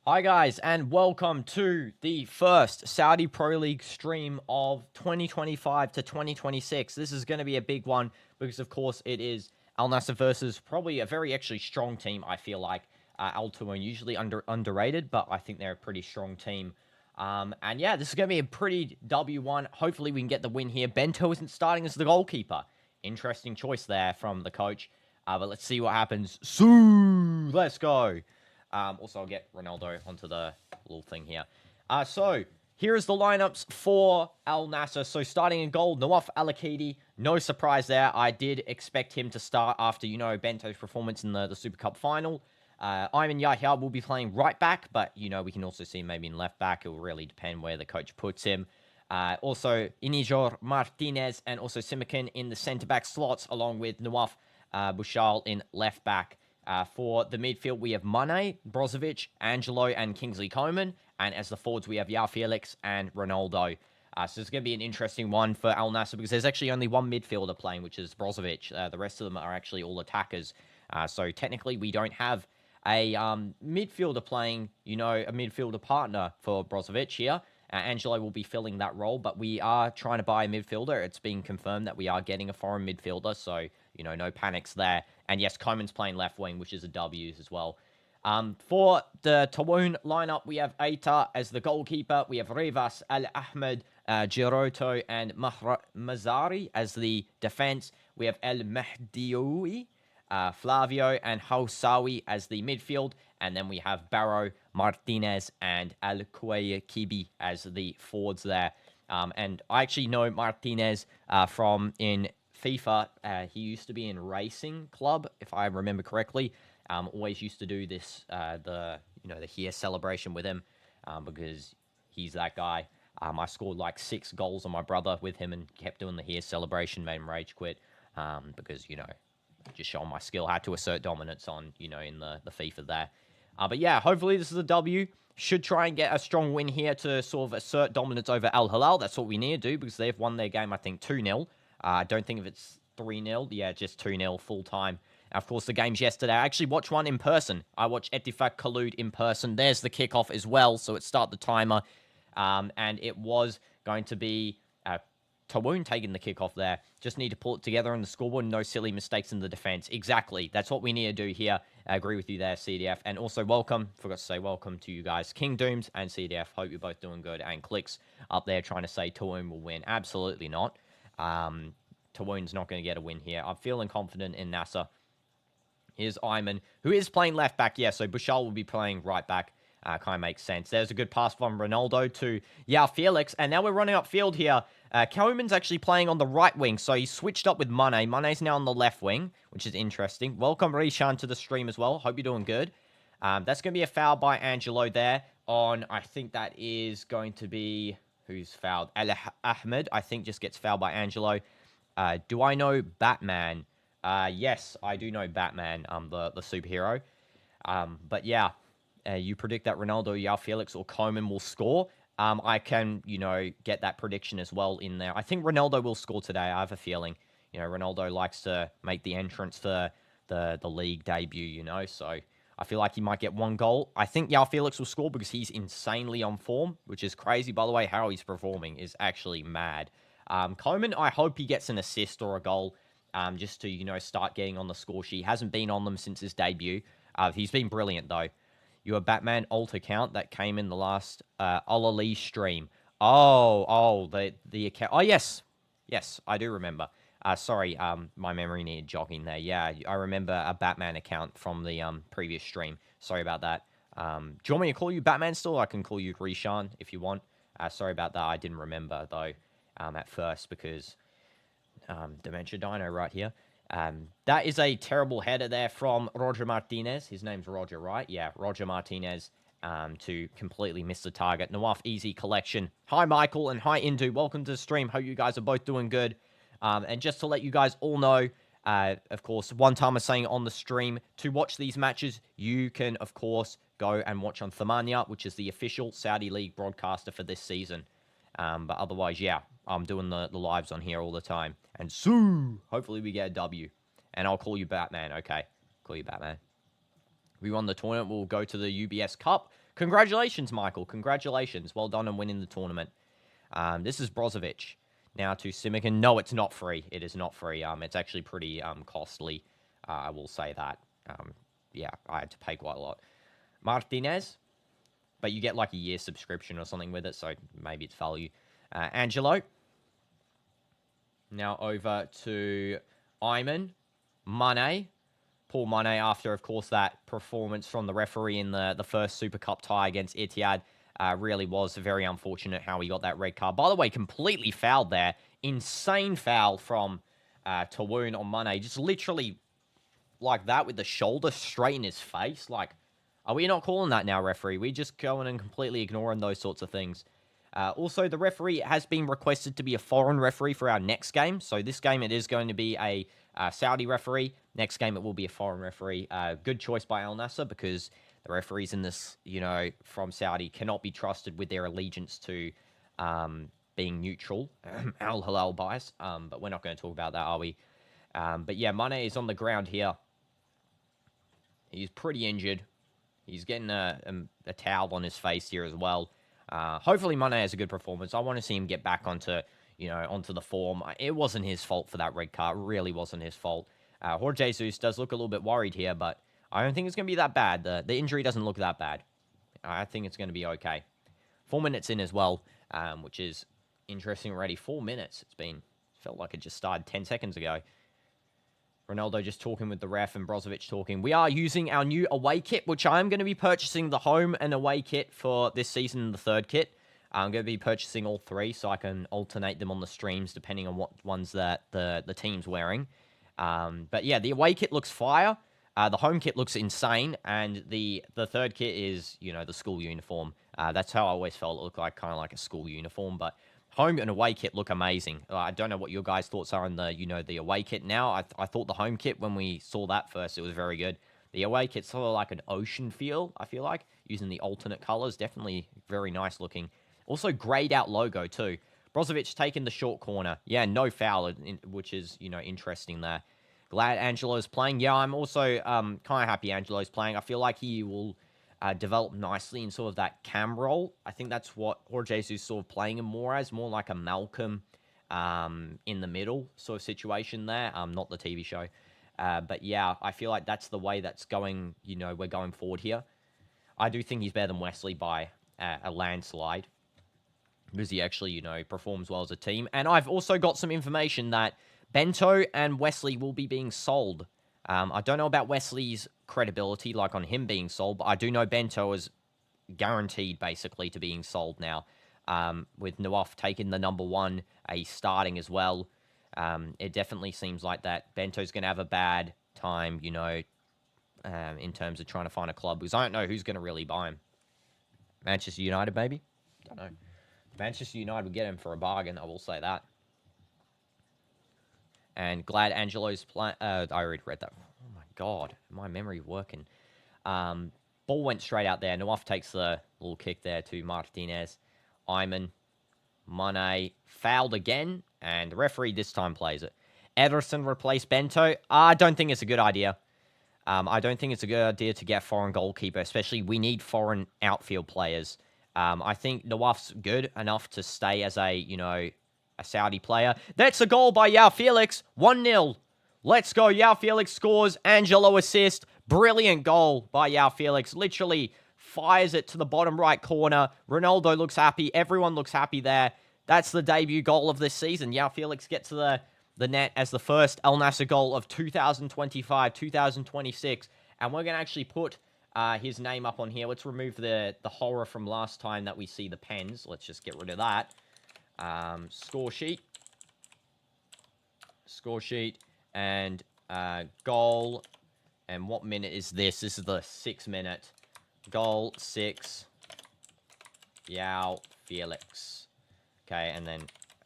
Hi guys, and welcome to the first Saudi Pro League stream of 2025 to 2026. This is going to be a big one because, of course, it is Al-Nassr versus probably a very actually strong team, I feel like. Al-Taawoun usually underrated, but I think they're a pretty strong team. And yeah, this is going to be a pretty W1. Hopefully we can get the win here. Bento isn't starting as the goalkeeper. Interesting choice there from the coach. But let's see what happens. Let's go. Also, I'll get Ronaldo onto the little thing here. So, here is the lineups for Al-Nassr. So, starting in goal, Nawaf Al-Akidi. No surprise there. I did expect him to start after, Bento's performance in the Super Cup final. Ayman Yahya will be playing right back, but, we can also see him maybe in left back. It will really depend where the coach puts him. Also, Inigo Martinez and also Simakan in the centre-back slots, along with Nawaf Bushal in left back. For the midfield, we have Mane, Brozovic, Angelo, and Kingsley Coman. And as the forwards, we have Joao Felix and Ronaldo. So it's going to be an interesting one for Al-Nassr because there's actually only one midfielder playing, which is Brozovic. The rest of them are actually all attackers. So technically, we don't have a midfielder playing, a midfielder partner for Brozovic here. Angelo will be filling that role, but we are trying to buy a midfielder. It's been confirmed that we are getting a foreign midfielder, so, no panics there. And yes, Coman's playing left wing, which is a W as well. For the Taawoun lineup, we have Aita as the goalkeeper. We have Rivas, Al-Ahmed, Giroto, and Mazari as the defense. We have El Mahdioui, Flavio, and Hausawi as the midfield. And then we have Barrow, Martinez, and Al-Kouaykibi as the forwards there. And I actually know Martinez from in FIFA. He used to be in Racing Club, if I remember correctly. Always used to do this, the here celebration with him, because he's that guy. I scored like 6 goals on my brother with him and kept doing the here celebration, made him rage quit, because, just showing my skill, had to assert dominance on, in the FIFA there. But yeah, hopefully this is a W. Should try and get a strong win here to sort of assert dominance over Al Hilal. That's what we need to do because they've won their game, I think, 2-0. I don't think if it's 3-0. Yeah, just 2-0 full time. And of course, the games yesterday, I actually watched one in person. I watched Ettifaq Khalud in person. There's the kickoff as well, so it started the timer. And it was going to be Taawoun taking the kickoff there. Just need to pull it together on the scoreboard. No silly mistakes in the defense. Exactly. That's what we need to do here. I agree with you there, CDF. And also welcome. Forgot to say welcome to you guys. King Dooms and CDF. Hope you're both doing good. And Clicks up there trying to say Taawoun will win. Absolutely not. Taawoun's not going to get a win here. I'm feeling confident in Nasser. Here's Ayman, who is playing left back. Yeah, so Bushal will be playing right back. Kind of makes sense. There's a good pass from Ronaldo to Joao Felix. And now we're running upfield here. Coman's actually playing on the right wing, so he switched up with Mane. Mane's now on the left wing, which is interesting. Welcome, Rishan, to the stream as well. Hope you're doing good. That's going to be a foul by Angelo there on, I think that is going to be, who's fouled? Ahmed, I think, just gets fouled by Angelo. Do I know Batman? Yes, I do know Batman, the superhero. But yeah, you predict that Ronaldo, Joao Felix, or Coman will score. I can, get that prediction as well in there. I think Ronaldo will score today. I have a feeling. Ronaldo likes to make the entrance for the league debut, so I feel like he might get 1 goal. I think Joao Felix will score because he's insanely on form, which is crazy. By the way, how he's performing is actually mad. Coman, I hope he gets an assist or a goal, just to, start getting on the score sheet. He hasn't been on them since his debut. He's been brilliant, though. Your Batman alt account that came in the last Al-Ali stream. The account. Oh, yes. Yes, I do remember. Sorry, my memory needed jogging there. Yeah, I remember a Batman account from the previous stream. Sorry about that. Do you want me to call you Batman still? I can call you Rishan if you want. Sorry about that. I didn't remember, though, at first because Dementia Dino right here. That is a terrible header there from Roger Martinez. His name's Roger, right? Yeah, Roger Martinez to completely miss the target. Nawaf easy collection. Hi, Michael, and hi, Indu. Welcome to the stream. Hope you guys are both doing good. And just to let you guys all know, of course, one time I was saying on the stream, to watch these matches, you can, of course, go and watch on THAMANYA, which is the official Saudi League broadcaster for this season. But otherwise, yeah, I'm doing the lives on here all the time. And hopefully we get a W. And I'll call you Batman, okay? Call you Batman. We won the tournament. We'll go to the UBS Cup. Congratulations, Michael. Congratulations. Well done on winning the tournament. This is Brozovic. Now to Simic. No, it's not free. It is not free. It's actually pretty costly. I will say that. Yeah, I had to pay quite a lot. Martinez. But you get like a year subscription or something with it, so maybe it's value. Angelo. Now over to Iman. Mane. Paul Mane, after, of course, that performance from the referee in the first Super Cup tie against Etihad, really was very unfortunate how he got that red card. By the way, completely fouled there. Insane foul from Taawoun on Mane. Just literally like that with the shoulder straight in his face. Like, are we not calling that now, referee? We just going and completely ignoring those sorts of things. Also, the referee has been requested to be a foreign referee for our next game. So this game, it is going to be a Saudi referee. Next game, it will be a foreign referee. Good choice by Al-Nassr because the referees in this, from Saudi cannot be trusted with their allegiance to being neutral. Al-Halal bias. But we're not going to talk about that, are we? But yeah, Mane is on the ground here. He's pretty injured. He's getting a towel on his face here as well. Hopefully Mane has a good performance. I want to see him get back onto the form. It wasn't his fault for that red card. It really wasn't his fault. Jorge Jesus does look a little bit worried here, but I don't think it's going to be that bad. The injury doesn't look that bad. I think it's going to be okay. 4 minutes in as well, which is interesting already. 4 minutes. Felt like it just started 10 seconds ago. Ronaldo just talking with the ref and Brozovic talking. We are using our new away kit, which I'm going to be purchasing the home and away kit for this season, the third kit. I'm going to be purchasing all three so I can alternate them on the streams depending on what ones that the team's wearing. But yeah, the away kit looks fire. The home kit looks insane. And the third kit is, the school uniform. That's how I always felt. It looked like kind of like a school uniform, but home and away kit look amazing. I don't know what your guys' thoughts are on the away kit now. I thought the home kit, when we saw that first, it was very good. The away kit's sort of like an ocean feel, I feel like, using the alternate colors. Definitely very nice looking. Also, grayed out logo, too. Brozovic taking the short corner. Yeah, no foul, which is, interesting there. Glad Angelo's playing. Yeah, I'm also kind of happy Angelo's playing. I feel like he will develop nicely in sort of that cam role. I think that's what Jorge Jesus is sort of playing him more as, more like a Malcolm in the middle sort of situation there, not the TV show. But yeah, I feel like that's the way that's going, we're going forward here. I do think he's better than Wesley by a landslide because he actually, performs well as a team. And I've also got some information that Bento and Wesley will be being sold. I don't know about Wesley's credibility, like on him being sold, but I do know Bento is guaranteed, basically, to being sold now. With Nawaf taking the number one, he's starting as well. It definitely seems like that Bento's going to have a bad time, in terms of trying to find a club, because I don't know who's going to really buy him. Manchester United, maybe? Don't know. Manchester United would get him for a bargain, I will say that. And glad Angelo's playing. I already read that. Oh my god, my memory working. Ball went straight out there. Nawaf takes the little kick there to Martinez. Iman, Mane fouled again, and the referee this time plays it. Ederson replaced Bento. I don't think it's a good idea. I don't think it's a good idea to get foreign goalkeeper, especially we need foreign outfield players. I think Nawaf's good enough to stay as a Saudi player. That's a goal by Joao Felix. 1-0. Let's go. Joao Felix scores. Angelo assist. Brilliant goal by Joao Felix. Literally fires it to the bottom right corner. Ronaldo looks happy. Everyone looks happy there. That's the debut goal of this season. Joao Felix gets to the net as the first Al-Nassr goal of 2025, 2026. And we're going to actually put his name up on here. Let's remove the horror from last time that we see the pens. Let's just get rid of that. Score sheet, and goal. And what minute is this? This is the 6 minute. Goal 6. Joao Felix. Okay, and then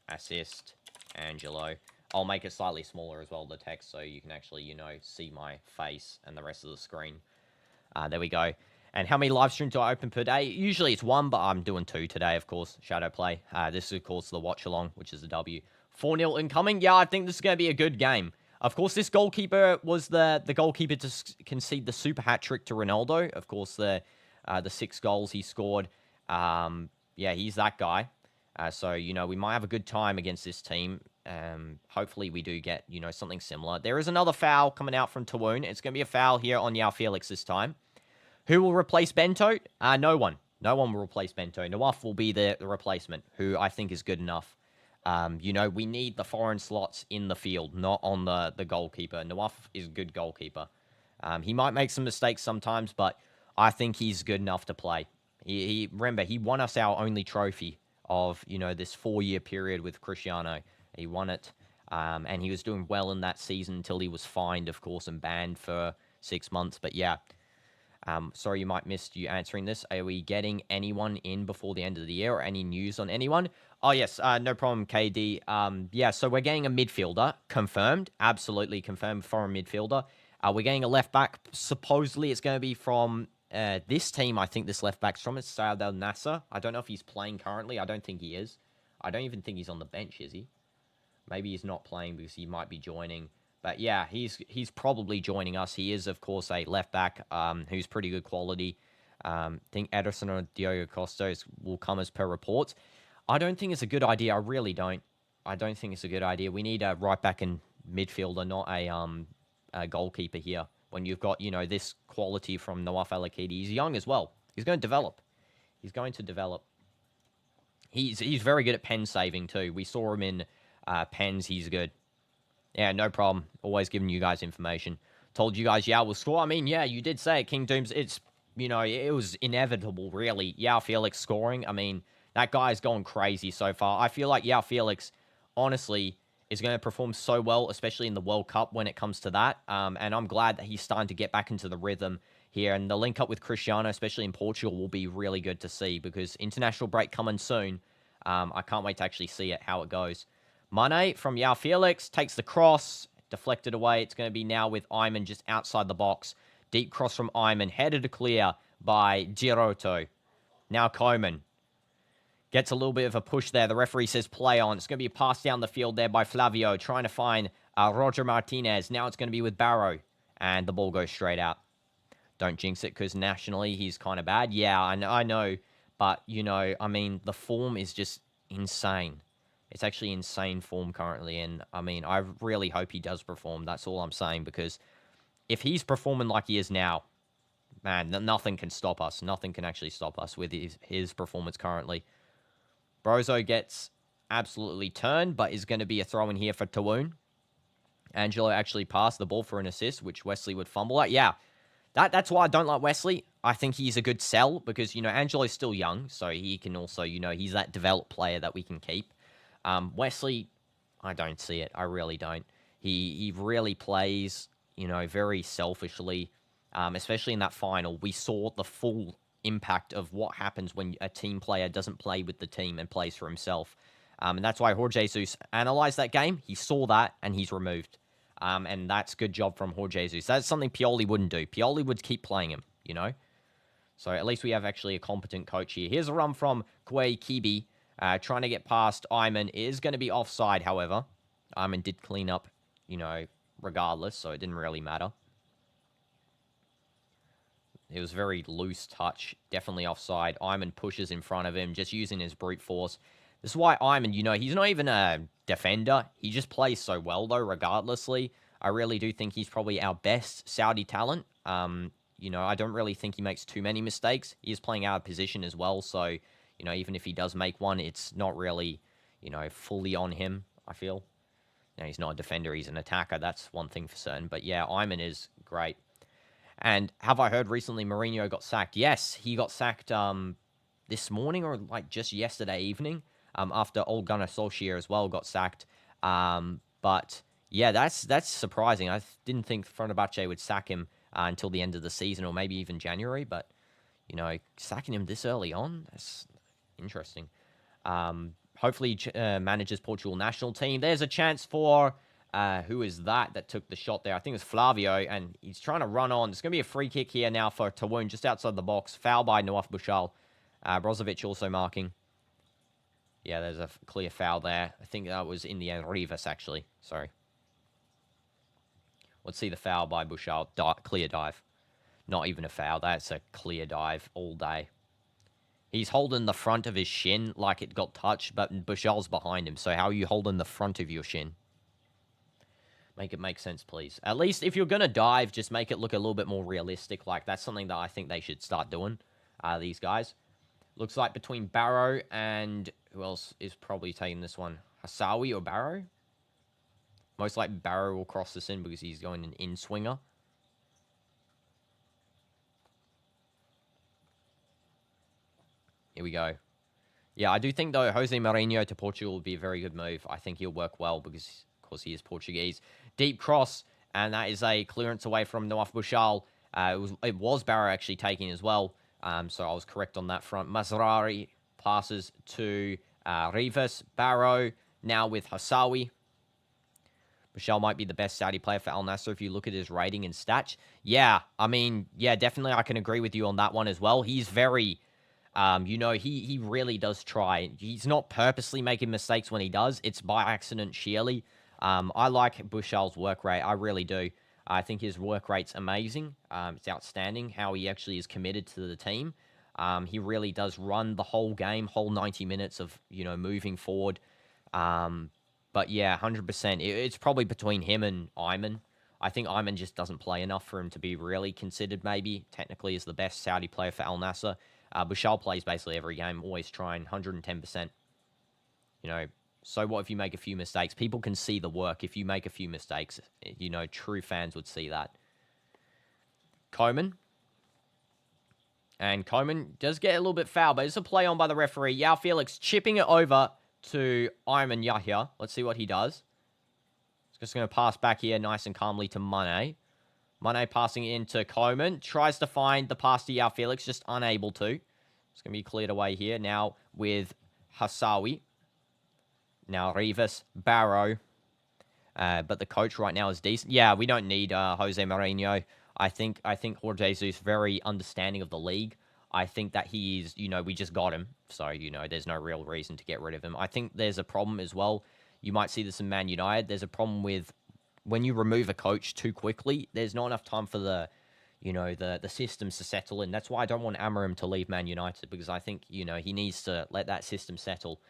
assist Angelo. I'll make it slightly smaller as well, the text, so you can actually, see my face and the rest of the screen. There we go. And how many live streams do I open per day? Usually it's 1, but I'm doing 2 today, of course. Shadow play. This is, of course, the watch-along, which is a W. 4-0 incoming. Yeah, I think this is going to be a good game. Of course, this goalkeeper was the goalkeeper to concede the super hat-trick to Ronaldo. Of course, the the 6 goals he scored. Yeah, he's that guy. So, we might have a good time against this team. Hopefully we do get, something similar. There is another foul coming out from Taawoun. It's going to be a foul here on Joao Felix this time. Who will replace Bento? No one. No one will replace Bento. Nawaf will be the replacement, who I think is good enough. We need the foreign slots in the field, not on the goalkeeper. Nawaf is a good goalkeeper. He might make some mistakes sometimes, but I think he's good enough to play. Remember, he won us our only trophy of, this 4-year period with Cristiano. He won it, and he was doing well in that season until he was fined, of course, and banned for 6 months. But yeah, sorry you might miss you answering this. Are we getting anyone in before the end of the year, or any news on anyone? Oh, yes, no problem, KD. Yeah, so we're getting a midfielder, confirmed, absolutely confirmed, foreign midfielder. We're getting a left-back. Supposedly it's going to be from this team. I think this left-back's from. It's Al-Nassr. I don't know if he's playing currently. I don't think he is. I don't even think he's on the bench, is he? Maybe he's not playing because he might be joining. But yeah, he's probably joining us. He is, of course, a left-back who's pretty good quality. I think Ederson or Diogo Costa will come as per reports. I don't think it's a good idea. I really don't. I don't think it's a good idea. We need a right-back and midfielder, not a goalkeeper here. When you've got, this quality from Nawaf Al-Akidi. He's young as well. He's going to develop. He's going to develop. He's very good at pen saving too. We saw him in pens. He's good. Yeah, no problem. Always giving you guys information. Told you guys Yao will score. I mean, yeah, you did say it, King Dooms. It's, it was inevitable, really. Joao Felix scoring. I mean, that guy's gone crazy so far. I feel like Joao Felix, honestly, is going to perform so well, especially in the World Cup when it comes to that. And I'm glad that he's starting to get back into the rhythm here. And the link up with Cristiano, especially in Portugal, will be really good to see because international break coming soon. I can't wait to actually see it, how it goes. Mane from Joao Felix takes the cross, deflected away. It's going to be now with Ayman just outside the box. Deep cross from Ayman, headed to clear by Giroto. Now Coman gets a little bit of a push there. The referee says play on. It's going to be a pass down the field there by Flavio, trying to find Roger Martinez. Now it's going to be with Barrow, and the ball goes straight out. Don't jinx it, because nationally he's kind of bad. Yeah, I know, but, I mean, the form is just insane. It's actually insane form currently, and, I mean, I really hope he does perform. That's all I'm saying, because if he's performing like he is now, man, nothing can stop us. Nothing can actually stop us with his performance currently. Brozo gets absolutely turned, but is going to be a throw in here for Taawoun. Angelo actually passed the ball for an assist, which Wesley would fumble at. Yeah, that's why I don't like Wesley. I think he's a good sell because, Angelo's still young, so he can also, he's that developed player that we can keep. Wesley, I don't see it. I really don't. He really plays, very selfishly, especially in that final. We saw the full impact of what happens when a team player doesn't play with the team and plays for himself. And that's why Jorge Jesus analyzed that game. He saw that, and he's removed. And that's good job from Jorge Jesus. That's something Pioli wouldn't do. Pioli would keep playing him, So at least we have actually a competent coach here. Here's a run from Kwe Kibi, trying to get past Ayman. It is going to be offside, however. Ayman did clean up, regardless, so it didn't really matter. It was very loose touch, definitely offside. Ayman pushes in front of him, just using his brute force. This is why Ayman, he's not even a defender. He just plays so well, though, regardlessly. I really do think he's probably our best Saudi talent. I don't really think he makes too many mistakes. He is playing out of position as well, so, even if he does make one, it's not really, fully on him, I feel. He's not a defender, he's an attacker. That's one thing for certain. But, yeah, Ayman is great. And have I heard recently Mourinho got sacked? Yes, he got sacked this morning or just yesterday evening after Ole Gunnar Solskjaer as well got sacked. But yeah, that's surprising. I didn't think Fenerbahce would sack him until the end of the season or maybe even January. But, sacking him this early on, that's interesting. Hopefully he manages Portugal national team. There's a chance for... who is that took the shot there? I think it's Flavio, and he's trying to run on. It's going to be a free kick here now for Taawoun, just outside the box. Foul by Nawaf Bushal. Brozovic also marking. Yeah, there's a clear foul there. I think that was in the end. Rivas, actually. Sorry. Let's see the foul by Bushal. Clear dive. Not even a foul. That's a clear dive all day. He's holding the front of his shin like it got touched, but Bushal's behind him. So how are you holding the front of your shin? Make it make sense, please. At least if you're going to dive, just make it look a little bit more realistic. Like, that's something that I think they should start doing, these guys. Looks like between Barrow and... Who else is probably taking this one? Hasawi or Barrow? Most likely Barrow will cross this in because he's going an in-swinger. Here we go. Yeah, I do think, though, Jose Mourinho to Portugal would be a very good move. I think he'll work well because, of course, he is Portuguese. Deep cross, and that is a clearance away from Nawaf Bushal. It was Barrow actually taking as well, so I was correct on that front. Mazrari passes to Rivas. Barrow now with Hasawi. Bushal might be the best Saudi player for Al-Nassr if you look at his rating and stats. Yeah, I mean, yeah, definitely I can agree with you on that one as well. He's very... you know, he really does try. He's not purposely making mistakes when he does. It's by accident sheerly. I like Bushal's work rate. I really do. I think his work rate's amazing. It's outstanding how he actually is committed to the team. He really does run the whole game, whole 90 minutes of, you know, moving forward. But yeah, 100%. It's probably between him and Ayman. I think Ayman just doesn't play enough for him to be really considered maybe technically as the best Saudi player for Al-Nassr. Bushal plays basically every game, always trying 110%. You know, so what if you make a few mistakes? People can see the work. If you make a few mistakes, you know, true fans would see that. Coman. And Coman does get a little bit foul, but it's a play on by the referee. Joao Felix chipping it over to Ayman Yahya. Let's see what he does. He's just going to pass back here nice and calmly to Mane. Mane passing it into Coman. Tries to find the pass to Joao Felix, just unable to. It's going to be cleared away here now with Hasawi. Now Rivas, Barrow. But the coach right now is decent. Yeah, we don't need Jose Mourinho. I think Jorge Jesus very understanding of the league. I think that he's, you know, we just got him. So, you know, there's no real reason to get rid of him. I think there's a problem as well. You might see this in Man United. There's a problem with when you remove a coach too quickly, there's not enough time for the, you know, the systems to settle in. That's why I don't want Amorim to leave Man United, because I think, you know, he needs to let that system settle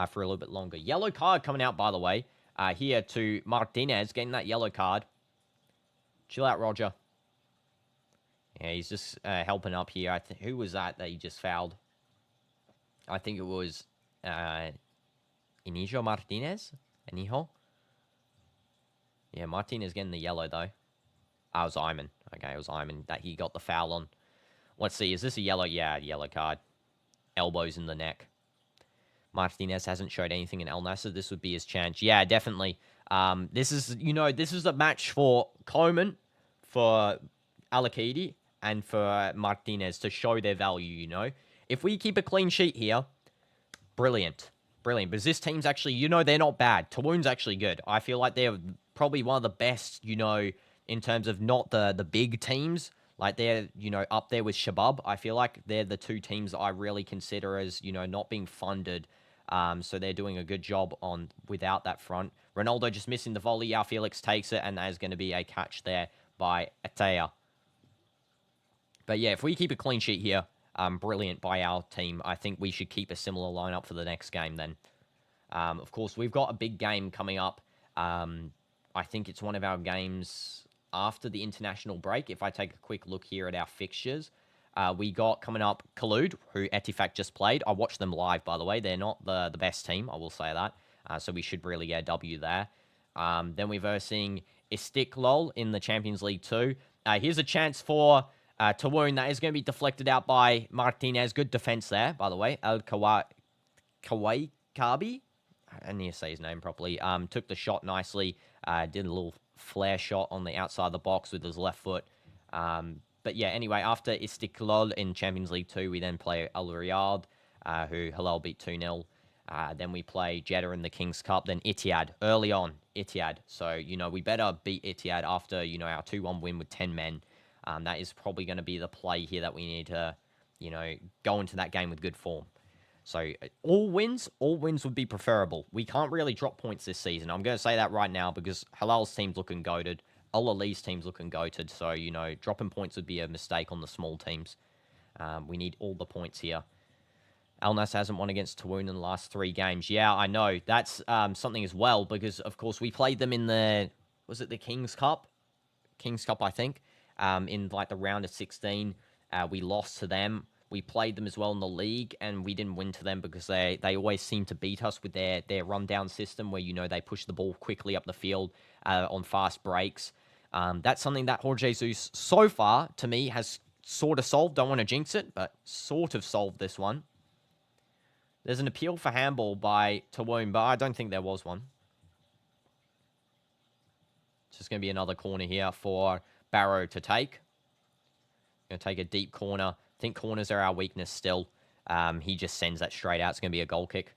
for a little bit longer. Yellow card coming out, by the way, here to Martinez, getting that yellow card. Chill out, Roger. Yeah, he's just helping up here. Who was that he just fouled? I think it was Inigo Martinez? Inigo? Yeah, Martinez getting the yellow, though. It was Ayman. Okay, it was Ayman that he got the foul on. Let's see, is this a yellow? Yeah, yellow card. Elbows in the neck. Martinez hasn't showed anything in Al-Nassr. This would be his chance. Yeah, definitely. This is, you know, this is a match for Coman, for Al-Akidi, and for Martinez to show their value, you know. If we keep a clean sheet here, brilliant. Brilliant. Because this team's actually, you know, they're not bad. Taawoun's actually good. I feel like they're probably one of the best, you know, in terms of not the big teams. Like, they're, you know, up there with Shabab. I feel like they're the two teams that I really consider as, you know, not being funded. So they're doing a good job on without that front. Ronaldo just missing the volley. Joao Felix takes it, and there's going to be a catch there by Atea. But yeah, if we keep a clean sheet here, brilliant by our team. I think we should keep a similar lineup for the next game then. Of course, we've got a big game coming up. I think it's one of our games after the international break. If I take a quick look here at our fixtures, we got coming up Khaloud, who Etifak just played. I watched them live, by the way. They're not the best team, I will say that. So we should really get a W there. Then we're versing Istiklal in the Champions League 2. Here's a chance for Taawoun. That is going to be deflected out by Martinez. Good defense there, by the way. Kawaikabi? I need to say his name properly. Took the shot nicely. Did a little flare shot on the outside of the box with his left foot. But yeah, anyway, after Istiklal in Champions League 2, we then play Al Riyadh, who Hilal beat 2-0. Then we play Jeddah in the King's Cup. Then Etihad, early on, Etihad. So, you know, we better beat Etihad after, you know, our 2-1 win with 10 men. That is probably going to be the play here that we need to, you know, go into that game with good form. So, all wins would be preferable. We can't really drop points this season. I'm going to say that right now because Hilal's team's looking goated. Al-Ali's team's looking goated, so, you know, dropping points would be a mistake on the small teams. We need all the points here. Al-Nassr hasn't won against Taawoun in the last 3 games. Yeah, I know. That's something as well, because, of course, we played them in the... Was it the King's Cup? King's Cup, I think. In, like, the round of 16. We lost to them. We played them as well in the league, and we didn't win to them because they always seem to beat us with their rundown system where, you know, they push the ball quickly up the field on fast breaks. That's something that Jorge Jesus, so far, to me, has sort of solved. Don't want to jinx it, but sort of solved this one. There's an appeal for handball by Taawoun, but I don't think there was one. It's just going to be another corner here for Barrow to take. Going to take a deep corner. I think corners are our weakness still. He just sends that straight out. It's going to be a goal kick.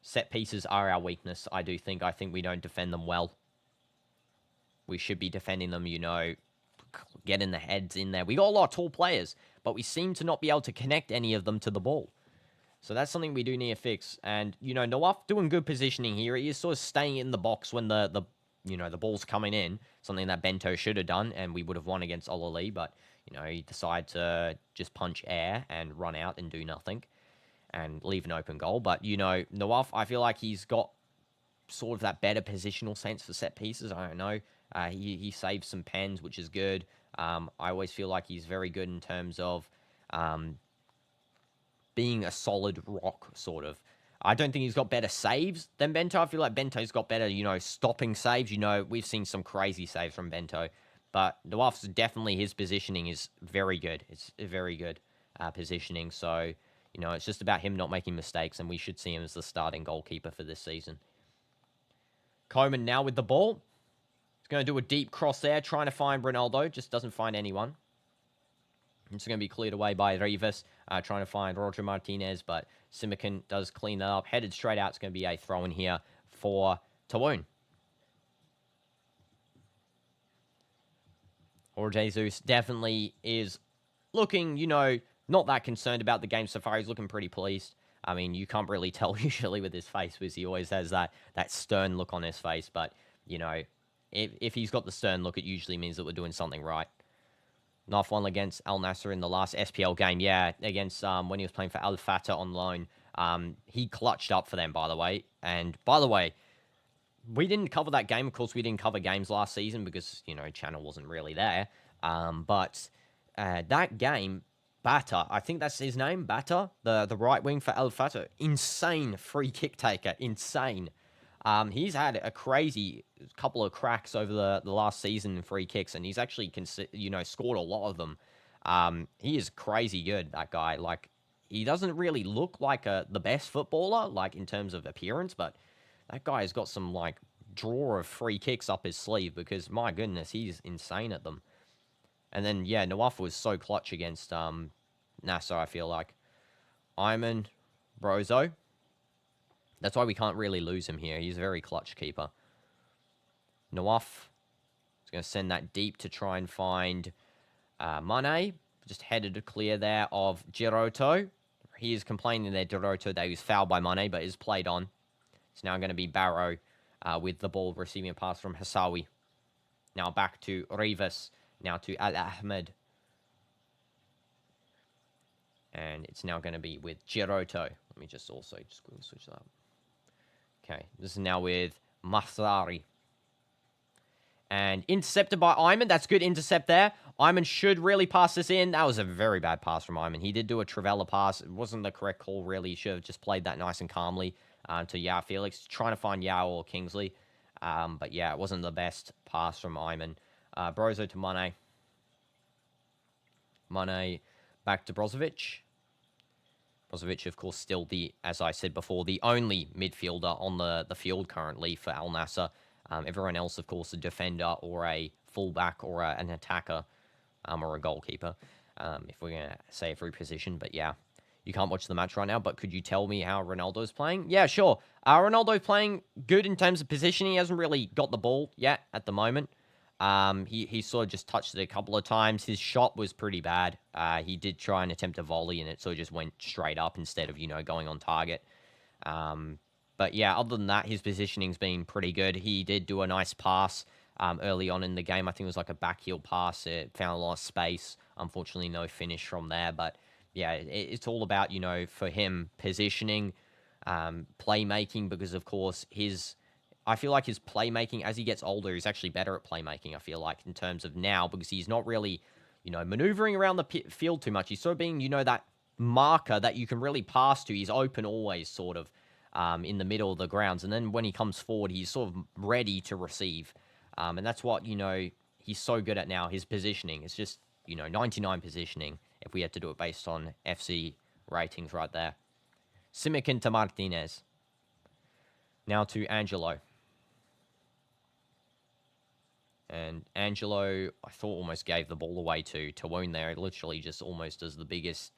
Set pieces are our weakness, I do think. I think we don't defend them well. We should be defending them, you know, getting the heads in there. We got a lot of tall players, but we seem to not be able to connect any of them to the ball. So that's something we do need to fix. And, you know, Nawaf doing good positioning here. He is sort of staying in the box when the ball's coming in. Something that Bento should have done, and we would have won against Al-Ali. But, you know, he decided to just punch air and run out and do nothing and leave an open goal. But, you know, Nawaf, I feel like he's got sort of that better positional sense for set pieces. I don't know. He saves some pens, which is good. I always feel like he's very good in terms of... being a solid rock, sort of. I don't think he's got better saves than Bento. I feel like Bento's got better, you know, stopping saves. You know, we've seen some crazy saves from Bento. But Nawaf's definitely, his positioning is very good. It's a very good positioning. So, you know, it's just about him not making mistakes, and we should see him as the starting goalkeeper for this season. Coman now with the ball. He's going to do a deep cross there, trying to find Ronaldo. Just doesn't find anyone. It's going to be cleared away by Rivas, trying to find Roger Martinez, but Simakan does clean that up. Headed straight out. It's going to be a throw in here for Taawoun. Jorge Jesus definitely is looking, you know, not that concerned about the game so far. He's looking pretty pleased. I mean, you can't really tell usually with his face, because he always has that stern look on his face. But, you know, if he's got the stern look, it usually means that we're doing something right. Knife one against Al-Nassr in the last SPL game. Yeah, against when he was playing for Al-Fatah on loan. He clutched up for them, by the way. And, by the way, we didn't cover that game. Of course, we didn't cover games last season because, you know, channel wasn't really there. But that game, Bata, I think that's his name, Bata, the right wing for Al-Fatah. Insane free kick taker. Insane. He's had a crazy couple of cracks over the last season in free kicks, and he's actually, scored a lot of them. He is crazy good, that guy. Like, he doesn't really look like the best footballer, like, in terms of appearance, but that guy has got some, like, draw of free kicks up his sleeve, because, my goodness, he's insane at them. And then, yeah, Nawaf was so clutch against Nassr, I feel like. Iman, Brozo. That's why we can't really lose him here. He's a very clutch keeper. Nawaf is going to send that deep to try and find Mane. Just headed to clear there of Giroto. He is complaining there, Giroto, that he was fouled by Mane, but is played on. It's now going to be Barrow with the ball, receiving a pass from Hassawi. Now back to Rivas. Now to Al-Ahmed. And it's now going to be with Giroto. Let me just also quickly switch that up. Okay, this is now with Masari. And intercepted by Iman. That's good intercept there. Iman should really pass this in. That was a very bad pass from Iman. He did do a Trivella pass. It wasn't the correct call, really. He should have just played that nice and calmly to Joao Felix. Trying to find Joao or Kingsley. But yeah, it wasn't the best pass from Iman. Brozo to Mane. Mane back to Brozovic. Brozovic, of course, still as I said before, the only midfielder on the field currently for Al-Nassr. Everyone else, of course, a defender or a fullback or an attacker or a goalkeeper, if we're going to say every position. But yeah, you can't watch the match right now, but could you tell me how Ronaldo's playing? Yeah, sure. Ronaldo's playing good in terms of positioning. He hasn't really got the ball yet at the moment. He sort of just touched it a couple of times. His shot was pretty bad. He did try and attempt a volley, and it sort of just went straight up instead of, going on target. But yeah, other than that, his positioning's been pretty good. He did do a nice pass early on in the game. I think it was like a backheel pass. It found a lot of space. Unfortunately, no finish from there. But yeah, it's all about, for him, positioning, playmaking, because of course I feel like his playmaking as he gets older, he's actually better at playmaking, I feel like, in terms of now, because he's not really, maneuvering around the field too much. He's sort of being, that marker that you can really pass to. He's open always, sort of, in the middle of the grounds. And then when he comes forward, he's sort of ready to receive. And that's what, he's so good at now, his positioning. It's just, 99 positioning, if we had to do it based on FC ratings right there. Simikin to Martinez. Now to Angelo. And Angelo, I thought, almost gave the ball away to Taawoun there. It literally just almost does the biggest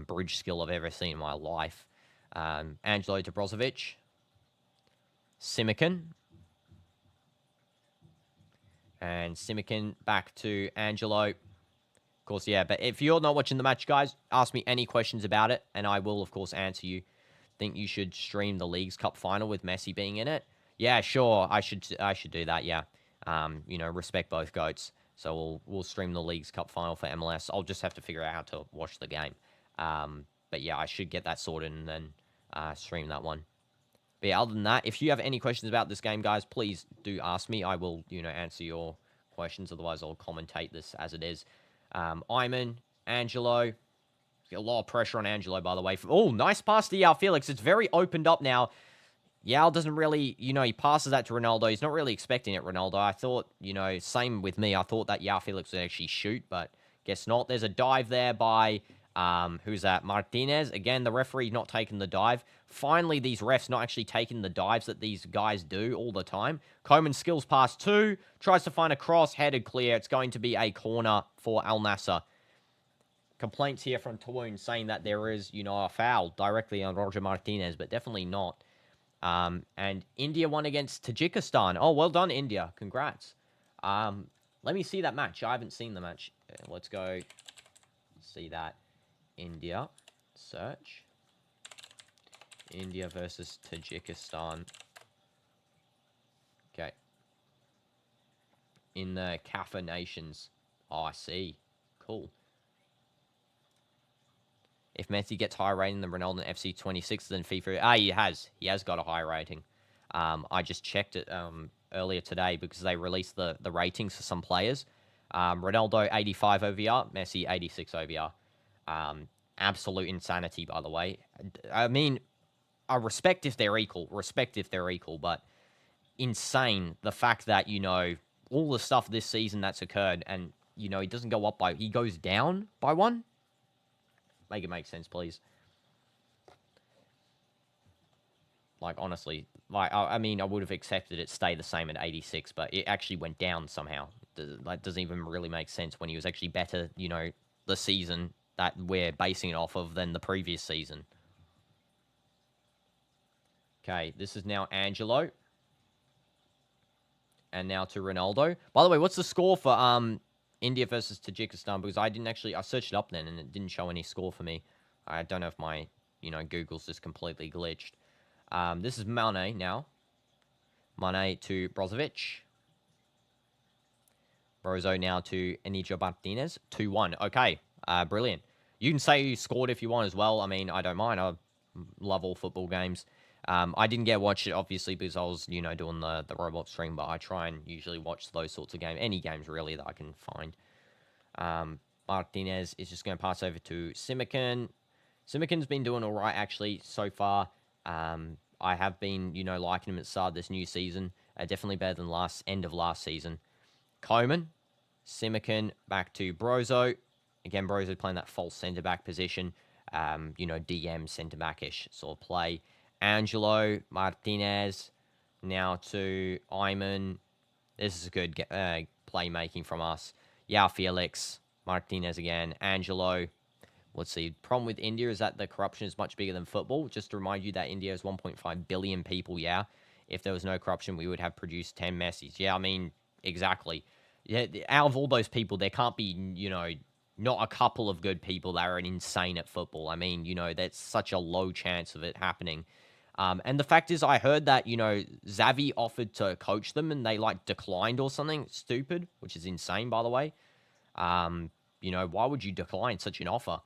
bridge skill I've ever seen in my life. Angelo to Brozovic. Simikin. And Simikin back to Angelo. Of course, yeah. But if you're not watching the match, guys, ask me any questions about it, and I will, of course, answer you. Think you should stream the Leagues Cup final with Messi being in it? Yeah, sure. I should do that, yeah. Respect both GOATs. So we'll stream the Leagues Cup final for MLS. I'll just have to figure out how to watch the game. But yeah, I should get that sorted and then stream that one. But yeah, other than that, if you have any questions about this game, guys, please do ask me. I will, answer your questions. Otherwise, I'll commentate this as it is. Iman, Angelo. A lot of pressure on Angelo, by the way. Oh, nice pass to Joao Felix. It's very opened up now. Joao doesn't really, he passes that to Ronaldo. He's not really expecting it, Ronaldo. I thought, same with me. I thought that Joao Felix would actually shoot, but guess not. There's a dive there by, who's that? Martinez. Again, the referee not taking the dive. Finally, these refs not actually taking the dives that these guys do all the time. Coman skills pass 2. Tries to find a cross, headed clear. It's going to be a corner for Al-Nassr. Complaints here from Taawoun saying that there is, a foul directly on Roger Martinez, but definitely not. And India won against Tajikistan. Oh, well done, India. Congrats. Let me see that match. I haven't seen the match. Let's go see that. India. Search. India versus Tajikistan. Okay. In the CAFA Nations. Oh, I see. Cool. If Messi gets higher rating than Ronaldo in FC 26, then FIFA... he has. He has got a high rating. I just checked it earlier today because they released the ratings for some players. Ronaldo, 85 OVR. Messi, 86 OVR. Absolute insanity, by the way. I mean, I respect if they're equal. But insane, the fact that, all the stuff this season that's occurred and, he doesn't go up by... He goes down by 1? Make it make sense, please. Like, honestly, I mean, I would have accepted it stay the same at 86, but it actually went down somehow. That doesn't even really make sense when he was actually better, the season that we're basing it off of than the previous season. Okay, this is now Angelo. And now to Ronaldo. By the way, what's the score for India versus Tajikistan? Because I searched it up then and it didn't show any score for me. I don't know if my, Google's just completely glitched. This is Mane now. Mane to Brozovic. Brozo now to Inigo Martinez. 2-1. Okay, brilliant. You can say you scored if you want as well. I mean, I don't mind. I love all football games. I didn't get to watch it, obviously, because I was, doing the robot stream, but I try and usually watch those sorts of games. Any games, really, that I can find. Martinez is just going to pass over to Simikin. Simikin's been doing all right, actually, so far. I have been, liking him at the start of this new season. Definitely better than end of last season. Coman. Simikin back to Brozo. Again, Brozo playing that false centre-back position. DM centre-back-ish sort of play. Angelo, Martinez, now to Iman. This is a good playmaking from us. Joao Felix, Martinez again, Angelo. Let's see. Problem with India is that the corruption is much bigger than football. Just to remind you that India is 1.5 billion people, yeah. If there was no corruption, we would have produced 10 Messis. Yeah, I mean, exactly. Yeah, out of all those people, there can't be, not a couple of good people that are insane at football. I mean, that's such a low chance of it happening. And the fact is, I heard that, Xavi offered to coach them and they, like, declined or something stupid, which is insane, by the way. Why would you decline such an offer?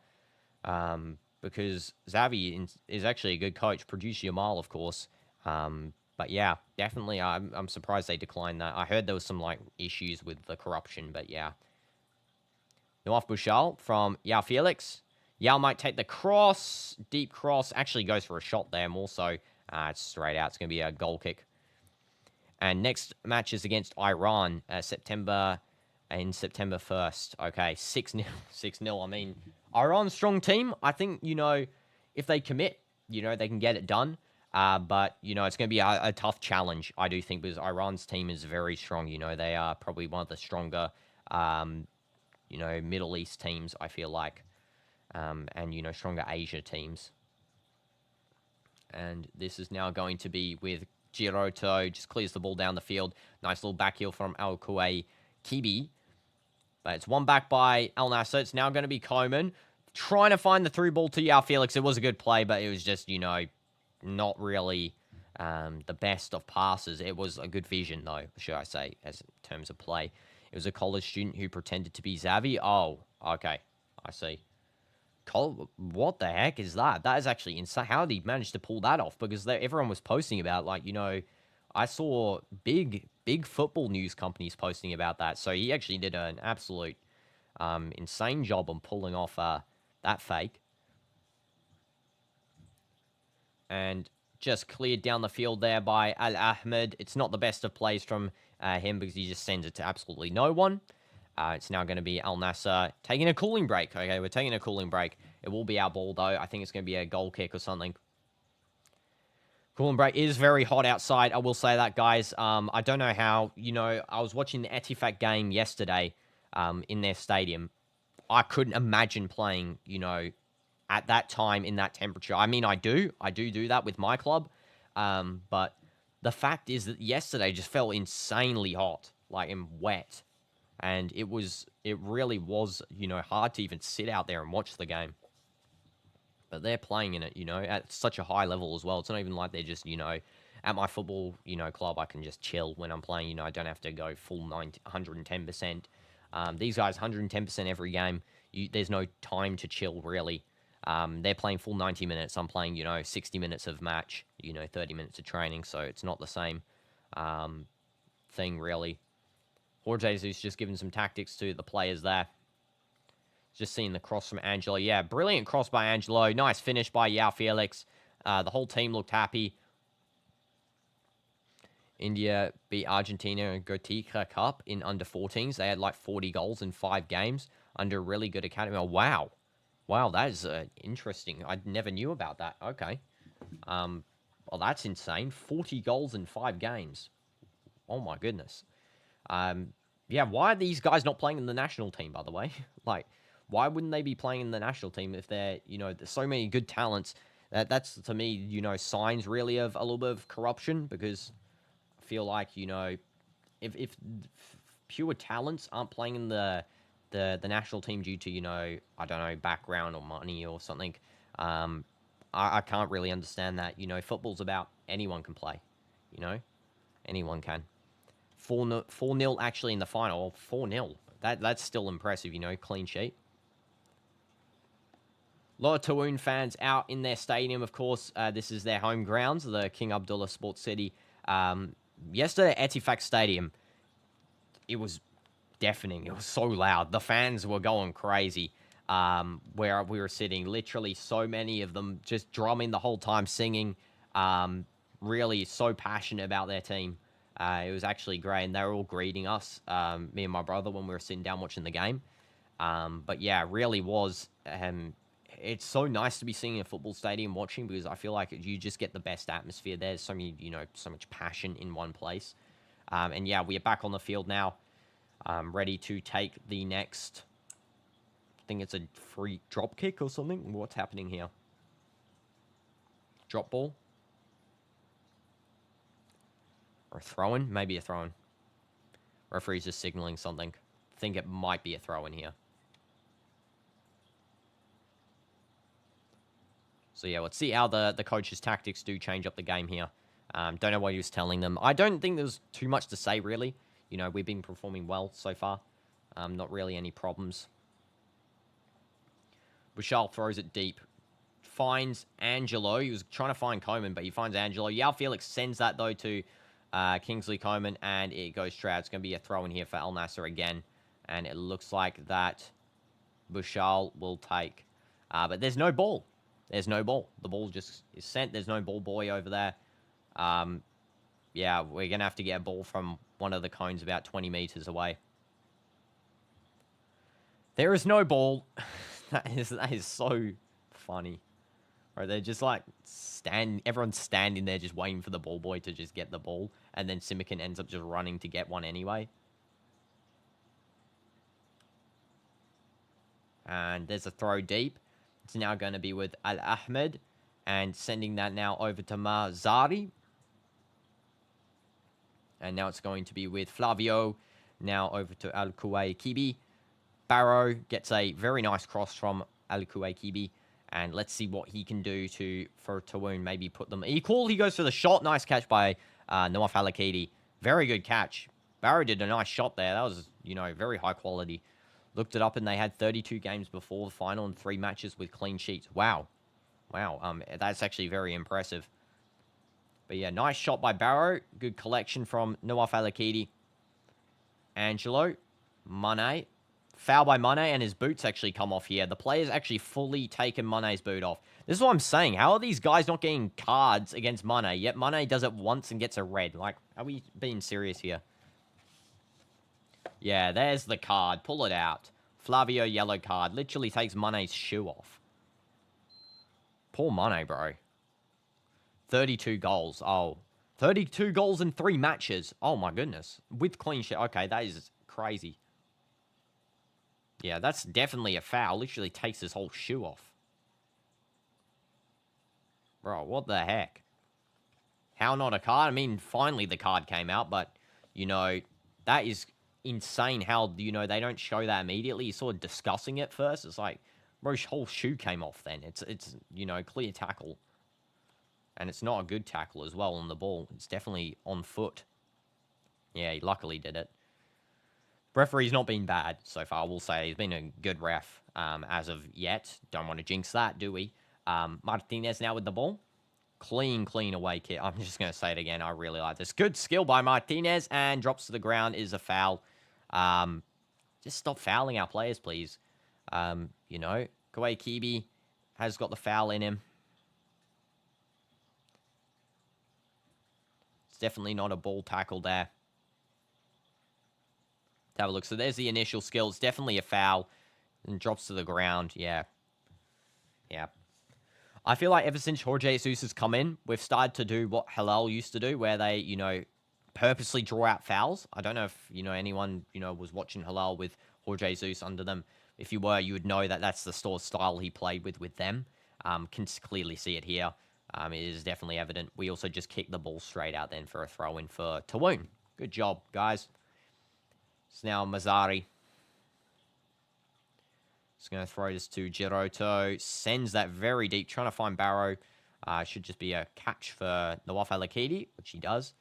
Because Xavi is actually a good coach. Produce Yamal, of course. But yeah, definitely, I'm surprised they declined that. I heard there was some, like, issues with the corruption, but yeah. Noaf Bouchal from Joao Felix. Yao might take the cross. Deep cross. Actually goes for a shot there more so. It's straight out. It's going to be a goal kick. And next match is against Iran, September 1st. Okay, 6-0. 6-0. I mean, Iran's strong team. I think, if they commit, they can get it done. But, it's going to be a tough challenge, I do think, because Iran's team is very strong. They are probably one of the stronger, Middle East teams, I feel like. And, stronger Asia teams. And this is now going to be with Giroto. Just clears the ball down the field. Nice little back heel from Al-Kuwait Kibi. But it's one back by Al-Nassr. It's now going to be Coman. Trying to find the through ball to Joao Felix. It was a good play, but it was just, not really the best of passes. It was a good vision, though, should I say, as in terms of play. It was a college student who pretended to be Xavi. Oh, okay. I see. What the heck is that? That is actually insane. How did he manage to pull that off? Because everyone was posting about, like, I saw big football news companies posting about that. So he actually did an absolute insane job on pulling off that fake. And just cleared down the field there by Al-Ahmed. It's not the best of plays from him because he just sends it to absolutely no one. It's now going to be Al-Nassr taking a cooling break. Okay, we're taking a cooling break. It will be our ball, though. I think it's going to be a goal kick or something. Cooling break is very hot outside. I will say that, guys. I don't know how, I was watching the Ettifaq game yesterday in their stadium. I couldn't imagine playing, at that time in that temperature. I mean, I do that with my club. But the fact is that yesterday just felt insanely hot, like, and wet. And it really was, hard to even sit out there and watch the game. But they're playing in it, at such a high level as well. It's not even like they're just, at my football, club, I can just chill when I'm playing. I don't have to go full 110%. These guys, 110% every game. There's no time to chill, really. They're playing full 90 minutes. I'm playing, 60 minutes of match, 30 minutes of training. So it's not the same thing, really. Jorge Jesus just giving some tactics to the players there. Just seeing the cross from Angelo. Yeah, brilliant cross by Angelo. Nice finish by Joao Felix. The whole team looked happy. India beat Argentina in Gotika Cup in under 14s. They had like 40 goals in 5 games under a really good academy. Oh, wow. Wow, that is interesting. I never knew about that. Okay. Well, that's insane. 40 goals in 5 games. Oh, my goodness. Yeah, why are these guys not playing in the national team, by the way? Like, why wouldn't they be playing in the national team if they're, there's so many good talents? That's, to me, signs really of a little bit of corruption, because I feel like, if pure talents aren't playing in the national team due to, I don't know, background or money or something, I can't really understand that. Football's about anyone can play, anyone can. 4-0 actually in the final. 4-0. That's still impressive, clean sheet. A lot of Taawoun fans out in their stadium, of course. This is their home grounds, the King Abdullah Sports City. Yesterday, Ettifaq Stadium, it was deafening. It was so loud. The fans were going crazy where we were sitting. Literally so many of them just drumming the whole time, singing. Really so passionate about their team. It was actually great, and they were all greeting us, me and my brother, when we were sitting down watching the game. But yeah, it really was. It's so nice to be sitting in a football stadium watching, because I feel like you just get the best atmosphere. There's so many, so much passion in one place. And yeah, we are back on the field now, ready to take the next. I think it's a free drop kick or something. What's happening here? Drop ball. Or a throw-in? Maybe a throw-in. Referee's just signaling something. I think it might be a throw-in here. So, yeah, let's see how the coach's tactics do change up the game here. Don't know what he was telling them. I don't think there's too much to say, really. You know, we've been performing well so far. Not really any problems. Bouchard throws it deep. Finds Angelo. He was trying to find Coman, but he finds Angelo. Joao Felix sends that, though, to Kingsley Coman, and it goes straight. It's going to be a throw in here for Al-Nassr again. And it looks like that Bouchard will take. But there's no ball. There's no ball. The ball just is sent. There's no ball boy over there. Yeah, we're going to have to get a ball from one of the cones about 20 meters away. There is no ball. That is so funny. Right, they're just like everyone's standing there just waiting for the ball boy to just get the ball, and then Simikin ends up just running to get one anyway. And there's a throw deep. It's now going to be with Al-Ahmed, and sending that now over to Mazzari. And now it's going to be with Flavio, now over to Al-Kuwaikibi. Barrow gets a very nice cross from Al-Kuwaikibi. And let's see what he can do for Taawoun. Maybe put them equal. He goes for the shot. Nice catch by Nawaf Al-Akidi. Very good catch. Barrow did a nice shot there. That was, you know, very high quality. Looked it up, and they had 32 games before the final and 3 matches with clean sheets. Wow. Wow. That's actually very impressive. But yeah, nice shot by Barrow. Good collection from Nawaf Al-Akidi. Angelo. Mane. Foul by Mane, and his boots actually come off here. The player's actually fully taken Mane's boot off. This is what I'm saying. How are these guys not getting cards against Mane? Yet Mane does it once and gets a red. Like, are we being serious here? Yeah, there's the card. Pull it out. Flavio, yellow card. Literally takes Mane's shoe off. Poor Mane, bro. 32 goals. Oh, 32 goals in 3 matches. Oh, my goodness. With clean sheet. Okay, that is crazy. Yeah, that's definitely a foul. Literally takes his whole shoe off. Bro, what the heck? How not a card? I mean, finally the card came out, but, you know, that is insane how, you know, they don't show that immediately. You're sort of discussing it first. It's like, bro's whole shoe came off then. It's you know, clear tackle. And it's not a good tackle as well on the ball. It's definitely on foot. Yeah, he luckily did it. Referee's not been bad so far, we'll say. He's been a good ref as of yet. Don't want to jinx that, do we? Martinez now with the ball. Clean away kick. I'm just going to say it again. I really like this. Good skill by Martinez, and drops to the ground is a foul. Just stop fouling our players, please. You know, Kawhi Kibi has got the foul in him. It's definitely not a ball tackle there. Have a look. So there's the initial skill. It's definitely a foul. And drops to the ground. Yeah. Yeah. I feel like ever since Jorge Jesus has come in, we've started to do what Halal used to do, where they, you know, purposely draw out fouls. I don't know if, you know, anyone, you know, was watching Halal with Jorge Jesus under them. If you were, you would know that that's the sort of style he played with them. Can clearly see it here. It is definitely evident. We also just kicked the ball straight out then for a throw-in for Taawoun. Good job, guys. It's now Mazzari. Just going to throw this to Giroto. Sends that very deep. Trying to find Barrow. Should just be a catch for Nawaf Al-Akidi, which he does.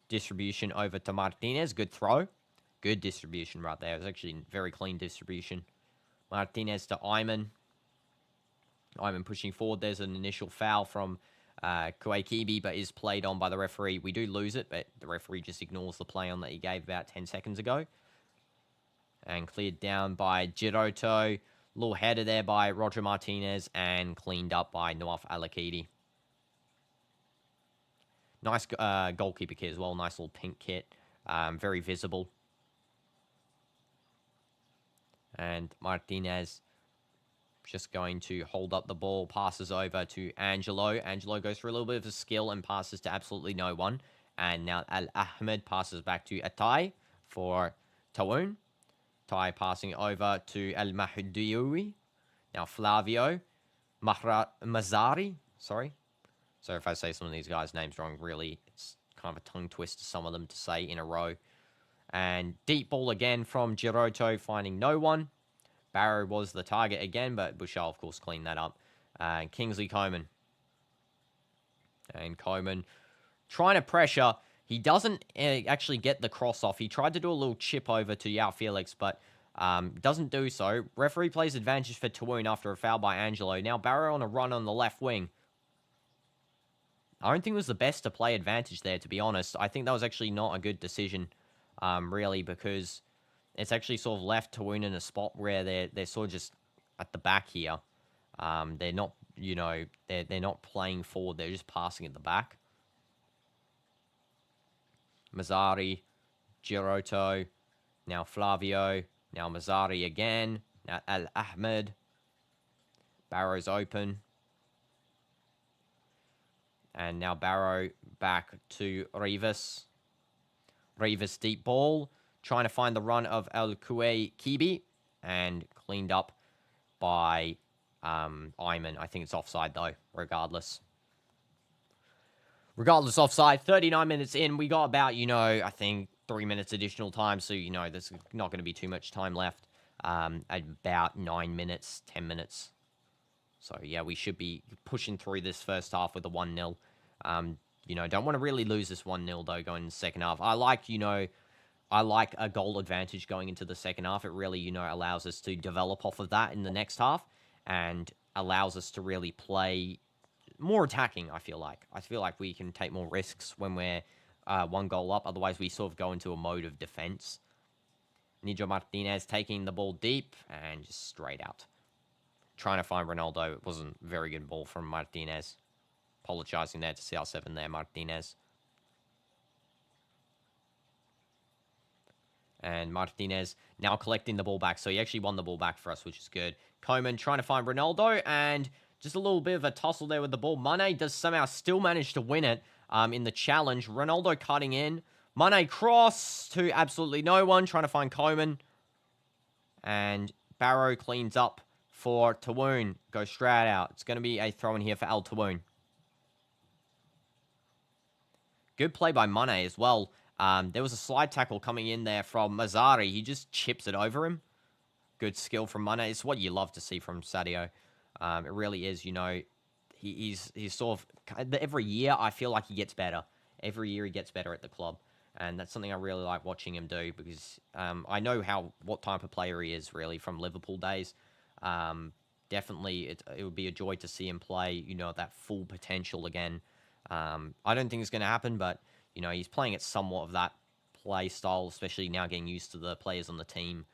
Distribution over to Martinez. Good throw. Good distribution right there. It was actually very clean distribution. Martinez to Ayman. Ayman pushing forward. There's an initial foul from Kuwaikibi, but is played on by the referee. We do lose it, but the referee just ignores the play on that he gave about 10 seconds ago. And cleared down by Giroto. Little header there by Roger Martinez, and cleaned up by Nawaf Al-Akidi. Nice goalkeeper kit as well. Nice little pink kit. Very visible. And Martinez just going to hold up the ball. Passes over to Angelo. Angelo goes for a little bit of a skill and passes to absolutely no one. And now Al-Ahmed passes back to Atai for Taawoun. Tai passing over to Al-Mahdiyoui. Now Flavio. Mazzari. Sorry. So if I say some of these guys' names wrong, really, it's kind of a tongue twister, some of them to say in a row. And deep ball again from Giroto, finding no one. Barrow was the target again, but Bouchard, of course, cleaned that up. Kingsley Coman. And Coman trying to pressure. He doesn't actually get the cross off. He tried to do a little chip over to Joao Felix, but doesn't do so. Referee plays advantage for Taawoun after a foul by Angelo. Now Barrow on a run on the left wing. I don't think it was the best to play advantage there, to be honest. I think that was actually not a good decision, really, because it's actually sort of left Taawoun in a spot where they're sort of just at the back here. They're not, they're not playing forward. They're just passing at the back. Mazzari, Giroto, now Flavio, now Mazzari again, now Al-Ahmed. Barrow's open. And now Barrow back to Rivas. Rivas deep ball, trying to find the run of El-Kouei Kibi, and cleaned up by Ayman. I think it's offside, though, regardless. Regardless, offside. 39 minutes in. We got about, I think 3 minutes additional time. So, there's not going to be too much time left. About 9 minutes, 10 minutes. So, yeah, we should be pushing through this first half with a 1-0. Don't want to really lose this 1-0, though, going in the second half. I like a goal advantage going into the second half. It really, allows us to develop off of that in the next half and allows us to really play more attacking, I feel like. I feel like we can take more risks when we're 1 goal up. Otherwise, we sort of go into a mode of defense. Nijo Martinez taking the ball deep and just straight out. Trying to find Ronaldo. It wasn't a very good ball from Martinez. Apologizing there to CR7 there, Martinez. And Martinez now collecting the ball back. So he actually won the ball back for us, which is good. Coman trying to find Ronaldo, and just a little bit of a tussle there with the ball. Mane does somehow still manage to win it in the challenge. Ronaldo cutting in. Mane cross to absolutely no one, trying to find Coman. And Barrow cleans up for Taawoun. Goes straight out. It's going to be a throw in here for Al Taawoun. Good play by Mane as well. There was a slide tackle coming in there from Mazzari. He just chips it over him. Good skill from Mane. It's what you love to see from Sadio. It really is, he's sort of, every year I feel like he gets better. Every year he gets better at the club. And that's something I really like watching him do because I know what type of player he is, really, from Liverpool days. Definitely, it would be a joy to see him play, that full potential again. I don't think it's going to happen, but, he's playing at somewhat of that play style, especially now getting used to the players on the team.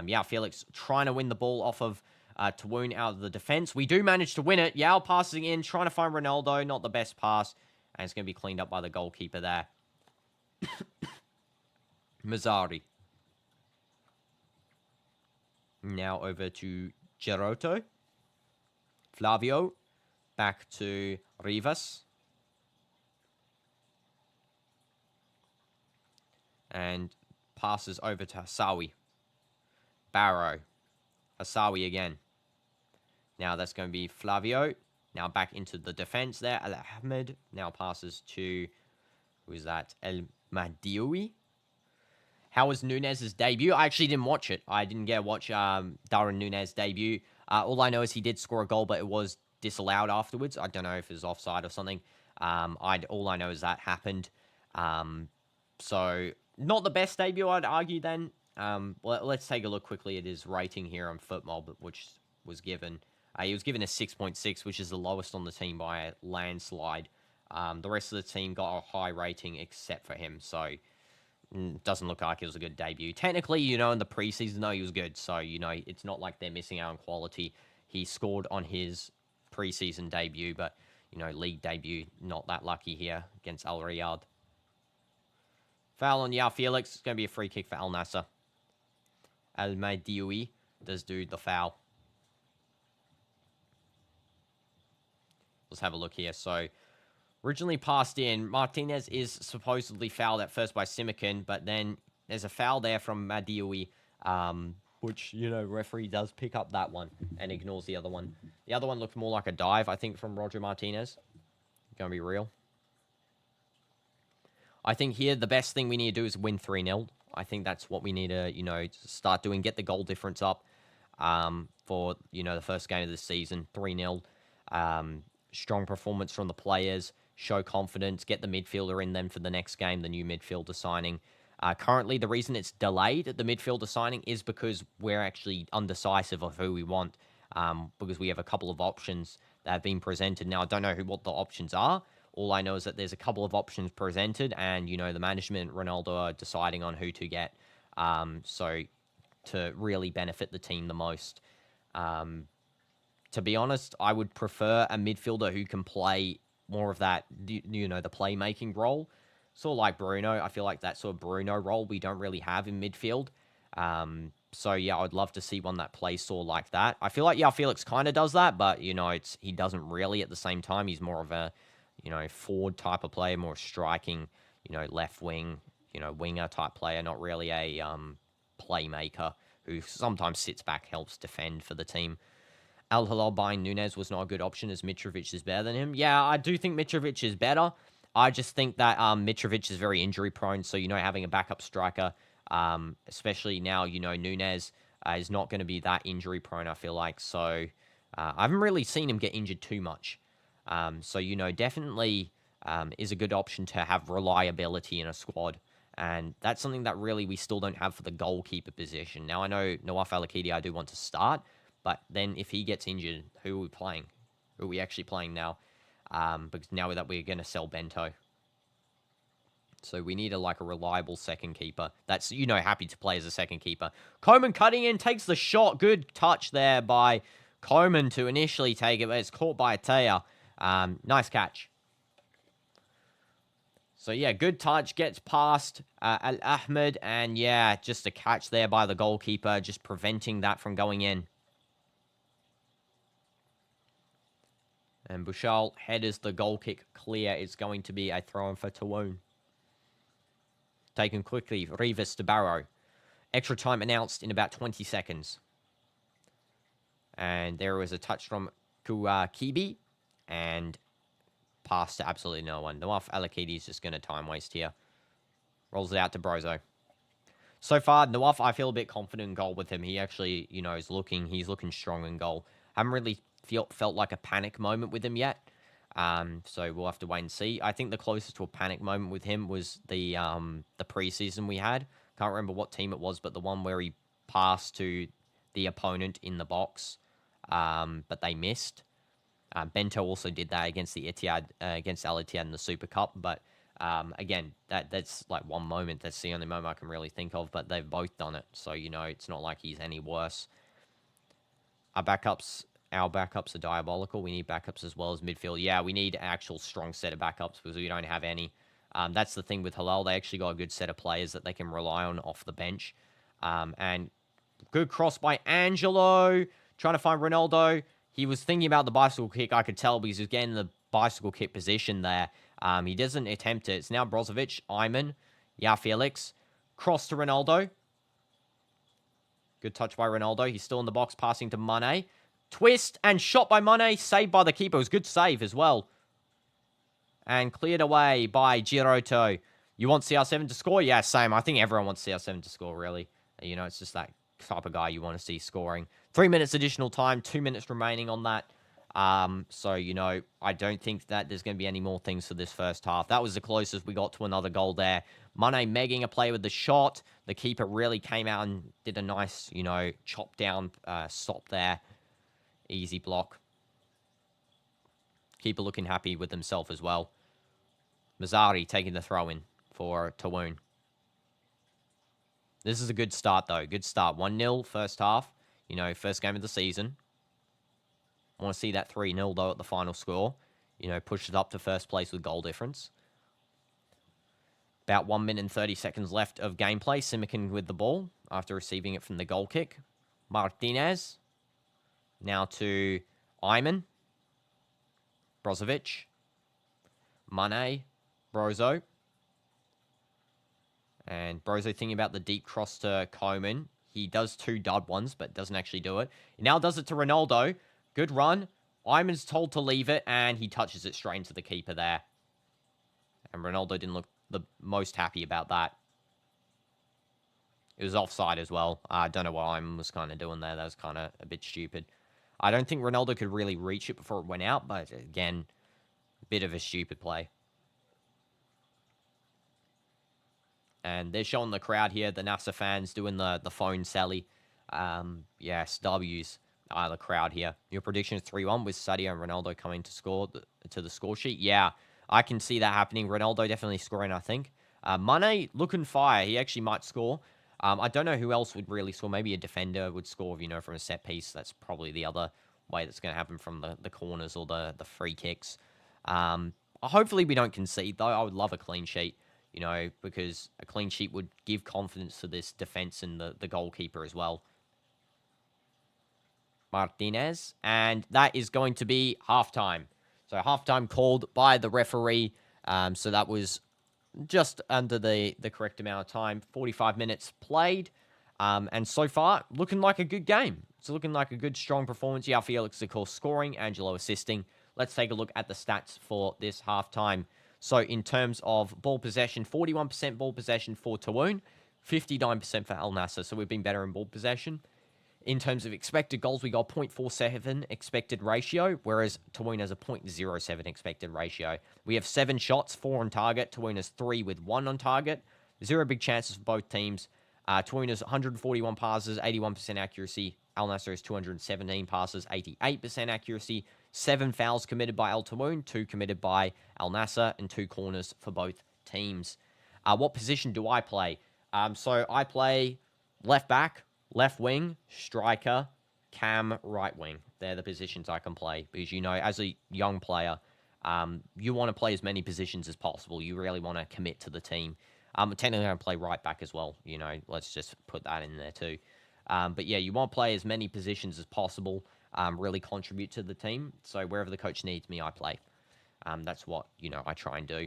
Yeah, Felix trying to win the ball off of Taawoun out of the defense. We do manage to win it. Yao passing in, trying to find Ronaldo. Not the best pass. And it's going to be cleaned up by the goalkeeper there. Mazzari. Now over to Giroto. Flavio. Back to Rivas. And passes over to Hassawi. Barrow. Hassawi again. Now that's going to be Flavio. Now back into the defense there. Al-Ahmed now passes to, who is that? El-Mahdioui. How was Nunez's debut? I actually didn't watch it. I didn't get to watch Darwin Nunez's debut. All I know is he did score a goal, but it was disallowed afterwards. I don't know if it was offside or something. All I know is that happened. So, not the best debut, I'd argue then. Let's take a look quickly at his rating here on FootMob, which was given. He was given a 6.6, which is the lowest on the team by a landslide. The rest of the team got a high rating except for him, so doesn't look like it was a good debut. Technically, in the preseason, though, he was good, so, it's not like they're missing out on quality. He scored on his preseason debut, but, league debut, not that lucky here against Al Riyadh. Foul on Joao Felix. It's going to be a free kick for Al-Nassr. Al-Mahdioui does do the foul. Let's have a look here. So, originally passed in. Martinez is supposedly fouled at first by Simikin, but then there's a foul there from Mahdioui, which, referee does pick up that one and ignores the other one. The other one looked more like a dive, I think, from Roger Martinez. Going to be real. I think here the best thing we need to do is win 3-0. I think that's what we need to, start doing. Get the goal difference up for, the first game of the season, 3-0. Strong performance from the players, show confidence, get the midfielder in them for the next game, the new midfielder signing. Currently, the reason it's delayed, the midfielder signing, is because we're actually undecisive of who we want, because we have a couple of options that have been presented. Now, I don't know what the options are. All I know is that there's a couple of options presented, and, the management, Ronaldo, are deciding on who to get, so to really benefit the team the most. To be honest, I would prefer a midfielder who can play more of that, the playmaking role. Sort of like Bruno. I feel like that sort of Bruno role we don't really have in midfield. So, yeah, I'd love to see one that plays sort of like that. I feel like, Joao Felix kind of does that, but, he doesn't really at the same time. He's more of a, forward type of player, more striking, left wing, winger type player, not really a playmaker who sometimes sits back, helps defend for the team. Al-Hilal buying Nunez was not a good option, as Mitrovic is better than him. Yeah, I do think Mitrovic is better. I just think that Mitrovic is very injury prone, so, having a backup striker, especially now, Nunez is not going to be that injury prone, I feel like. So I haven't really seen him get injured too much. So, definitely is a good option to have reliability in a squad. And that's something that really we still don't have for the goalkeeper position. Now, I know Nawaf Al-Akidi I do want to start, but then if he gets injured, who are we playing? Who are we actually playing now? Because now that we're going to sell Bento. So we need a reliable second keeper. That's, happy to play as a second keeper. Coman cutting in, takes the shot. Good touch there by Coman to initially take it, but it's caught by Atea. Nice catch. So, yeah, good touch, gets past Al-Ahmed, and, yeah, just a catch there by the goalkeeper, just preventing that from going in. And Bouchal headers the goal kick clear. It's going to be a throw-in for Taawoun. Taken quickly, Rivas to Barrow. Extra time announced in about 20 seconds. And there was a touch from Kibi, and pass to absolutely no one. Nawaf Al-Akidi is just going to time waste here. Rolls it out to Brozo. So far, Nawaf, I feel a bit confident in goal with him. He actually, he's looking strong in goal. Haven't really felt like a panic moment with him yet. So we'll have to wait and see. I think the closest to a panic moment with him was the preseason we had. Can't remember what team it was, but the one where he passed to the opponent in the box, but they missed. Bento also did that against the Etihad, against Al Ittihad in the Super Cup. But again, that's like one moment. That's the only moment I can really think of. But they've both done it, so it's not like he's any worse. Our backups are diabolical. We need backups as well as midfield. Yeah, we need an actual strong set of backups because we don't have any. That's the thing with Hilal. They actually got a good set of players that they can rely on off the bench. And good cross by Angelo, trying to find Ronaldo. He was thinking about the bicycle kick, I could tell, because he was getting the bicycle kick position there. He doesn't attempt it. It's now Brozovic, Ayman, Joao Felix. Cross to Ronaldo. Good touch by Ronaldo. He's still in the box, passing to Mane. Twist and shot by Mane. Saved by the keeper. It was a good save as well. And cleared away by Giroto. You want CR7 to score? Yeah, same. I think everyone wants CR7 to score, really. It's just that type of guy you want to see scoring. 3 minutes additional time, 2 minutes remaining on that. So, I don't think that there's going to be any more things for this first half. That was the closest we got to another goal there. Mane megging a play with the shot. The keeper really came out and did a nice, chop down stop there. Easy block. Keeper looking happy with himself as well. Mazzari taking the throw in for Taawoun. This is a good start, though. Good start. 1-0 first half. First game of the season. I want to see that 3-0, though, at the final score. Push it up to first place with goal difference. About 1 minute and 30 seconds left of gameplay. Simikin with the ball after receiving it from the goal kick. Martinez. Now to Ayman. Brozovic. Mane. Brozo. And Brozo thinking about the deep cross to Coman. He does 2 dud ones, but doesn't actually do it. He now does it to Ronaldo. Good run. Ayman's told to leave it, and he touches it straight into the keeper there. And Ronaldo didn't look the most happy about that. It was offside as well. I don't know what Ayman was kind of doing there. That was kind of a bit stupid. I don't think Ronaldo could really reach it before it went out, but again, bit of a stupid play. And they're showing the crowd here, the Nassr fans doing the phone sally. Yes, W's. The crowd here. Your prediction is 3-1 with Sadio and Ronaldo coming to score to the score sheet. Yeah, I can see that happening. Ronaldo definitely scoring, I think. Mane looking fire. He actually might score. I don't know who else would really score. Maybe a defender would score, from a set piece. That's probably the other way that's going to happen from the corners or the free kicks. Hopefully we don't concede, though. I would love a clean sheet, because a clean sheet would give confidence to this defense and the goalkeeper as well. Martinez, and that is going to be halftime. So halftime called by the referee. So that was just under the correct amount of time. 45 minutes played. And so far, looking like a good game. It's looking like a good, strong performance. Joao Felix, of course, scoring. Angelo assisting. Let's take a look at the stats for this halftime. So in terms of ball possession, 41% ball possession for Taawoun, 59% for Al-Nassr. So we've been better in ball possession. In terms of expected goals, we got 0.47 expected ratio, whereas Taawoun has a 0.07 expected ratio. We have 7 shots, 4 on target. Taawoun has 3 with 1 on target. 0 big chances for both teams. Taawoun has 141 passes, 81% accuracy. Al-Nassr has 217 passes, 88% accuracy. 7 fouls committed by Al Taawoun, 2 committed by Al-Nassr, and 2 corners for both teams. What position do I play? So I play left back, left wing, striker, cam, right wing. They're the positions I can play because, as a young player, you want to play as many positions as possible. You really want to commit to the team. I'm technically going to play right back as well. Let's just put that in there too. But yeah, you want to play as many positions as possible, really contribute to the team. So wherever the coach needs me, I play. That's what, I try and do.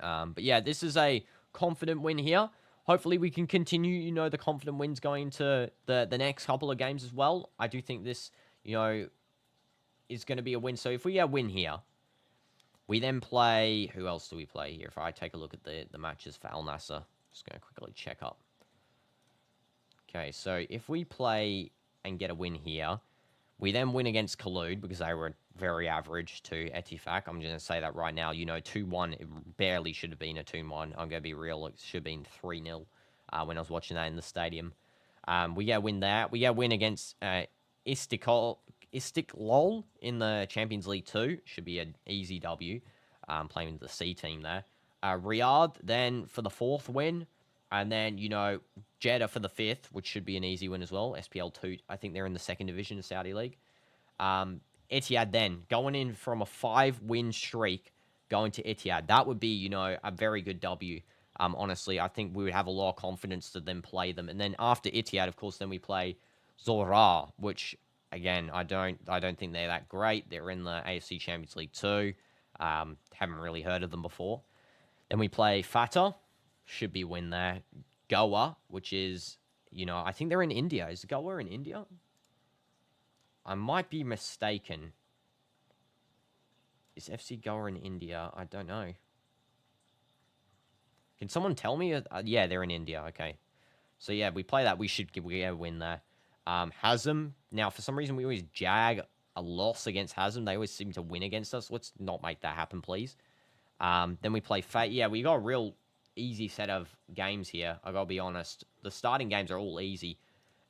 But yeah, this is a confident win here. Hopefully we can continue, the confident wins going into the next couple of games as well. I do think this, is going to be a win. So if we win here, we then play... Who else do we play here? If I take a look at the matches for Al-Nassr. Just going to quickly check up. Okay, so if we play and get a win here, we then win against Khalid because they were very average to Etifak. I'm going to say that right now. 2-1, it barely should have been a 2-1. I'm going to be real. It should have been 3-0 when I was watching that in the stadium. We get a win there. We get a win against Istiklal in the Champions League 2. Should be an easy W, playing with the C team there. Riyadh then for the 4th win. And then, Jeddah for the 5th, which should be an easy win as well. SPL 2, I think they're in the 2nd division of Saudi League. Etihad then, going in from a 5-win streak, going to Etihad. That would be, a very good W. Honestly, I think we would have a lot of confidence to then play them. And then after Etihad, of course, then we play Zorah, which, again, I don't think they're that great. They're in the AFC Champions League 2. Haven't really heard of them before. Then we play Fatah. Should be win there. Goa, which is, I think they're in India. Is Goa in India? I might be mistaken. Is FC Goa in India? I don't know. Can someone tell me? Yeah, they're in India. Okay. So, yeah, we play that. We should get a win there. Hazm. Now, for some reason, we always jag a loss against Hazm. They always seem to win against us. Let's not make that happen, please. Then we play Fate. Yeah, we got a real easy set of games here. I gotta be honest. The starting games are all easy.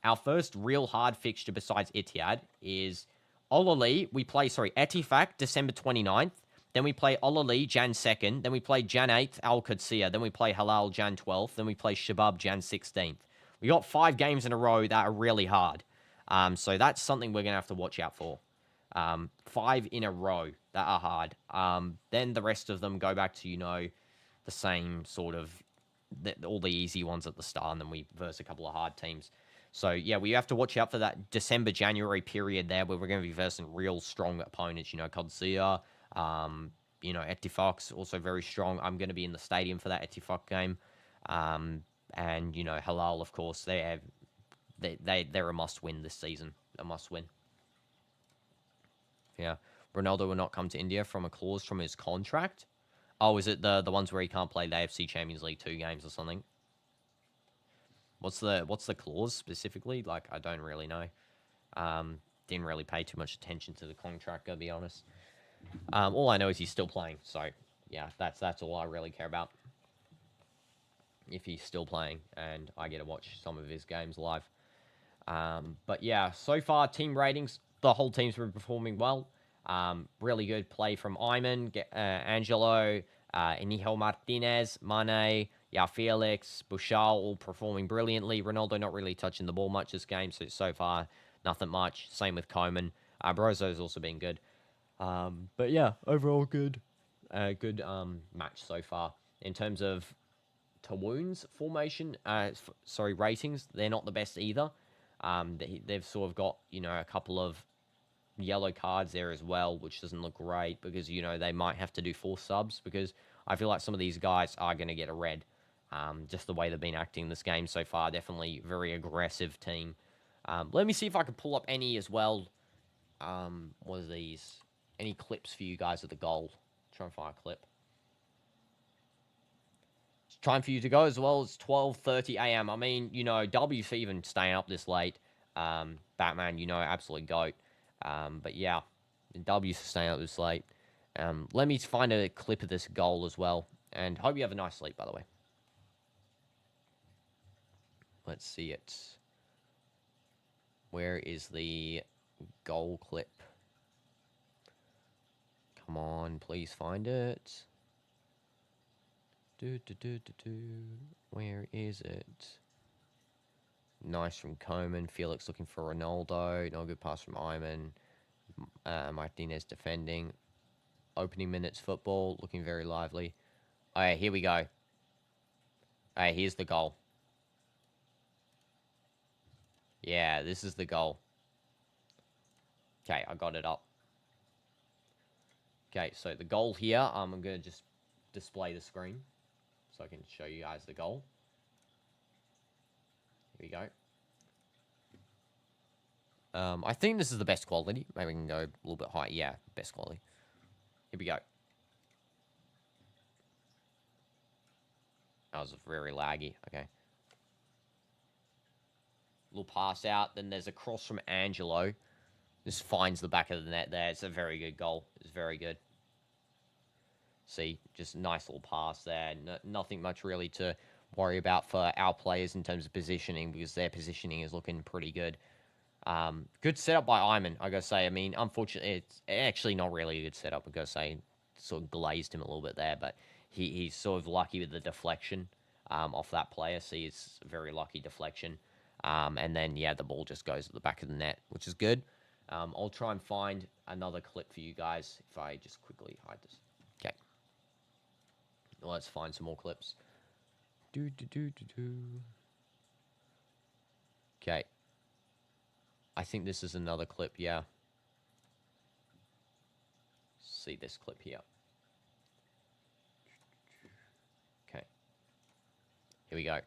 Our first real hard fixture besides Etihad is Al-Ali. We play, Etifak, December 29th. Then we play Al-Ali, Jan 2nd. Then we play Jan 8th, Al-Qadsiya. Then we play Halal, Jan 12th. Then we play Shabab, Jan 16th. We got 5 games in a row that are really hard. So that's something we're going to have to watch out for. 5 in a row that are hard. Then the rest of them go back to, the same sort of... all the easy ones at the start, and then we verse a couple of hard teams. So, yeah, we have to watch out for that December-January period there where we're going to be versing real strong opponents. Qadsiya, Etifak's also very strong. I'm going to be in the stadium for that Etifak game. And, Halal, of course, they're a must-win this season. A must-win. Yeah. Ronaldo will not come to India from a clause from his contract. Oh, is it the ones where he can't play the AFC Champions League 2 games or something? What's the clause specifically? Like, I don't really know. didn't really pay too much attention to the contract, to be honest. All I know is he's still playing, so yeah, that's all I really care about. If he's still playing, and I get to watch some of his games live. But yeah, so far, team ratings, the whole team's been performing well. Really good play from Iman, Angelo, Inigo Martinez, Mane, Joao Felix, Bushal, all performing brilliantly. Ronaldo not really touching the ball much this game, so far, nothing much. Same with Coman. Brozo's also been good. But yeah, overall good. Good match so far. In terms of Taawoun's formation, ratings, they're not the best either. They've sort of got, a couple of yellow cards there as well, which doesn't look great because, they might have to do 4 subs because I feel like some of these guys are going to get a red. Just the way they've been acting this game so far, definitely very aggressive team. Let me see if I can pull up any as well. What are these? Any clips for you guys of the goal? Try and find a clip. It's time for you to go as well. It's 12:30 a.m. I mean, W for even staying up this late. Batman, absolute goat. But yeah, W for staying up this late. Let me find a clip of this goal as well. And hope you have a nice sleep, by the way. Let's see it. Where is the goal clip? Come on, please find it. Where is it? Nice from Coman. Felix looking for Ronaldo. No good pass from Iman. Martinez defending. Opening minutes football. Looking very lively. Oh, yeah, here we go. Oh, yeah, here's the goal. Yeah, this is the goal. Okay, I got it up. Okay, so the goal here, I'm going to just display the screen so I can show you guys the goal. Here we go. I think this is the best quality. Maybe we can go a little bit higher. Yeah, best quality. Here we go. That was very laggy. Okay. Little pass out. Then there's a cross from Angelo. This finds the back of the net there. It's a very good goal. It's very good. See, just a nice little pass there. Nothing much really to worry about for our players in terms of positioning because their positioning is looking pretty good. Good setup by Iman, I gotta say. I mean, unfortunately, it's actually not really a good setup. I gotta say, sort of glazed him a little bit there, but he's sort of lucky with the deflection off that player. See, it's a very lucky deflection. And then, yeah, the ball just goes at the back of the net, which is good. I'll try and find another clip for you guys if I just quickly hide this. Okay. Let's find some more clips. Okay. I think this is another clip, yeah. See this clip here. Okay. Here we go.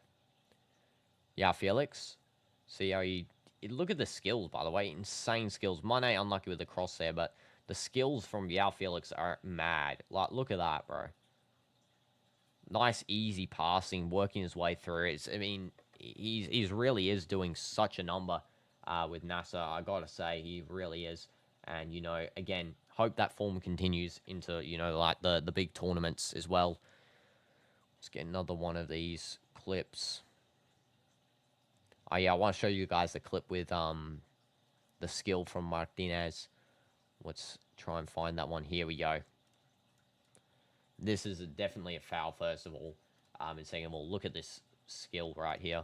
Yeah, Felix. See how he... Look at the skills, by the way. Insane skills. Mane unlucky with the cross there, but the skills from Joao Felix are mad. Like, look at that, bro. Nice, easy passing, working his way through. I mean, he's really is doing such a number with Nassr. I gotta say, he really is. And, again, hope that form continues into, like the big tournaments as well. Let's get another one of these clips. Oh, yeah, I want to show you guys the clip with the skill from Martinez. Let's try and find that one. Here we go. This is definitely a foul, first of all. And second of all, look at this skill right here.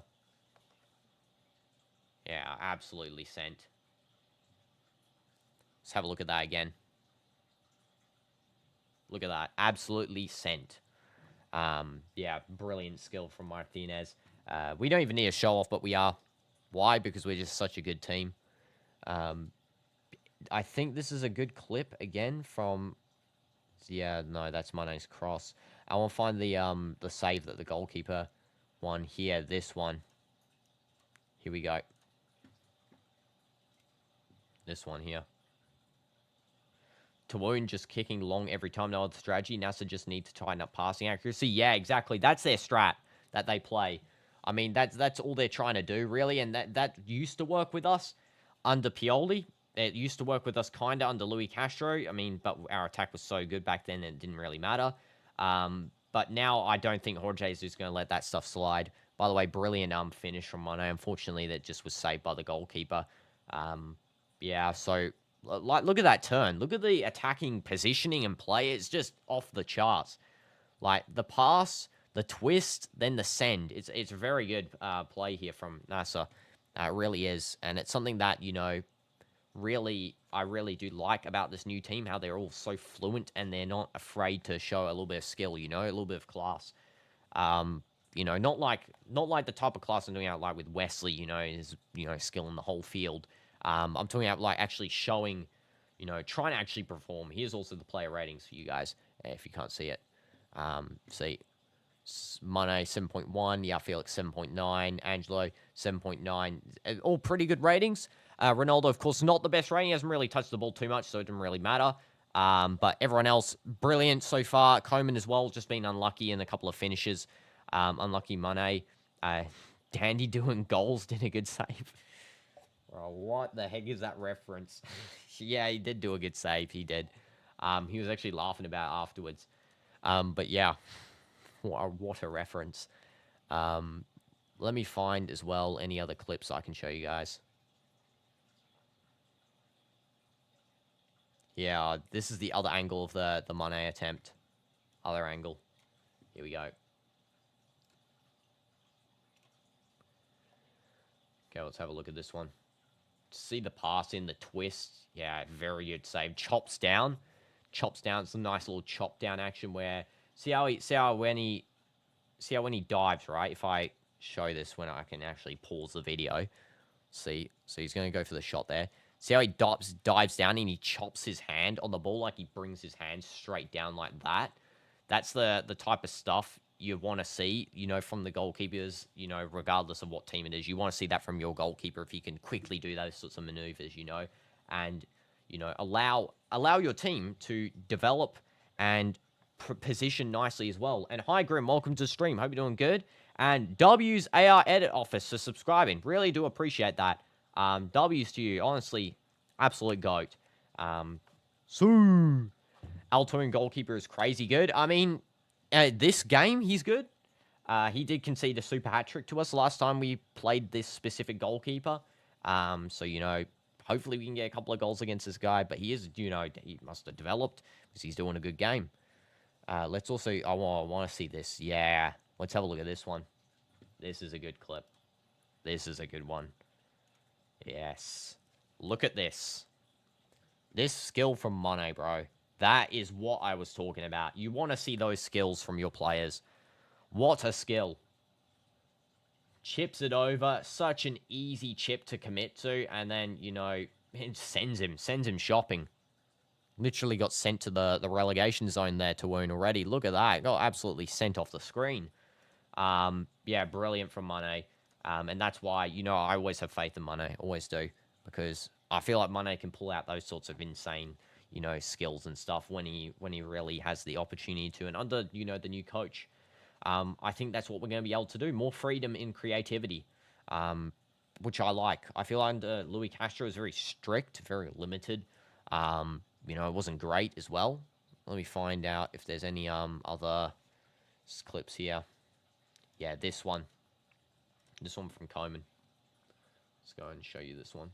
Yeah, absolutely sent. Let's have a look at that again. Look at that. Absolutely sent. Yeah, brilliant skill from Martinez. We don't even need a show off, but we are. Why? Because we're just such a good team. I think this is a good clip again from... Yeah, no, that's Mane's cross. I want to find the save that the goalkeeper won here. This one. Here we go. This one here. Taawoun just kicking long every time. No other strategy. Nassr just need to tighten up passing accuracy. Yeah, exactly. That's their strat that they play. I mean, that's all they're trying to do, really. And that used to work with us under Pioli. it used to work with us kind of under Louis Castro. I mean, but our attack was so good back then, it didn't really matter. But now I don't think Jorge is going to let that stuff slide. By the way, brilliant finish from Mane. Unfortunately, that just was saved by the goalkeeper. Yeah, so like look at that turn. Look at the attacking positioning and play. It's just off the charts. Like the pass, the twist, then the send. It's a very good play here from Nassr. It really is, and it's something that I really do like about this new team. How they're all so fluent and they're not afraid to show a little bit of skill. A little bit of class. Not like the type of class I'm doing out like with Wesley. Is skill in the whole field. I'm talking about like actually showing, trying to actually perform. Here's also the player ratings for you guys if you can't see it. See, Mane 7.1, Joao Felix 7.9, Angelo 7.9, all pretty good ratings. Ronaldo, of course, not the best rating. He hasn't really touched the ball too much, so it didn't really matter. But everyone else, brilliant so far. Coman as well, just been unlucky in a couple of finishes. Unlucky Mane. Dandy doing goals, did a good save. Bro, what the heck is that reference? Yeah, he did do a good save. He did. He was actually laughing about it afterwards. But yeah, what a reference. Let me find as well any other clips I can show you guys. Yeah, this is the other angle of the Mane attempt. Other angle. Here we go. Okay, let's have a look at this one. See the pass in, the twist. Yeah, very good save. Chops down. It's a nice little chop down action where see how when he dives, right? If I show this when I can actually pause the video. See, so he's going to go for the shot there. See how he dives down and he chops his hand on the ball, like he brings his hand straight down like that. That's the type of stuff you want to see, from the goalkeepers, regardless of what team it is. You want to see that from your goalkeeper if you can quickly do those sorts of maneuvers, and, allow your team to develop and position nicely as well. And hi, Grim, welcome to the stream. Hope you're doing good. And W's AR Edit Office for subscribing. Really do appreciate that. W's to you. Honestly, absolute GOAT. So, Altoon goalkeeper is crazy good. I mean, this game, he's good. He did concede a super hat-trick to us last time we played this specific goalkeeper. So, hopefully we can get a couple of goals against this guy. But he is, he must have developed because he's doing a good game. Let's also, I want to see this. Yeah, let's have a look at this one. This is a good clip. This is a good one. Yes. Look at this. This skill from Mane, bro. That is what I was talking about. You want to see those skills from your players. What a skill. Chips it over. Such an easy chip to commit to. And then, it sends him shopping. Literally got sent to the relegation zone there, Taawoun, already. Look at that. Got absolutely sent off the screen. Yeah, brilliant from Mane. And that's why, I always have faith in Mane. Always do. Because I feel like Mane can pull out those sorts of insane, skills and stuff when he really has the opportunity to. And under, the new coach, I think that's what we're going to be able to do. More freedom in creativity, which I like. I feel under Louis Castro is very strict, very limited. It wasn't great as well. Let me find out if there's any other clips here. Yeah, this one. This one from Coman. Let's go and show you this one.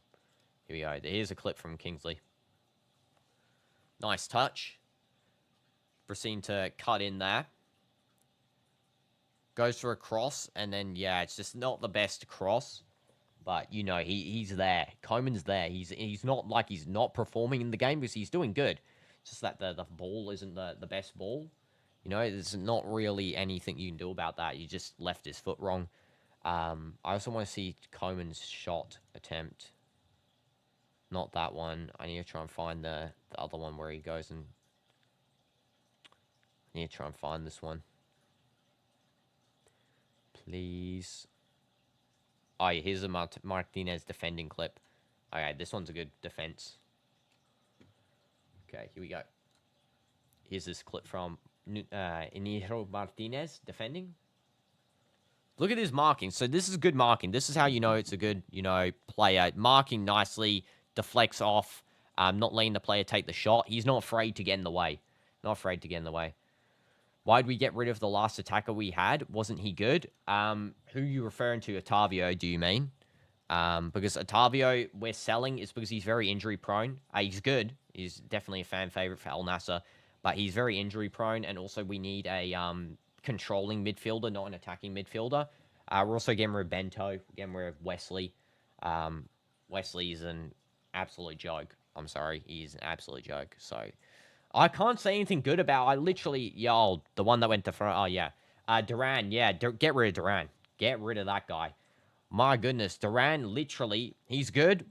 Here we go. Here's a clip from Kingsley. Nice touch. Proceeding to cut in there. Goes for a cross, and then, yeah, it's just not the best cross. But, he's there. Coman's there. He's not like he's not performing in the game because he's doing good. It's just that the ball isn't the best ball. There's not really anything you can do about that. You just left his foot wrong. I also want to see Coman's shot attempt. Not that one. I need to try and find the other one where he goes and... I need to try and find this one. Please. Oh, yeah, here's a Martinez defending clip. Okay, this one's a good defense. Okay, here we go. Here's this clip from Iniero Martinez defending. Look at his marking. So this is good marking. This is how you know it's a good, player. Marking nicely, deflects off, not letting the player take the shot. He's not afraid to get in the way. Not afraid to get in the way. Why'd we get rid of the last attacker we had? Wasn't he good? Who you referring to? Otavio, do you mean? Because Otavio, we're selling is because he's very injury prone. He's good. He's definitely a fan favorite for Al-Nassr, but he's very injury prone, and also we need a controlling midfielder, not an attacking midfielder. We're also getting rid of Bento, getting rid of Wesley. Wesley's an absolute joke. I'm sorry, he's an absolute joke. So I can't say anything good about. I literally, the one that went to front. Oh yeah, Duran. Yeah, get rid of Duran. Get rid of that guy. My goodness, Duran, literally, he's good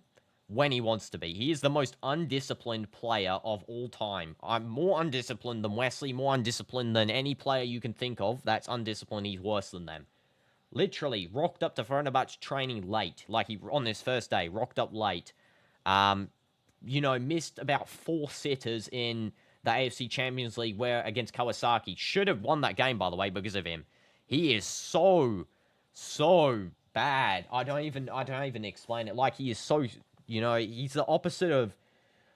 when he wants to be. He is the most undisciplined player of all time. I'm more undisciplined than Wesley, more undisciplined than any player you can think of that's undisciplined. He's worse than them. Literally, rocked up to Fenerbahce training late. Like, he on this first day, rocked up late. Missed about 4 sitters in the AFC Champions League against Kawasaki. Should have won that game, by the way, because of him. He is so bad. I don't even explain it. Like, he is so, he's the opposite of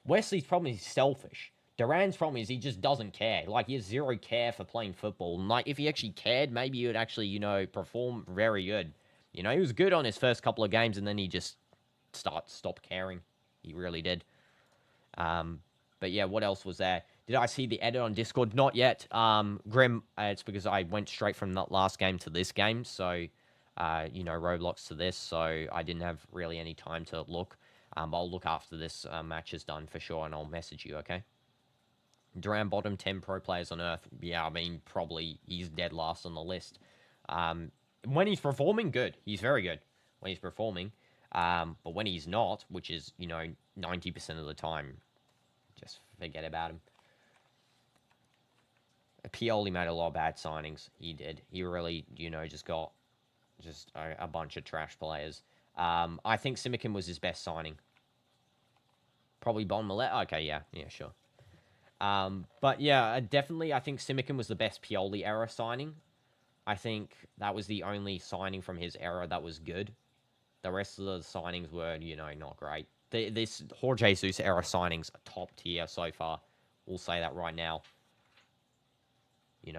Wesley's problem is he's selfish. Duran's problem is he just doesn't care. Like, he has zero care for playing football. And, like, if he actually cared, maybe he would actually, perform very good. He was good on his first couple of games, and then he just stopped caring. He really did. But yeah, what else was there? Did I see the edit on Discord? Not yet. Grim, it's because I went straight from that last game to this game, so Roblox to this, so I didn't have really any time to look. I'll look after this match is done for sure, and I'll message you, okay? Duran, bottom 10 pro players on Earth. Yeah, I mean, probably he's dead last on the list. When he's performing, good. He's very good when he's performing. But when he's not, which is, 90% of the time, just forget about him. Pioli made a lot of bad signings. He did. He really, just got a bunch of trash players. I think Simikin was his best signing. Probably Bon Millet. Okay, yeah, sure. But yeah, definitely, I think Simikin was the best Pioli era signing. I think that was the only signing from his era that was good. The rest of the signings were, not great. This Jorge Jesus era signings are top tier so far. We'll say that right now.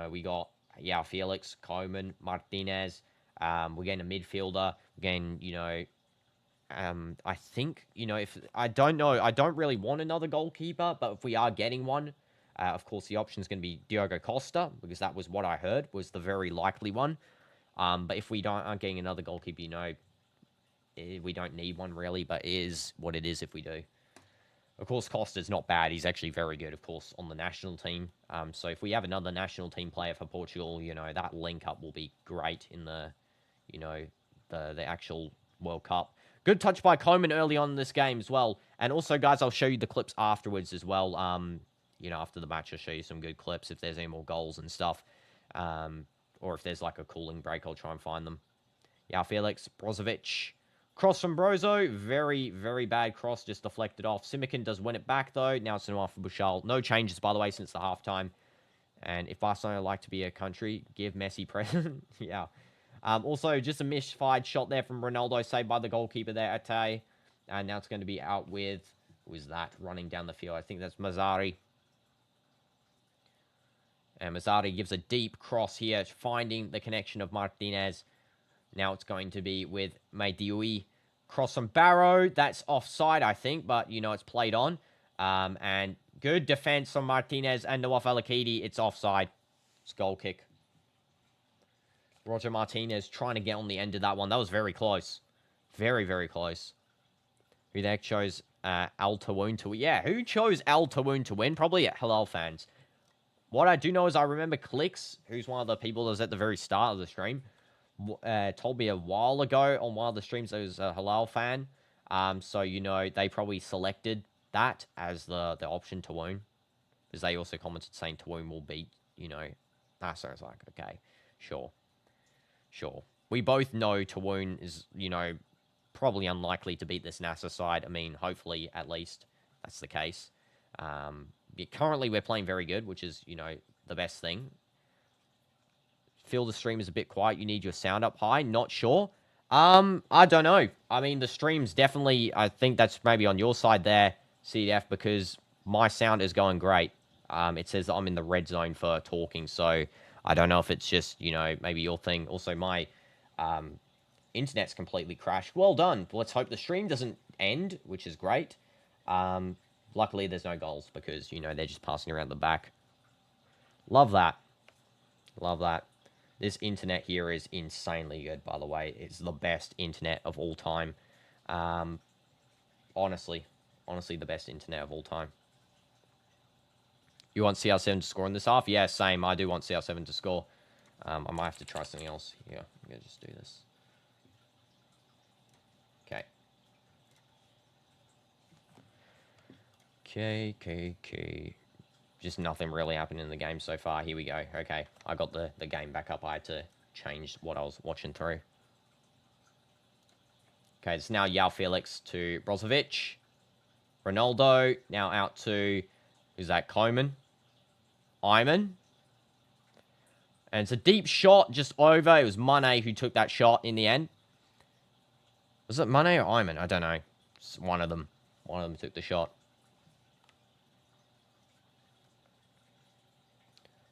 We got Joao Felix, Coman, Martinez. We're getting a midfielder. We're getting, I think, if I don't know, I don't really want another goalkeeper, but if we are getting one, of course, the option is going to be Diogo Costa, because that was what I heard was the very likely one. But if we aren't getting another goalkeeper, we don't need one really, but it is what it is if we do. Of course, Costa's not bad. He's actually very good, of course, on the national team. So if we have another national team player for Portugal, that link-up will be great in the, the actual World Cup. Good touch by Coman early on in this game as well. And also, guys, I'll show you the clips afterwards as well. After the match, I'll show you some good clips if there's any more goals and stuff. Or if there's like a cooling break, I'll try and find them. Yeah, Felix, Brozovic. Cross from Brozo. Very, very bad cross. Just deflected off. Simikin does win it back, though. Now it's an off for Bushal. No changes, by the way, since the halftime. And if Barcelona like to be a country, give Messi present. Yeah. Also, just a misfired shot there from Ronaldo, saved by the goalkeeper there, Ate. And now it's going to be out with, who is that, running down the field? I think that's Mazzari. And Mazzari gives a deep cross here, finding the connection of Martinez. Now it's going to be with Maidiui. Cross from Barrow. That's offside, I think, but, it's played on. And good defense from Martinez and Nawaf Al-Akidi. It's offside. It's goal kick. Roger Martinez trying to get on the end of that one. That was very close. Very, very close. Who the heck chose Al-Taawoun to win? Yeah, who chose Al-Taawoun to win? Probably Halal fans. What I do know is I remember Clicks, who's one of the people that was at the very start of the stream, told me a while ago on one of the streams that was a Halal fan. So, they probably selected that as the option Taawoun. Because they also commented saying Taawoun will beat, Nassr. I was like, okay, sure. We both know Taawoun is, probably unlikely to beat this Nassr side. I mean, hopefully, at least, that's the case. Currently, we're playing very good, which is, the best thing. Feel the stream is a bit quiet. You need your sound up high. Not sure. I don't know. I mean, the stream's definitely, I think that's maybe on your side there, CDF, because my sound is going great. It says that I'm in the red zone for talking, so I don't know if it's just, maybe your thing. Also, my internet's completely crashed. Well done. Let's hope the stream doesn't end, which is great. Luckily, there's no goals because, they're just passing around the back. Love that. Love that. This internet here is insanely good, by the way. It's the best internet of all time. Honestly, the best internet of all time. You want CR7 to score in this half? Yeah, same. I do want CR7 to score. I might have to try something else. Yeah, I'm going to just do this. Okay. Okay. Just nothing really happened in the game so far. Here we go. Okay, I got the game back up. I had to change what I was watching through. Okay, it's now Joao Felix to Brozovic. Ronaldo, now out to, who's that, Coman? Iman. And it's a deep shot just over. It was Mane who took that shot in the end. Was it Mane or Iman? I don't know. It's one of them. One of them took the shot.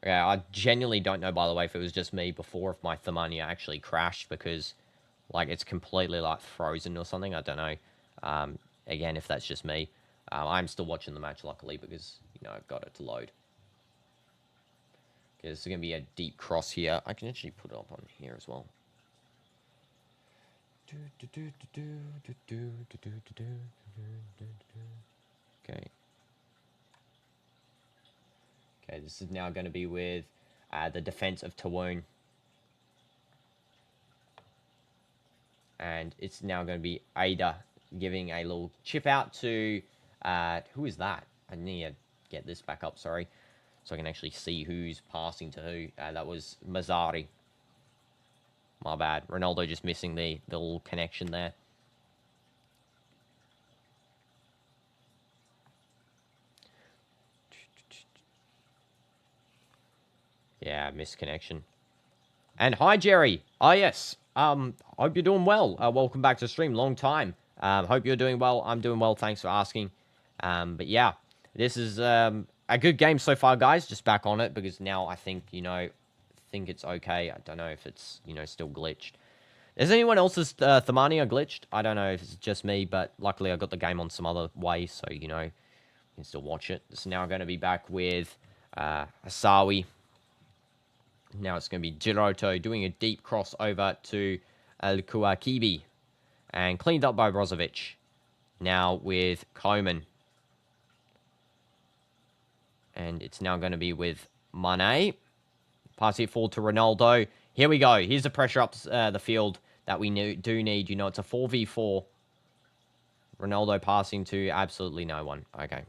Yeah, I genuinely don't know, by the way, if it was just me before, if my THAMANYA actually crashed, because, like, it's completely, like, frozen or something. I don't know. Again, if that's just me. I'm still watching the match, luckily, because, I've got it to load. Okay, this is going to be a deep cross here. I can actually put it up on here as well. Okay. Okay, this is now going to be with the defense of Taawoun. And it's now going to be Ada giving a little chip out to... who is that? I need to get this back up, sorry. So I can actually see who's passing to who. That was Mazzari. My bad. Ronaldo just missing the little connection there. Yeah, missed connection. And hi, Jerry. Oh, yes. Hope you're doing well. Welcome back to the stream. Long time. Hope you're doing well. I'm doing well. Thanks for asking. But yeah, this is a good game so far, guys. Just back on it because now I think, think it's okay. I don't know if it's, still glitched. Is anyone else's THAMANYA glitched? I don't know if it's just me, but luckily I got the game on some other way, so, you can still watch it. This is now going to be back with Asawi. Now it's going to be Giroto doing a deep cross over to Al-Kouakibi. And cleaned up by Brozovic. Now with Coman. And it's now going to be with Mane. Passing it forward to Ronaldo. Here we go. Here's the pressure up the field that we do need. It's a 4v4. Ronaldo passing to absolutely no one. Okay.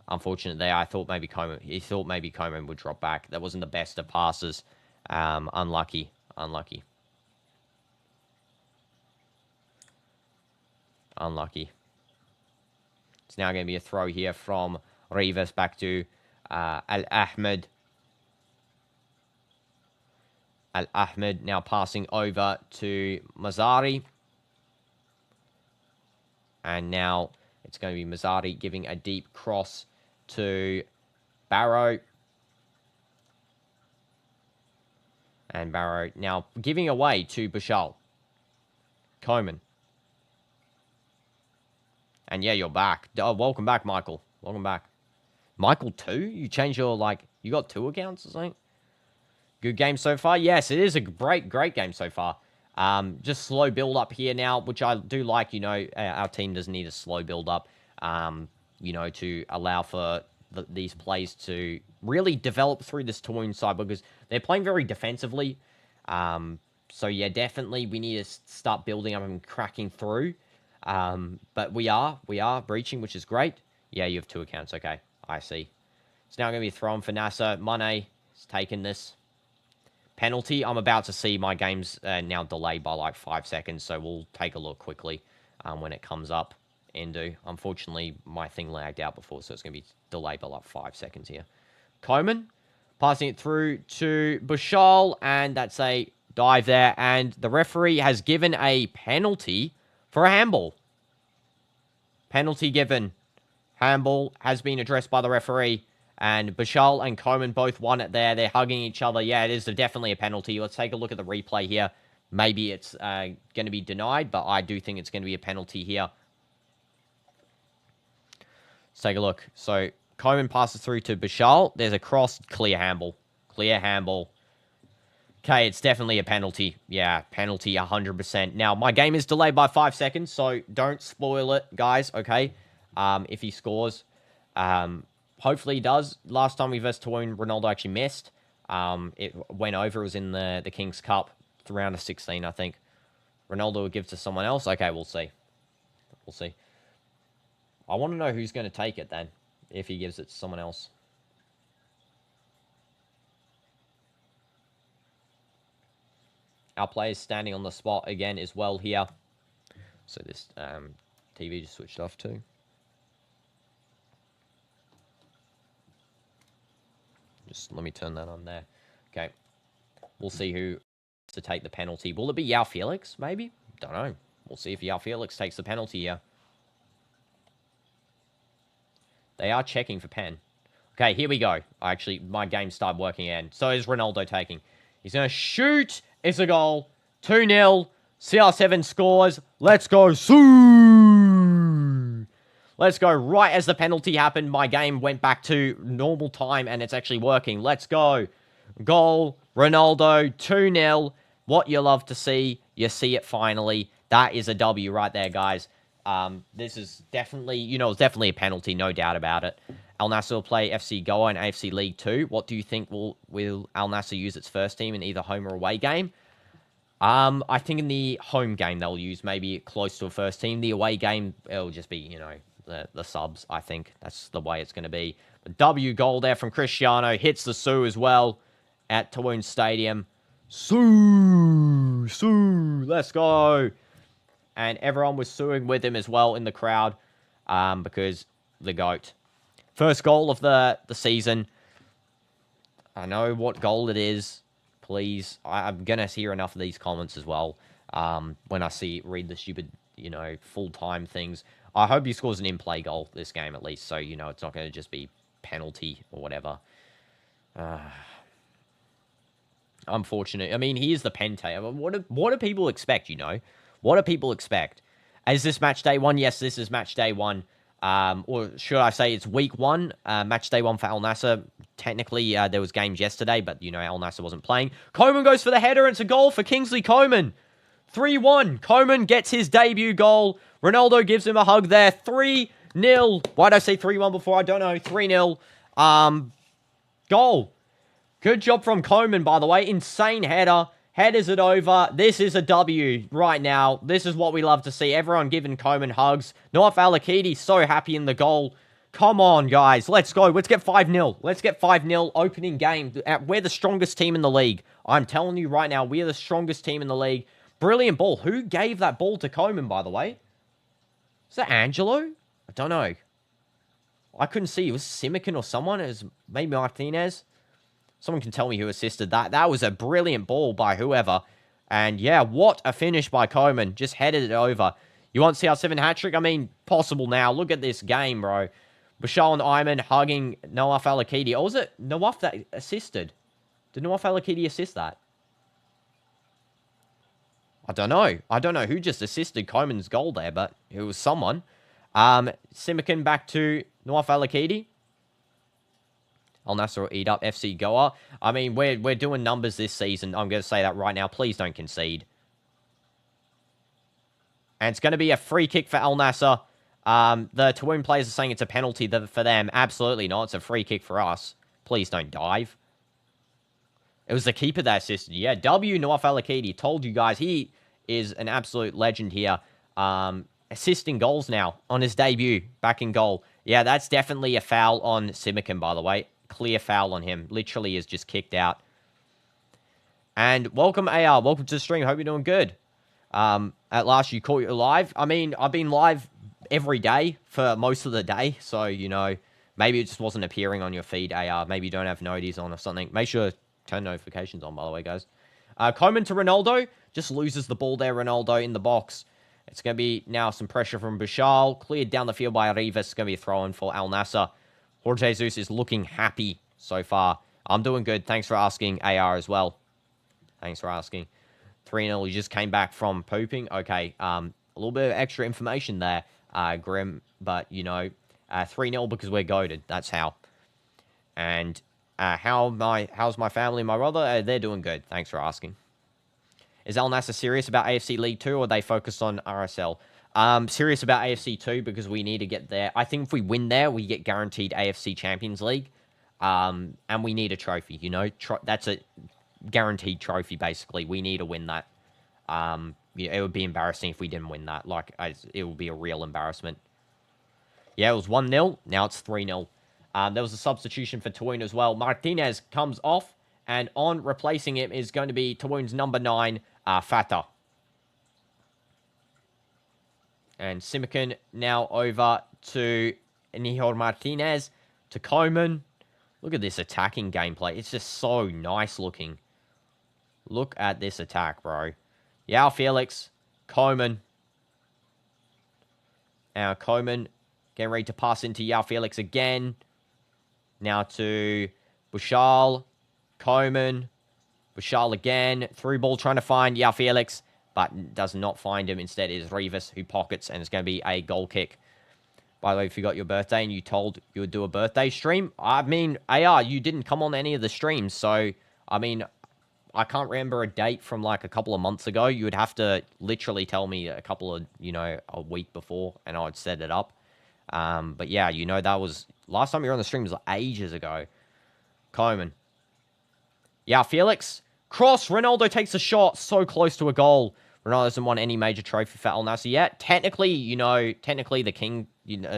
Unfortunate there. I thought maybe Coman. He thought maybe Coman would drop back. That wasn't the best of passes. Unlucky. Unlucky. It's now going to be a throw here from Rivas back to Al-Ahmed. Al-Ahmed now passing over to Mazzari. And now it's going to be Mazzari giving a deep cross to Barrow. And Barrow now giving away to Bushal. Coman. And yeah, you're back. Oh, welcome back, Michael. Welcome back. Michael 2? You changed your, you got 2 accounts or something? Good game so far? Yes, it is a great game so far. Just slow build up here now, which I do like, our team doesn't need a slow build up, to allow for these plays to really develop through this Taawoun side because they're playing very defensively. So yeah, definitely we need to start building up and cracking through. But we are breaching, which is great. Yeah, you have 2 accounts. Okay, I see. It's now going to be thrown for Nassr. Mane has taken this. Penalty. I'm about to see my game's now delayed by 5 seconds, so we'll take a look quickly when it comes up. Unfortunately, my thing lagged out before, so it's going to be delayed by 5 seconds here. Coman passing it through to Bushal, and that's a dive there, and the referee has given a penalty for a handball. Penalty given. Handball has been addressed by the referee, and Bashal and Coman both won it there. They're hugging each other. Yeah, it is definitely a penalty. Let's take a look at the replay here. Maybe it's going to be denied, but I do think it's going to be a penalty here. Let's take a look. So, Coman passes through to Bashal. There's a cross. Clear handball. Clear handball. Okay, it's definitely a penalty. Yeah, penalty 100%. Now, my game is delayed by 5 seconds, so don't spoil it, guys, okay? If he scores. Hopefully he does. Last time we versus Taawoun, Ronaldo actually missed. It went over. It was in the King's Cup, round of 16, I think. Ronaldo will give to someone else. Okay, we'll see. We'll see. I want to know who's going to take it then, if he gives it to someone else. Our player's standing on the spot again as well here. So this TV just switched off too. Just let me turn that on there. Okay. We'll see who to take the penalty. Will it be Joao Felix, maybe? Don't know. We'll see if Joao Felix takes the penalty here. They are checking for pen. Okay, here we go. Actually, my game started working again. So is Ronaldo taking. He's going to shoot. It's a goal. 2-0. CR7 scores. Let's go. Soo! Let's go. Right as the penalty happened, my game went back to normal time, and it's actually working. Let's go. Goal. Ronaldo. 2-0. What you love to see. You see it finally. That is a W right there, guys. This is definitely, it's definitely a penalty, no doubt about it. Al-Nassr will play FC Goa in AFC League 2. What do you think will Al-Nassr use its first team in either home or away game? I think in the home game they'll use maybe close to a first team. The away game, it'll just be, the subs, I think. That's the way it's going to be. A W goal there from Cristiano. Hits the Soo as well at Taawoun Stadium. Soo! Let's go! And everyone was suing with him as well in the crowd because the GOAT. First goal of the season. I know what goal it is. Please. I'm going to hear enough of these comments as well when I read the stupid, full-time things. I hope he scores an in-play goal this game at least. So, it's not going to just be penalty or whatever. Unfortunate. I mean, he is the Pente. What do people expect, What do people expect? Is this match day one? Yes, this is match day one. Or should I say it's week one, match day one for Al-Nassr. Technically, there was games yesterday, but, Al-Nassr wasn't playing. Coman goes for the header, and it's a goal for Kingsley Coman. 3-1. Coman gets his debut goal. Ronaldo gives him a hug there. 3-0. Why did I say 3-1 before? I don't know. 3-0. Goal. Good job from Coman, by the way. Insane header. Headers it over. This is a W right now. This is what we love to see. Everyone giving Coman hugs. Noaf Al-Akidi so happy in the goal. Come on, guys. Let's go. Let's get 5-0. Let's get 5-0 opening game. We're the strongest team in the league. I'm telling you right now, we're the strongest team in the league. Brilliant ball. Who gave that ball to Coman, by the way? Is that Angelo? I don't know. I couldn't see. It was Simican or someone. It was maybe Martinez. Someone can tell me who assisted that. That was a brilliant ball by whoever. And yeah, what a finish by Coman. Just headed it over. You want CR7 hat-trick? I mean, possible now. Look at this game, bro. Bashal and Ayman hugging Noaf Al-Akidi. Or was it Noaf that assisted? Did Noaf Al-Akidi assist that? I don't know. I don't know who just assisted Coman's goal there, but it was someone. Simican back to Noaf Al-Akidi. Al-Nassr will eat up FC Goa. I mean, we're doing numbers this season. I'm going to say that right now. Please don't concede. And it's going to be a free kick for Al-Nassr. The Taawoun players are saying it's a penalty for them. Absolutely not. It's a free kick for us. Please don't dive. It was the keeper that assisted. Yeah, W. Noaf Al-Akidi. Told you guys, he is an absolute legend here. Assisting goals now on his debut. Back in goal. Yeah, that's definitely a foul on Simican, by the way. Clear foul on him. Literally is just kicked out. And welcome, AR. Welcome to the stream. Hope you're doing good. At last, you caught you live. I mean, I've been live every day for most of the day. So, maybe it just wasn't appearing on your feed, AR. Maybe you don't have notice on or something. Make sure to turn notifications on, by the way, guys. Coman to Ronaldo. Just loses the ball there, Ronaldo, in the box. It's going to be now some pressure from Bashal. Cleared down the field by Rivas. It's going to be a throw-in for Al-Nassr. Jorge Jesus is looking happy so far. I'm doing good. Thanks for asking, AR, as well. Thanks for asking. 3-0. You just came back from pooping. Okay. A little bit of extra information there, Grim. But, 3-0 because we're goated. That's how. And how's my family and my brother? They're doing good. Thanks for asking. Is Al-Nassr serious about AFC League 2 or are they focused on RSL? Serious about AFC 2 because we need to get there. I think if we win there, we get guaranteed AFC Champions League. And we need a trophy, that's a guaranteed trophy, basically. We need to win that. It would be embarrassing if we didn't win that. It would be a real embarrassment. Yeah, it was 1-0. Now it's 3-0. There was a substitution for Taawoun as well. Martinez comes off, and on replacing him is going to be Taawoun's number 9, Fatah. And Simakan now over to Nihor Martinez, to Coman. Look at this attacking gameplay. It's just so nice looking. Look at this attack, bro. Joao Felix, Coman. Now Coman getting ready to pass into Joao Felix again. Now to Bashal, Coman, Bashal again. Through ball trying to find Joao Felix, but does not find him. Instead, it is Rivas who pockets, and it's going to be a goal kick. By the way, if you got your birthday and you told you would do a birthday stream, I mean, AR, you didn't come on any of the streams, so, I mean, I can't remember a date from, a couple of months ago. You would have to literally tell me a couple of, a week before, and I would set it up. But yeah, that was, last time you were on the stream was ages ago. Coman. Yeah, Felix. Cross. Ronaldo takes a shot. So close to a goal. Ronaldo hasn't won any major trophy for Al-Nassr yet. Technically, technically the King,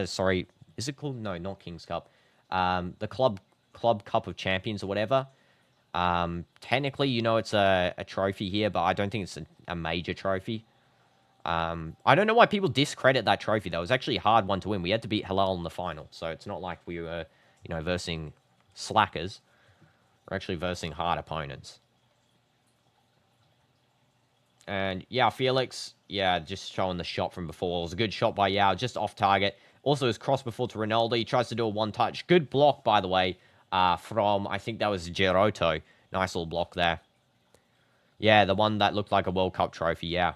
sorry, is it called? No, not King's Cup. The Club Cup of Champions or whatever. Technically, it's a trophy here, but I don't think it's a major trophy. I don't know why people discredit that trophy, though. It was actually a hard one to win. We had to beat Halal in the final, so it's not like we were, versing slackers. We're actually versing hard opponents. And, yeah, Felix, just showing the shot from before. It was a good shot by Yao, just off target. Also, his cross before to Ronaldo. He tries to do a one-touch. Good block, by the way, from, I think that was Giroto. Nice little block there. Yeah, the one that looked like a World Cup trophy, yeah.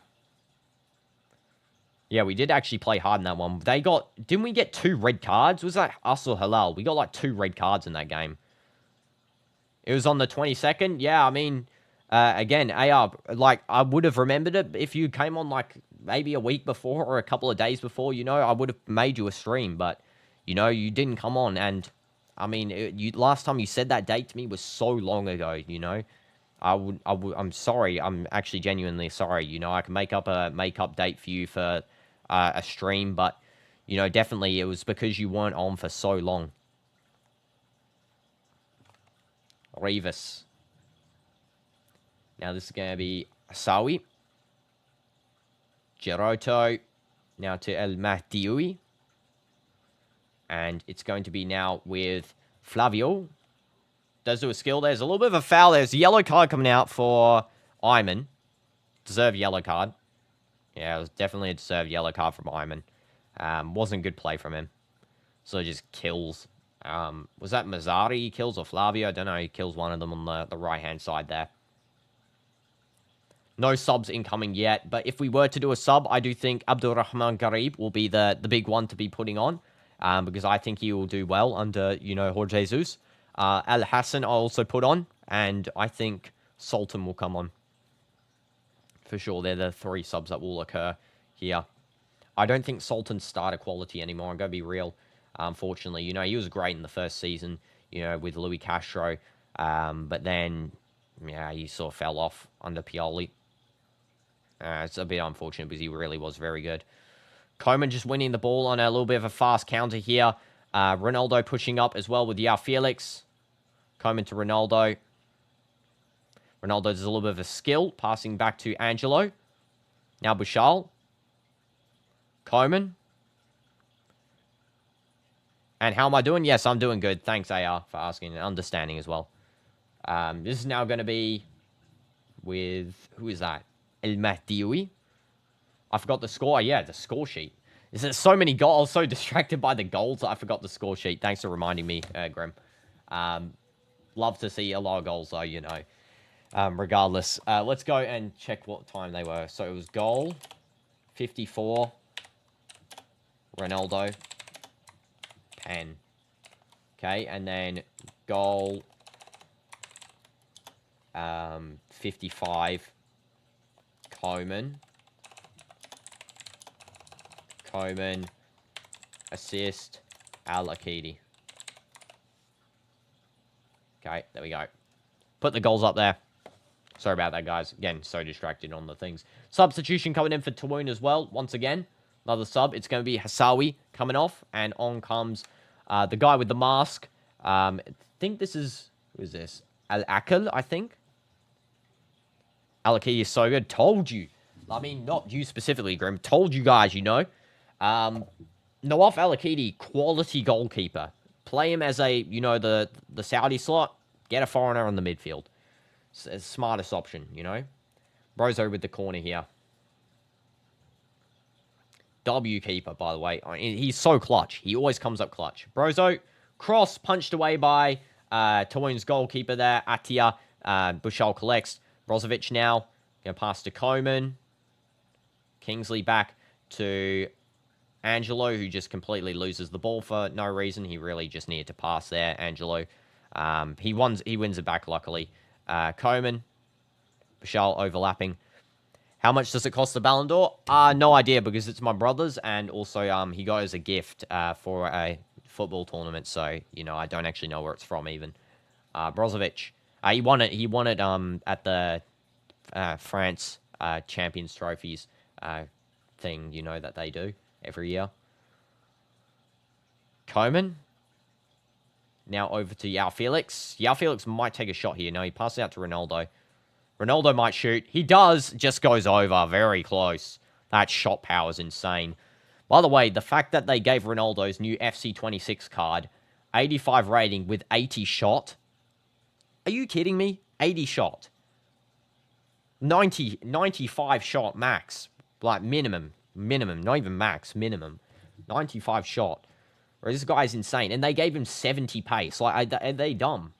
Yeah, we did actually play hard in that one. Didn't we get 2 red cards? Was that us or Halal? We got 2 red cards in that game. It was on the 22nd. Yeah, I mean, again, AR, I would have remembered it if you came on, maybe a week before or a couple of days before, I would have made you a stream. But, you didn't come on. And, I mean, last time you said that date to me was so long ago, I'm sorry. I'm actually genuinely sorry. I can make up a make-up date for you for a stream, but, definitely it was because you weren't on for so long. Rivas. Now this is going to be Asawi. Giroto. Now to El Mahdiui. And it's going to be now with Flavio. Does do a skill. There's a little bit of a foul. There's a yellow card coming out for Iman. Deserved yellow card. Yeah, it was definitely a deserved yellow card from Iman. Wasn't good play from him. So just kills. Was that Mazzari he kills or Flavio? I don't know. He kills one of them on the right-hand side there. No subs incoming yet. But if we were to do a sub, I do think Abdulrahman Garib will be the big one to be putting on. Because I think he will do well under, Jorge Jesus. Al Hassan I'll also put on. And I think Sultan will come on. For sure, they're the 3 subs that will occur here. I don't think Sultan's starter quality anymore. I'm going to be real. Unfortunately, he was great in the first season, with Louis Castro. But then, yeah, he sort of fell off under Pioli. It's a bit unfortunate because he really was very good. Coman just winning the ball on a little bit of a fast counter here. Ronaldo pushing up as well with Joao Felix. Coman to Ronaldo. Ronaldo does a little bit of a skill, passing back to Angelo. Now Bouchal. Coman. And how am I doing? Yes, I'm doing good. Thanks, AR, for asking and understanding as well. This is now going to be with, who is that? El Mahdiwi. I forgot the score. Yeah, the score sheet. Is there so many goals? I was so distracted by the goals that I forgot the score sheet. Thanks for reminding me, Grim. Love to see a lot of goals, though, you know. Regardless. Let's go and check what time they were. So it was goal 54. Ronaldo. Pen. Okay, and then goal 55. Coman. Assist. Al-Nassr. Okay, there we go. Put the goals up there. Sorry about that, guys. Again, so distracted on the things. Substitution coming in for Taawoun as well. Once again, another sub. It's going to be Hassawi coming off. And on comes the guy with the mask. I think this is... Who is this? Al-Akil, I think. Al-Nassr is so good. Told you. I mean, not you specifically, Grim. Told you guys, you know. Nawaf Al-Nassr, quality goalkeeper. Play him as a, you know, the Saudi slot. Get a foreigner on the midfield. It's the smartest option, you know. Brozo with the corner here. W keeper, by the way. He's so clutch. He always comes up clutch. Brozo, cross, punched away by Taawoun's goalkeeper there. Atia, Bushal collects. Brozovic now. Going to pass to Coman. Kingsley back to Angelo, who just completely loses the ball for no reason. He really just needed to pass there, Angelo. He wins it back, luckily. Coman. Bushal overlapping. How much does it cost the Ballon d'Or? No idea, because it's my brother's, and also he got it as a gift for a football tournament, so, you know, I don't actually know where it's from, even. Brozovic. He won it at the France Champions Trophies thing, you know, that they do every year. Coman. Now over to Joao Felix. Joao Felix might take a shot here. No, he passes out to Ronaldo. Ronaldo might shoot. He does. Just goes over. Very close. That shot power is insane. By the way, the fact that they gave Ronaldo's new FC26 card 85 rating with 80 shot. Are you kidding me? 80 shot. 95 shot max. Like minimum. Not even max. Minimum. 95 shot. This guy's insane. And they gave him 70 pace. Like, are they dumb?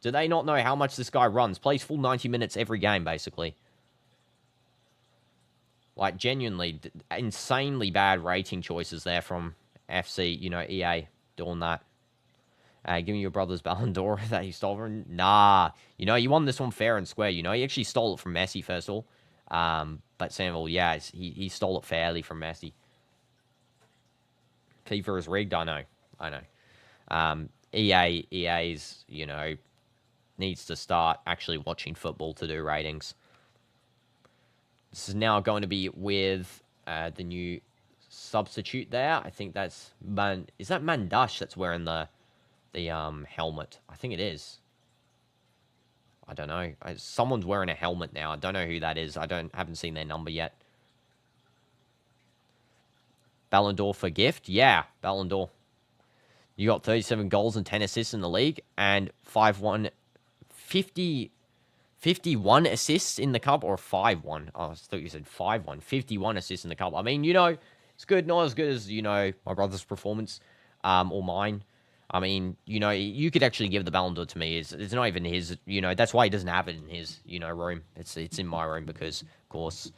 Do they not know how much this guy runs? Plays full 90 minutes every game, basically. Like, genuinely, insanely bad rating choices there from FC, you know, EA, doing that. Give me your brother's Ballon d'Or that he stole from. Nah. You know, you won this one fair and square. You know, he actually stole it from Messi, first of all. But Samuel, yeah, he stole it fairly from Messi. FIFA is rigged, I know. EA's, you know, needs to start actually watching football to do ratings. This is now going to be with the new substitute there. I think that's is that Mandash that's wearing the helmet? I think it is. I don't know. Someone's wearing a helmet now. I don't know who that is. Haven't seen their number yet. Ballon d'Or for gift? Yeah, Ballon d'Or. You got 37 goals and 10 assists in the league, and 51 assists in the cup, or 5-1. Oh, I thought you said 5-1. 51 assists in the cup. I mean, you know, it's good. Not as good as, you know, my brother's performance, or mine. I mean, you know, you could actually give the Ballon d'Or to me. It's not even his, you know, that's why he doesn't have it in his, you know, room. It's in my room because, of course,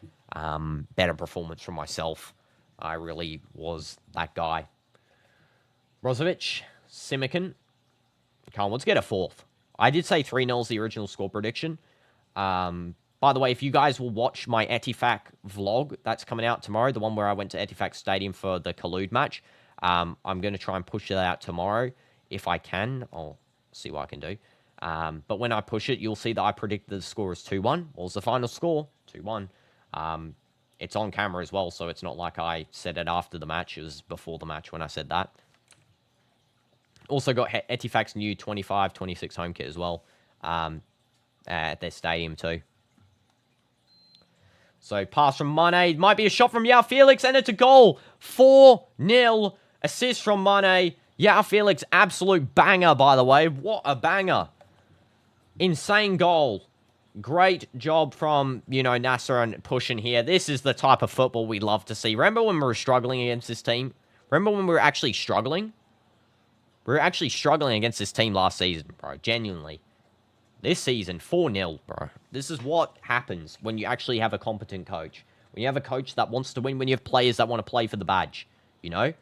better performance from myself. I really was that guy. Brozovic, Simican. Come on, let's get a fourth. I did say 3-0 is the original score prediction. By the way, if you guys will watch my Etifak vlog, that's coming out tomorrow, the one where I went to Etifak Stadium for the Khalud match. I'm going to try and push it out tomorrow if I can. I'll see what I can do. But when I push it, you'll see that I predicted the score is 2-1. What was the final score? 2-1. It's on camera as well, so it's not like I said it after the match. It was before the match when I said that. Also got Etifak's new 25-26 home kit as well at their stadium too. So pass from Mane. Might be a shot from Joao Felix, and it's a goal. 4-0. Assist from Mane. Joao Felix, absolute banger, by the way. What a banger. Insane goal. Great job from, Nasser and pushing here. This is the type of football we love to see. Remember when we were struggling against this team? Remember when we were actually struggling? We were actually struggling against this team last season, bro. Genuinely. This season, 4-0, bro. This is what happens when you actually have a competent coach. When you have a coach that wants to win, when you have players that want to play for the badge, VA,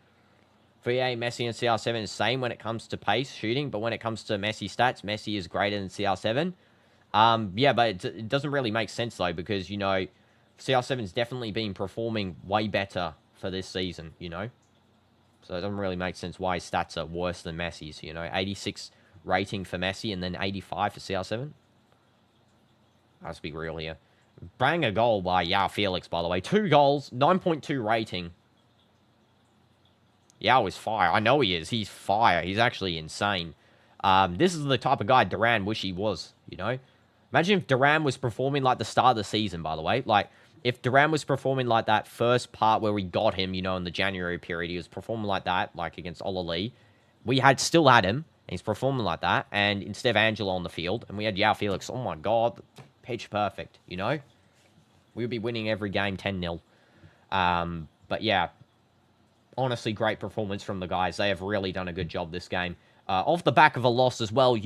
Messi, and CR7 is the same when it comes to pace, shooting, but when it comes to Messi stats, Messi is greater than CR7. Yeah, but it doesn't really make sense, though, because, CR7's definitely been performing way better for this season, So it doesn't really make sense why his stats are worse than Messi's, 86 rating for Messi and then 85 for CR7. Let's be real here. Banger goal by Joao Felix, by the way. 2 goals, 9.2 rating. Joao is fire. I know he is. He's fire. He's actually insane. This is the type of guy Duran wish he was, Imagine if Duran was performing like the start of the season, by the way. Like, if Duran was performing like that first part where we got him, in the January period, he was performing like that, like against Al-Ahli. We still had him, and he's performing like that, and instead of Angelo on the field, and we had Joao Felix, oh my god, pitch perfect, We would be winning every game 10-0. But yeah, honestly, great performance from the guys. They have really done a good job this game. Off the back of a loss as well,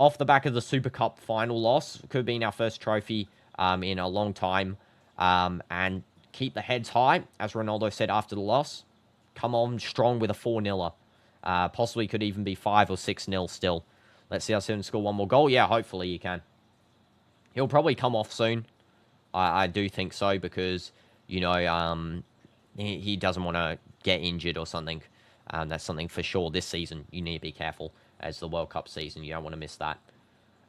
off the back of the Super Cup final loss, could have been our first trophy in a long time. And keep the heads high, as Ronaldo said after the loss. Come on strong with a 4-0. Possibly could even be 5 or 6-0 still. Let's see how soon score one more goal. Yeah, hopefully he can. He'll probably come off soon. I do think so because, he doesn't want to get injured or something. That's something for sure this season. You need to be careful as the World Cup season. You don't want to miss that.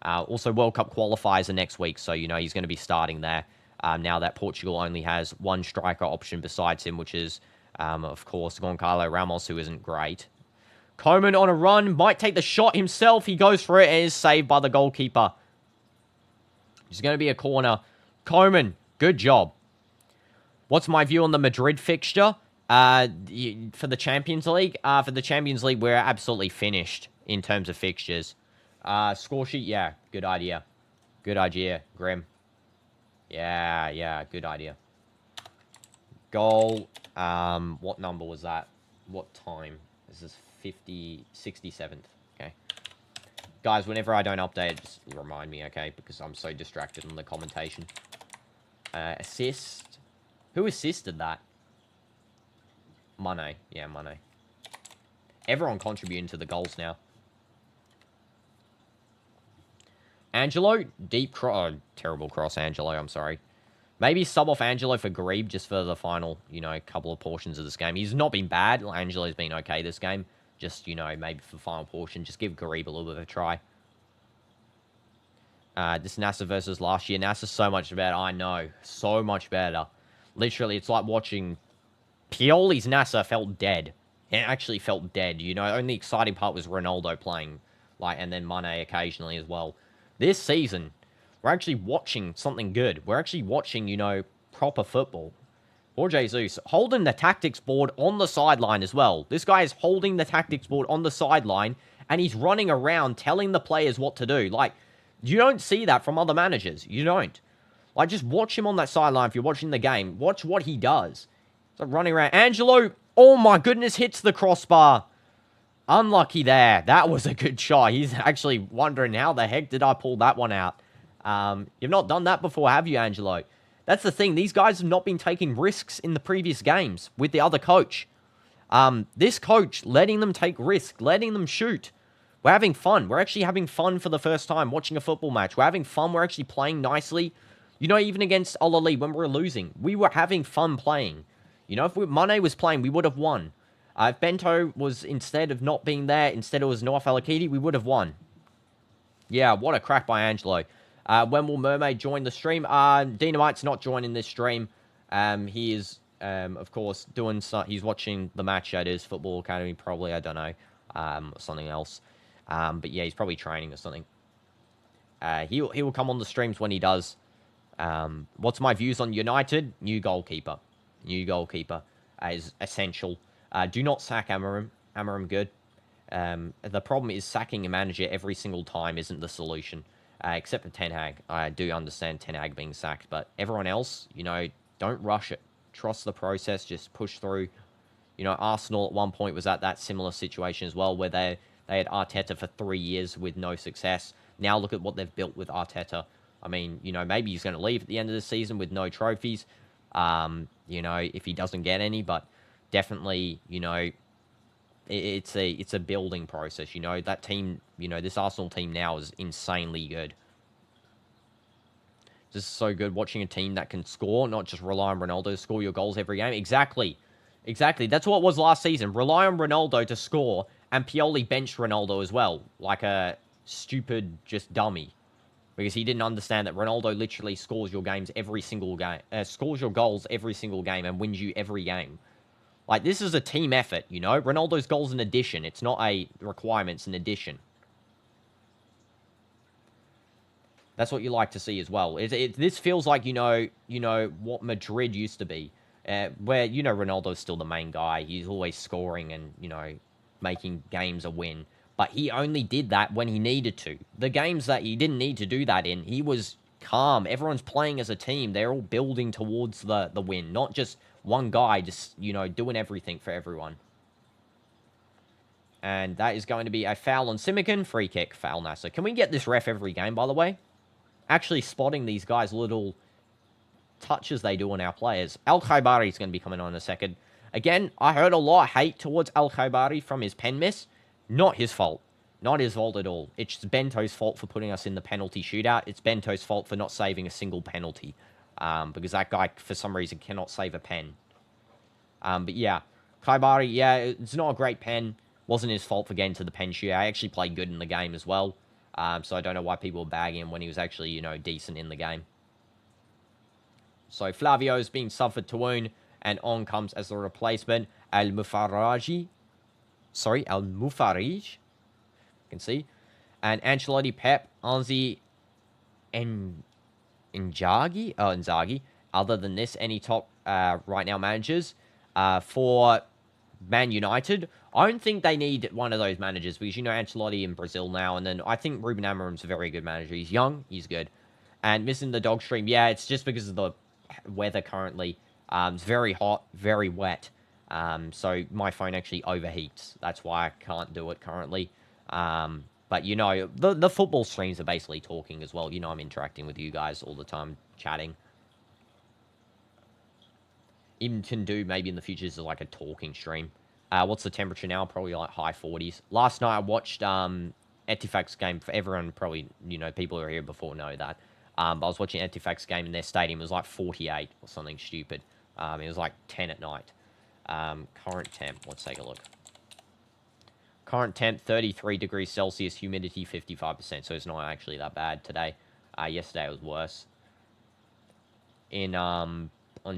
Also, World Cup qualifiers are next week, so, he's going to be starting there. Now that Portugal only has one striker option besides him, which is, of course, Goncalo Ramos, who isn't great. Coman on a run, might take the shot himself. He goes for it and is saved by the goalkeeper. It's going to be a corner. Coman, good job. What's my view on the Madrid fixture? For the Champions League? For the Champions League, we're absolutely finished in terms of fixtures. Score sheet, yeah, good idea. Good idea, Grim. Yeah, good idea. Goal, what number was that? What time? This is 67th, okay. Guys, whenever I don't update, just remind me, okay? Because I'm so distracted on the commentation. Assist. Who assisted that? Mane. Yeah, Mane. Everyone contributing to the goals now. Angelo, deep cross. Oh, terrible cross, Angelo. I'm sorry. Maybe sub off Angelo for Grebe just for the final, couple of portions of this game. He's not been bad. Angelo's been okay this game. Just, maybe for the final portion, just give Grebe a little bit of a try. This Nassr versus last year. Nassr's so much better. I know. So much better. Literally, it's like watching Pioli's Nassr felt dead. It actually felt dead. Only exciting part was Ronaldo playing. And then Mane occasionally as well. This season, we're actually watching something good. We're actually watching, proper football. Or Jesus, holding the tactics board on the sideline as well. This guy is holding the tactics board on the sideline, and he's running around telling the players what to do. You don't see that from other managers. You don't. Just watch him on that sideline if you're watching the game. Watch what he does. It's running around. Angelo, oh my goodness, hits the crossbar. Unlucky there. That was a good shot. He's actually wondering how the heck did I pull that one out. You've not done that before, have you, Angelo? That's the thing. These guys have not been taking risks in the previous games with the other coach. This coach letting them take risks, letting them shoot. We're having fun. We're actually having fun for the first time watching a football match. We're having fun. We're actually playing nicely. Even against Al-Ahli when we were losing, we were having fun playing. If Mane was playing, we would have won. If Bento was, instead of not being there, instead it was Noaf Al-Akidi, we would have won. Yeah, what a crack by Angelo. When will Mermaid join the stream? Dynamite's not joining this stream. He is, of course, he's watching the match at his football academy, probably, I don't know, or something else. But yeah, he's probably training or something. He will come on the streams when he does. What's my views on United? New goalkeeper. New goalkeeper is essential. Do not sack Amarim. Amarim good. The problem is sacking a manager every single time isn't the solution. except for Ten Hag. I do understand Ten Hag being sacked, but everyone else, don't rush it. Trust the process. Just push through. Arsenal at one point was at that similar situation as well, where they had Arteta for 3 years with no success. Now look at what they've built with Arteta. I mean, maybe he's going to leave at the end of the season with no trophies, if he doesn't get any, but definitely, it's a building process. That team, this Arsenal team now is insanely good. This is so good watching a team that can score, not just rely on Ronaldo to score your goals every game. Exactly. That's what it was last season. Rely on Ronaldo to score, and Pioli benched Ronaldo as well, like a stupid just dummy, because he didn't understand that Ronaldo literally scores your games every single game, scores your goals every single game, and wins you every game. Like, this is a team effort, Ronaldo's goal's an addition. It's not a requirement, it's an addition. That's what you like to see as well. This feels like, what Madrid used to be. Where, Ronaldo's still the main guy. He's always scoring and, making games a win. But he only did that when he needed to. The games that he didn't need to do that in, he was calm. Everyone's playing as a team. They're all building towards the win. Not just one guy just, doing everything for everyone. And that is going to be a foul on Simican. Free kick for Al-Nassr. Can we get this ref every game, by the way? Actually spotting these guys' little touches they do on our players. Al-Khaibari is going to be coming on in a second. Again, I heard a lot of hate towards Al-Khaibari from his pen miss. Not his fault. Not his fault at all. It's Bento's fault for putting us in the penalty shootout. It's Bento's fault for not saving a single penalty. Because that guy, for some reason, cannot save a pen. But yeah, Khaibari, yeah, it's not a great pen. Wasn't his fault for getting to the pen shootout. I actually played good in the game as well. So I don't know why people were bagging him when he was actually, decent in the game. So Flavio's being subbed for Taawoun, and on comes as the replacement Al-Mufarij. You can see. And Ancelotti, Pep, Anzi, and Inzaghi. Other than this, any top right now managers for Man United, I don't think they need one of those managers because, Ancelotti in Brazil now, and then I think Ruben Amorim's a very good manager. He's young, he's good. And missing the dog stream, yeah, it's just because of the weather currently. It's very hot, very wet. So my phone actually overheats. That's why I can't do it currently. But, the football streams are basically talking as well. I'm interacting with you guys all the time, chatting. Even can do, maybe in the future, is like a talking stream. What's the temperature now? Probably like high 40s. Last night I watched Etifak's game. For everyone, probably, people who are here before know that. But I was watching Etifak's game in their stadium. It was like 48 or something stupid. It was like 10 at night. Current temp, let's take a look. Current temp, 33 degrees Celsius, humidity 55%, so it's not actually that bad today. Yesterday it was worse. On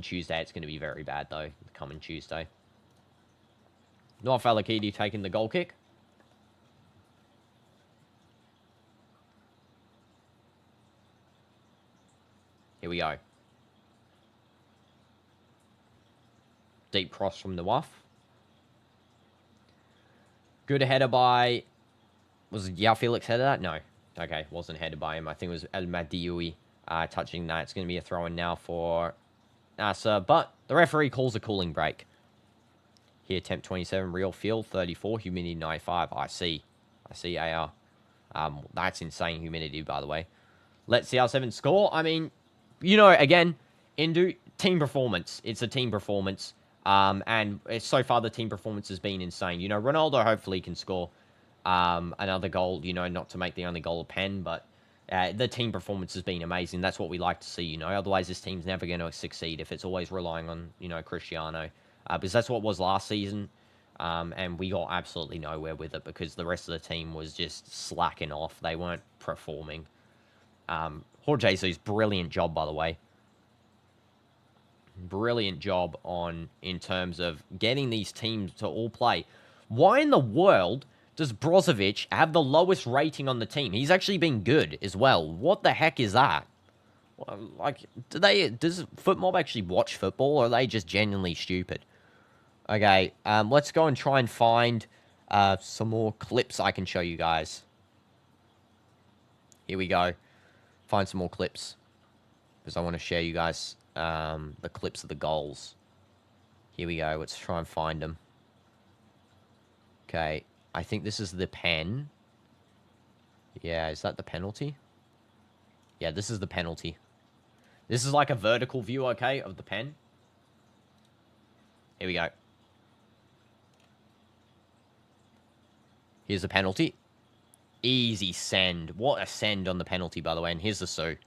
Tuesday, it's going to be very bad, though, coming Tuesday. Noah Falakidi taking the goal kick. Here we go. Deep cross from the Nawaf. Good header by... Was Joao Felix headed that? No. Okay, wasn't headed by him. I think it was El Madioui touching that. It's going to be a throw-in now for Nassr. But the referee calls a cooling break. Here, temp 27, real feel 34, humidity 95. I see AR. That's insane humidity, by the way. Let's see CR7 score. I mean, again, team performance. It's a team performance. And so far, the team performance has been insane. Ronaldo hopefully can score another goal, not to make the only goal a pen, but the team performance has been amazing. That's what we like to see, Otherwise, this team's never going to succeed if it's always relying on, Cristiano. Because that's what it was last season. And we got absolutely nowhere with it because the rest of the team was just slacking off. They weren't performing. Jorge Jesus, brilliant job, by the way. Brilliant job in terms of getting these teams to all play. Why in the world does Brozovic have the lowest rating on the team? He's actually been good as well. What the heck is that? Like, does FootMob actually watch football, or are they just genuinely stupid? Okay, let's go and try and find some more clips I can show you guys. Here we go. find some more clips because I want to share you guys the clips of the goals. Here we go. Let's try and find them. Okay, I think this is the pen. Yeah, is that the penalty? Yeah, this is the penalty. This is like a vertical view, okay, of the pen. Here we go. Here's the penalty. Easy send. What a send on the penalty, by the way. And here's the Sue.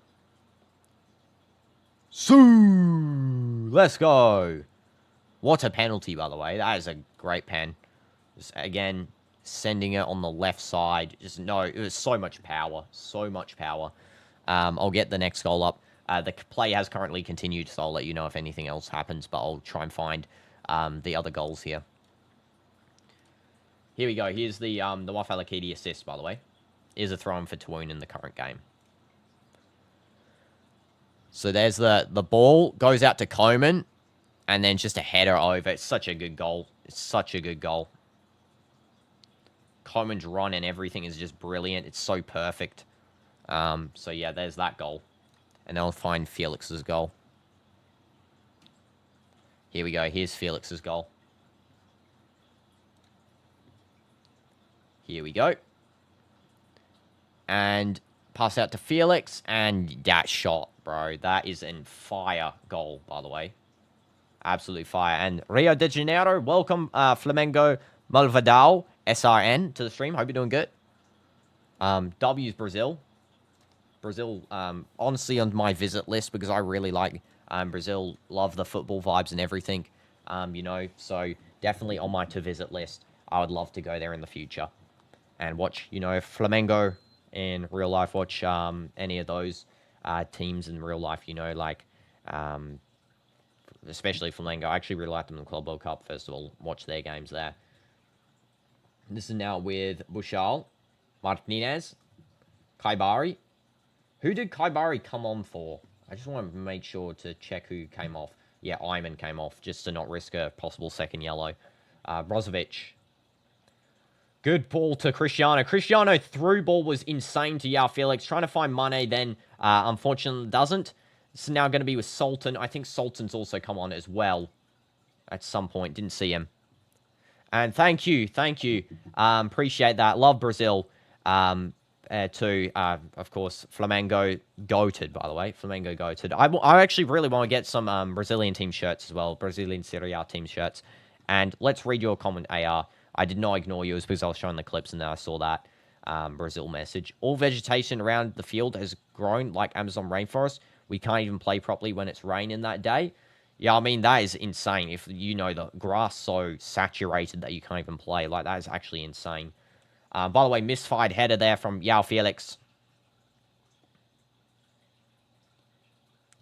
Sue! Let's go. What a penalty, by the way. That is a great pen. Just, again, sending it on the left side. Just no, it was so much power. So much power. I'll get the next goal up. The play has currently continued, so I'll let you know if anything else happens, but I'll try and find the other goals here. Here we go. Here's the Wafalakidi assist, by the way. Here's a throw-in for Taawoun in the current game. So there's the ball. Goes out to Coman. And then just a header over. It's such a good goal. It's such a good goal. Coman's run and everything is just brilliant. It's so perfect. So yeah, there's that goal. And then I'll find Felix's goal. Here we go. Here's Felix's goal. Here we go. And pass out to Felix. And that shot, bro. That is a fire goal, by the way. Absolutely fire. And Rio de Janeiro, welcome Flamengo Malvadão, SRN, to the stream. Hope you're doing good. W's Brazil. Brazil, honestly, on my visit list because I really like Brazil. Love the football vibes and everything, you know. So definitely on my to-visit list. I would love to go there in the future and watch, you know, Flamengo in real life. Watch any of those teams in real life, you know, like... especially Flamengo. I actually really like them in the Club World Cup, first of all. Watch their games there. This is now with Bushal, Martinez, Kaibari. Who did Kaibari come on for? I just want to make sure to check who came off. Yeah, Iman came off, just to not risk a possible second yellow. Brozovic. Good ball to Cristiano. Cristiano through ball was insane to Joao Felix. Trying to find Mane then, unfortunately, doesn't. This is now going to be with Sultan. I think Sultan's also come on as well at some point. Didn't see him. And thank you. Thank you. Appreciate that. Love Brazil. Too. Of course, Flamengo goated, by the way. Flamengo goated. I actually really want to get some Brazilian team shirts as well. Brazilian Serie A team shirts. And let's read your comment, AR. I did not ignore you. It was because I was showing the clips and then I saw that Brazil message. All vegetation around the field has grown like Amazon rainforest. We can't even play properly when it's raining that day. Yeah, I mean, that is insane. If you know the grass so saturated that you can't even play. Like, that is actually insane. By the way, misfired header there from Joao Felix.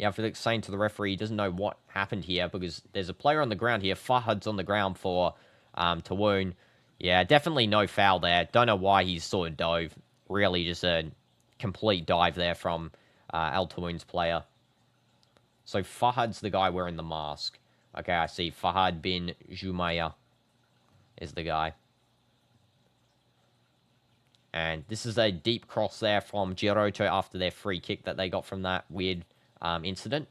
Joao Felix saying to the referee he doesn't know what happened here because there's a player on the ground here. Fahad's on the ground for Taawoun. Yeah, definitely no foul there. Don't know why he's sort of dove. Really just a complete dive there from... Al Taawoun's player. So Fahad's the guy wearing the mask. Okay, I see. Fahad bin Jumaya is the guy. And this is a deep cross there from Giroto after their free kick that they got from that weird incident.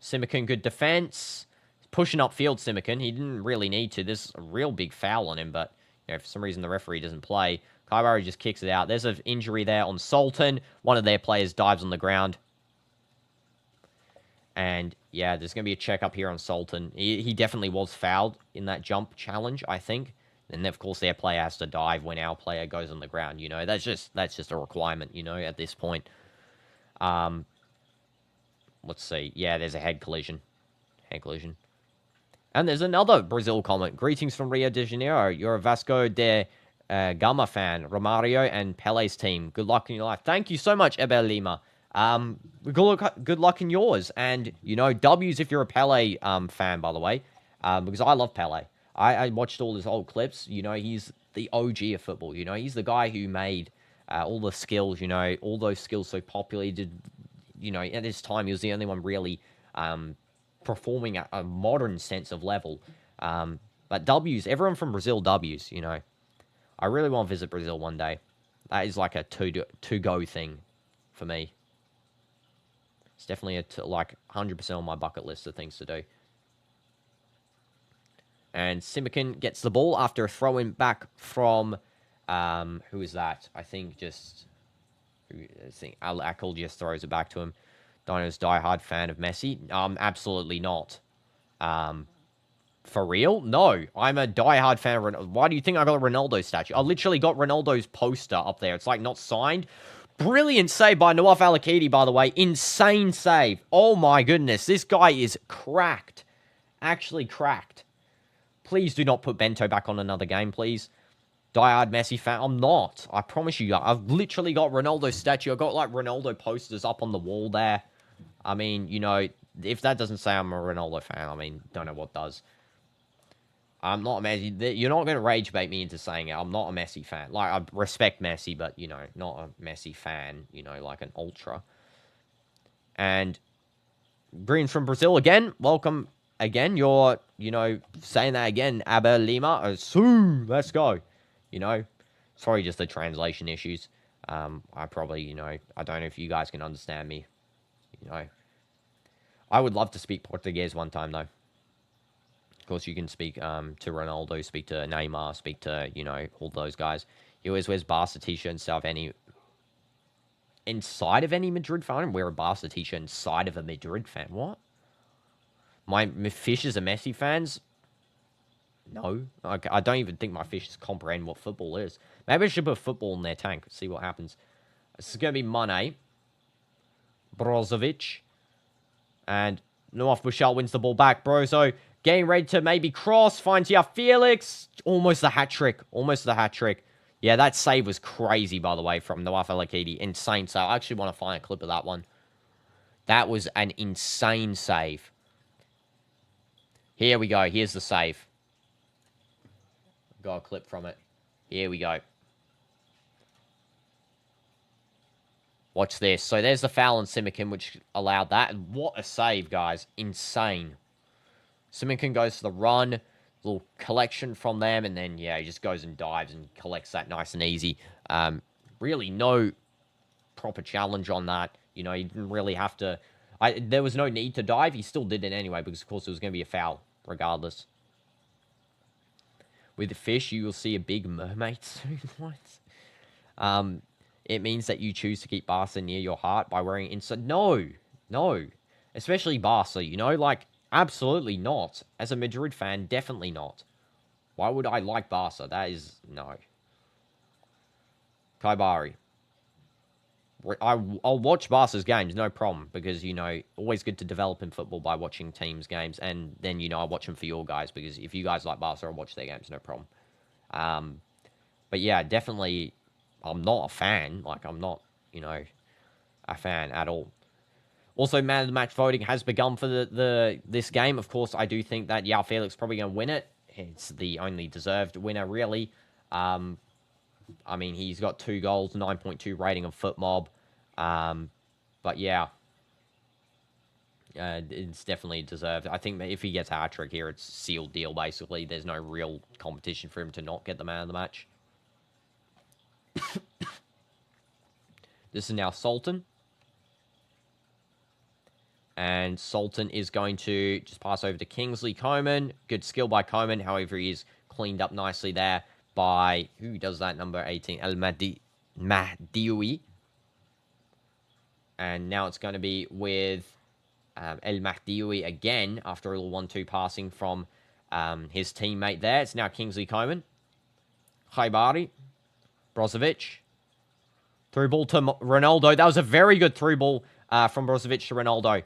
Simakan, good defense. Pushing upfield, Simakan. He didn't really need to. There's a real big foul on him, but you know, for some reason the referee doesn't play. Kaibari just kicks it out. There's an injury there on Sultan. One of their players dives on the ground. And, yeah, there's going to be a check-up here on Sultan. He definitely was fouled in that jump challenge, I think. And, of course, their player has to dive when our player goes on the ground, you know. That's just a requirement, you know, at this point. Let's see. Yeah, there's a head collision. Head collision. And there's another Brazil comment. Greetings from Rio de Janeiro. You're a Vasco de... Gama fan, Romario and Pele's team. Good luck in your life. Thank you so much, Ebel Lima. Good luck in yours. And, you know, W's if you're a Pele fan, by the way. Because I love Pele. I watched all his old clips. You know, he's the OG of football. You know, he's the guy who made all the skills, you know, all those skills so popular. He did, you know, at this time, he was the only one really performing at a modern sense of level. But W's, everyone from Brazil W's, you know. I really want to visit Brazil one day. That is like a to-go thing for me. It's definitely like 100% on my bucket list of things to do. And Simakan gets the ball after a throw-in back from, who is that? I think Al-Nassr just throws it back to him. Dino's diehard fan of Messi? Absolutely not. For real? No. I'm a diehard fan of Ronaldo. Why do you think I got a Ronaldo statue? I literally got Ronaldo's poster up there. It's like not signed. Brilliant save by Joao Felix, by the way. Insane save. Oh my goodness. This guy is cracked. Actually cracked. Please do not put Bento back on another game, please. Diehard Messi fan. I'm not. I promise you. I've literally got Ronaldo's statue. I've got like Ronaldo posters up on the wall there. I mean, you know, if that doesn't say I'm a Ronaldo fan, I mean, don't know what does. I'm not a Messi. You're not going to rage bait me into saying it. I'm not a Messi fan. Like, I respect Messi, but, you know, not a Messi fan, you know, like an ultra. And greens from Brazil again. Welcome again. You're, you know, saying that again. Aber Lima. Let's go. You know, sorry, just the translation issues. I probably, you know, I don't know if you guys can understand me. You know, I would love to speak Portuguese one time, though. Of course, you can speak to Ronaldo, speak to Neymar, speak to, you know, all those guys. He always wears Barca t-shirt instead of inside of any Madrid fan. I don't wear a Barca t-shirt inside of a Madrid fan. What? My fishes are Messi fans? No. I don't even think my fishes comprehend what football is. Maybe I should put football in their tank. See what happens. This is going to be Mane. Brozovic. And Noaf Bushell wins the ball back. Brozo getting ready to maybe cross. Finds Joao Felix. Almost the hat-trick. Almost the hat-trick. Yeah, that save was crazy, by the way, from Joao Felix. Insane save. I actually want to find a clip of that one. That was an insane save. Here we go. Here's the save. Got a clip from it. Here we go. Watch this. So there's the foul on Simakan, which allowed that. And what a save, guys. Insane. Simakan goes to the run. Little collection from them. And then, yeah, he just goes and dives and collects that nice and easy. Really no proper challenge on that. You know, he didn't really have to... there was no need to dive. He still did it anyway because, of course, it was going to be a foul regardless. With the fish, you will see a big mermaid soon. What? It means that you choose to keep Barca near your heart by wearing inside. No. Especially Barca, you know? Like, absolutely not. As a Madrid fan, definitely not. Why would I like Barca? That is... No. Kaibari. I'll watch Barca's games, no problem. Because, you know, always good to develop in football by watching teams' games. And then, you know, I watch them for your guys. Because if you guys like Barca, I'll watch their games, no problem. But yeah, definitely... I'm not a fan. Like, I'm not, you know, a fan at all. Also, man of the match voting has begun for this game. Of course, I do think that Joao Felix is probably going to win it. It's the only deserved winner, really. I mean, he's got 2 goals, 9.2 rating of FootMob. But yeah, it's definitely deserved. I think that if he gets a hat-trick here, it's a sealed deal, basically. There's no real competition for him to not get the man of the match. This is now Sultan. And Sultan is going to just pass over to Kingsley Coman. Good skill by Coman. However, he is cleaned up nicely there by... Who does that? Number 18. El-Mahdioui. And now it's going to be with El-Mahdioui again. After a little 1-2 passing from his teammate there. It's now Kingsley Coman. Khaibari. Brozovic. Through ball to Ronaldo. That was a very good through ball from Brozovic to Ronaldo.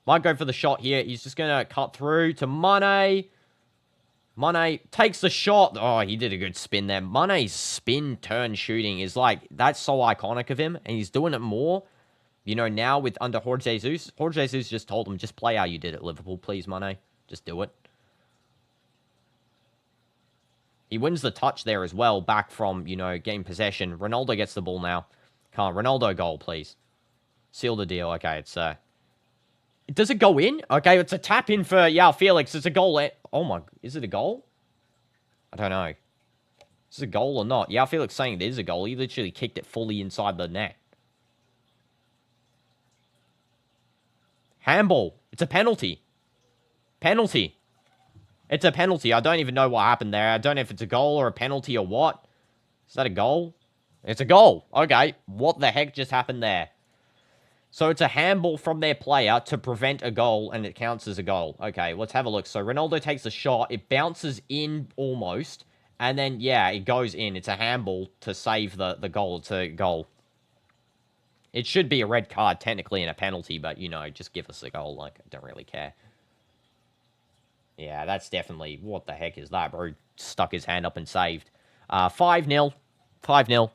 Might go for the shot here. He's just going to cut through to Mane. Mane takes the shot. Oh, he did a good spin there. Mane's spin turn shooting is like, that's so iconic of him. And he's doing it more, you know, now with under Jorge Jesus. Jorge Jesus just told him, just play how you did at Liverpool, please, Mane. Just do it. He wins the touch there as well, back from, you know, getting possession. Ronaldo gets the ball now. Come on, Ronaldo goal, please. Seal the deal. Okay, it's... Does it go in? Okay, it's a tap in for Joao Felix. It's a goal. Oh my... Is it a goal? I don't know. Is it a goal or not? Joao Felix saying it is a goal. He literally kicked it fully inside the net. Handball. It's a penalty. Penalty. It's a penalty. I don't even know what happened there. I don't know if it's a goal or a penalty or what. Is that a goal? It's a goal. Okay. What the heck just happened there? So it's a handball from their player to prevent a goal, and it counts as a goal. Okay, let's have a look. So Ronaldo takes a shot. It bounces in almost. And then, yeah, it goes in. It's a handball to save the goal. It's a goal. It should be a red card, technically, and a penalty, but, you know, just give us a goal. Like, I don't really care. Yeah, that's definitely... What the heck is that, bro? Stuck his hand up and saved. 5-0. 5-0.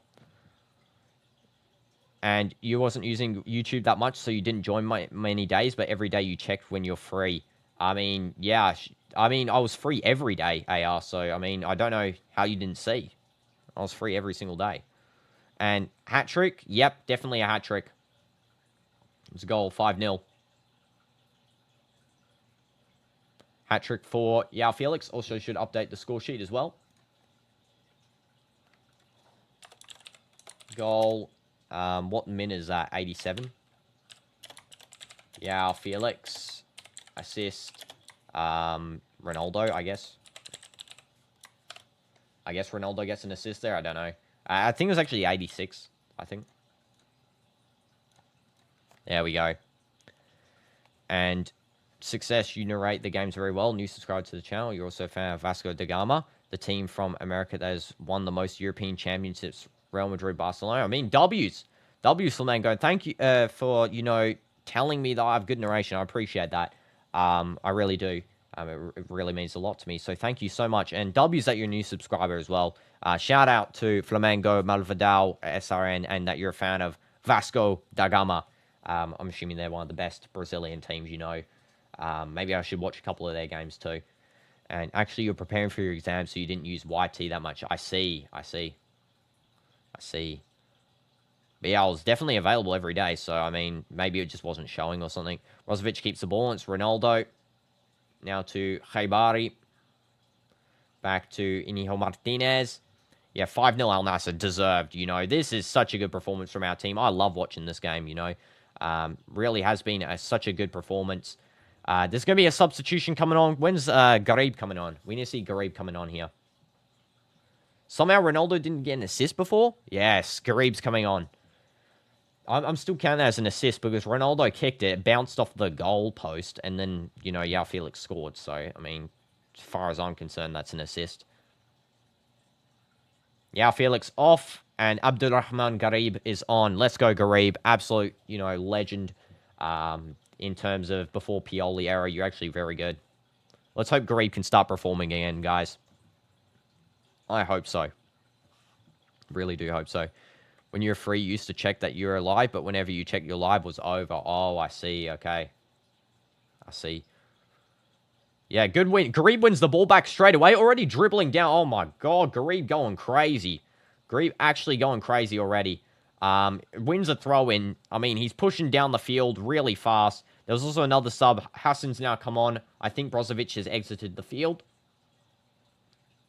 And you wasn't using YouTube that much, so you didn't join many days, but every day you checked when you're free. I mean, yeah. I mean, I was free every day, AR, so, I mean, I don't know how you didn't see. I was free every single day. And hat-trick? Yep, definitely a hat-trick. It's a goal, 5-0. Hat-trick for Joao Felix. Also should update the score sheet as well. Goal. What min is that? 87. Joao Felix. Assist. Ronaldo, I guess. I guess Ronaldo gets an assist there. I don't know. I think it was actually 86, I think. There we go. And success, you narrate the games very well. New subscriber to the channel. You're also a fan of Vasco da Gama, the team from America that has won the most European championships, Real Madrid, Barcelona. I mean, W's. W's, Flamengo. Thank you for, you know, telling me that I have good narration. I appreciate that. I really do. It really means a lot to me. So thank you so much. And W's that you're a new subscriber as well. Shout out to Flamengo, Malvadao, SRN, and that you're a fan of Vasco da Gama. I'm assuming they're one of the best Brazilian teams, you know. Maybe I should watch a couple of their games too. And actually, you're preparing for your exam, so you didn't use YT that much. I see. But yeah, I was definitely available every day, so, I mean, maybe it just wasn't showing or something. Brozovic keeps the ball, and it's Ronaldo. Now to Khaibari. Back to Inigo Martinez. Yeah, 5-0 Al-Nassr, deserved, you know. This is such a good performance from our team. I love watching this game, you know. Really has been such a good performance. There's going to be a substitution coming on. When's Garib coming on? We need to see Garib coming on here. Somehow Ronaldo didn't get an assist before? Yes, Garib's coming on. I'm still counting that as an assist because Ronaldo kicked it, bounced off the goal post, and then, you know, Joao Felix scored. So, I mean, as far as I'm concerned, that's an assist. Joao Felix off, and Abdulrahman Garib is on. Let's go, Garib. Absolute, you know, legend. In terms of before Pioli era, you're actually very good. Let's hope Garib can start performing again, guys. I hope so. Really do hope so. When you're free, you used to check that you're alive, but whenever you check your live was over. Oh, I see. Okay. I see. Yeah, good win. Garib wins the ball back straight away. Already dribbling down. Oh, my God. Garib going crazy. Garib actually going crazy already. Wins a throw-in. I mean, he's pushing down the field really fast. There's also another sub. Hassan's now come on. I think Brozovic has exited the field.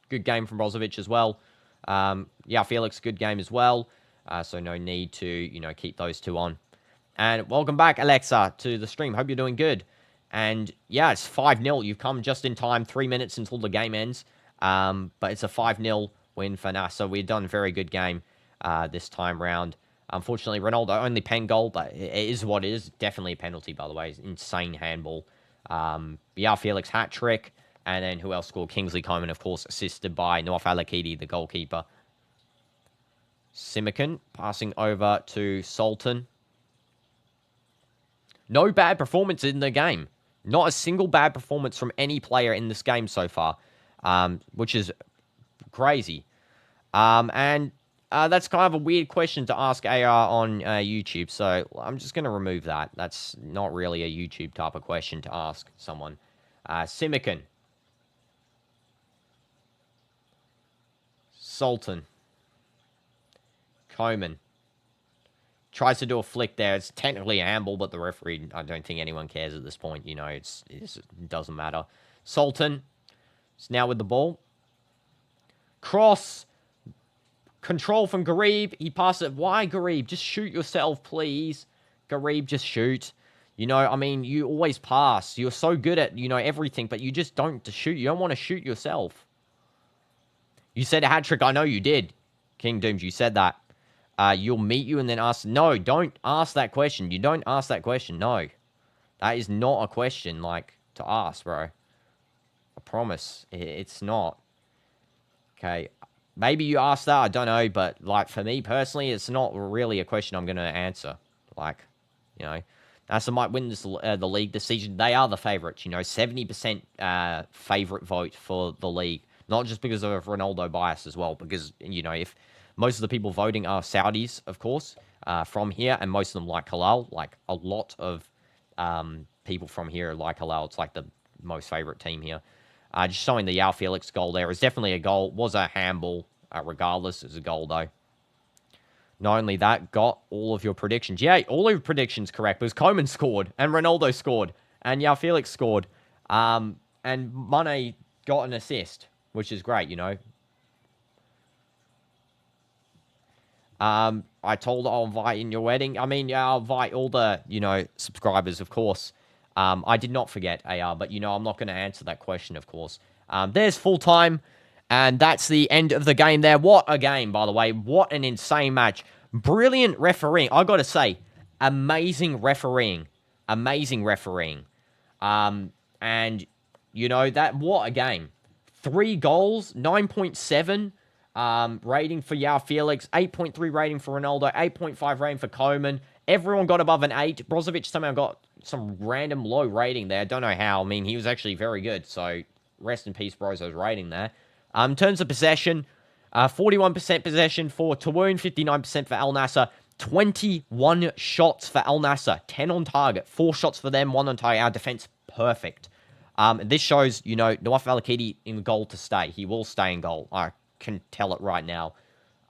Good game from Brozovic as well. Yeah, Felix, good game as well. So no need to, you know, keep those two on. And welcome back, Alexa, to the stream. Hope you're doing good. And yeah, it's 5-0. You've come just in time, 3 minutes until the game ends. But it's a 5-0 win for Nassr. So we've done a very good game this time round. Unfortunately, Ronaldo only pen goal, but it is what it is. Definitely a penalty, by the way. Insane handball. Yeah, Felix hat-trick. And then who else scored? Kingsley Coman, of course, assisted by Noaf Al-Akidi, the goalkeeper. Simican passing over to Sultan. No bad performance in the game. Not a single bad performance from any player in this game so far, which is crazy. And that's kind of a weird question to ask AR on YouTube, so I'm just going to remove that. That's not really a YouTube type of question to ask someone. Simican. Sultan. Coman. Tries to do a flick there. It's technically a handball, but the referee, I don't think anyone cares at this point. You know, it doesn't matter. Sultan is now with the ball. Cross. Control from Garib. He passes it. Why, Garib? Just shoot yourself, please. Garib, just shoot. You know, I mean, you always pass. You're so good at, you know, everything, but you just don't shoot. You don't want to shoot yourself. You said a hat trick. I know you did. King Dooms, you said that. You'll meet you and then ask. No, don't ask that question. You don't ask that question. No. That is not a question, like, to ask, bro. I promise. It's not. Okay. Maybe you asked that. I don't know. But, like, for me personally, it's not really a question I'm going to answer. Like, you know. NASA might win this, the league this season. They are the favourites, you know, 70% favourite vote for the league. Not just because of Ronaldo bias as well, because, you know, if most of the people voting are Saudis, of course, from here, and most of them like Halal, like a lot of people from here like Halal. It's like the most favourite team here. Just showing the Joao Felix goal there is definitely a goal. Was a handball, regardless. It was a goal, though. Not only that, got all of your predictions. Yeah, all of your predictions correct, because Coman scored, and Ronaldo scored, and Joao Felix scored, and Mane got an assist, which is great, you know. I told I'll invite in your wedding. I mean, yeah, I'll invite all the, you know, subscribers, of course. I did not forget, AR, but, you know, I'm not going to answer that question, of course. There's full time. And that's the end of the game there. What a game, by the way. What an insane match. Brilliant refereeing. I got to say, amazing refereeing. Amazing refereeing. And, you know, what a game. 3 goals, 9.7 rating for Joao Felix, 8.3 rating for Ronaldo, 8.5 rating for Coman. Everyone got above an 8. Brozovic somehow got some random low rating there. Don't know how. I mean, he was actually very good. So, rest in peace, Brozo's rating there. In terms of possession, 41% possession for Taawoun, 59% for Al-Nassr, 21 shots for Al-Nassr, 10 on target, 4 shots for them, 1 on target. Our defense, perfect. This shows, you know, Nawaf Al-Akidi in goal to stay. He will stay in goal. I can tell it right now.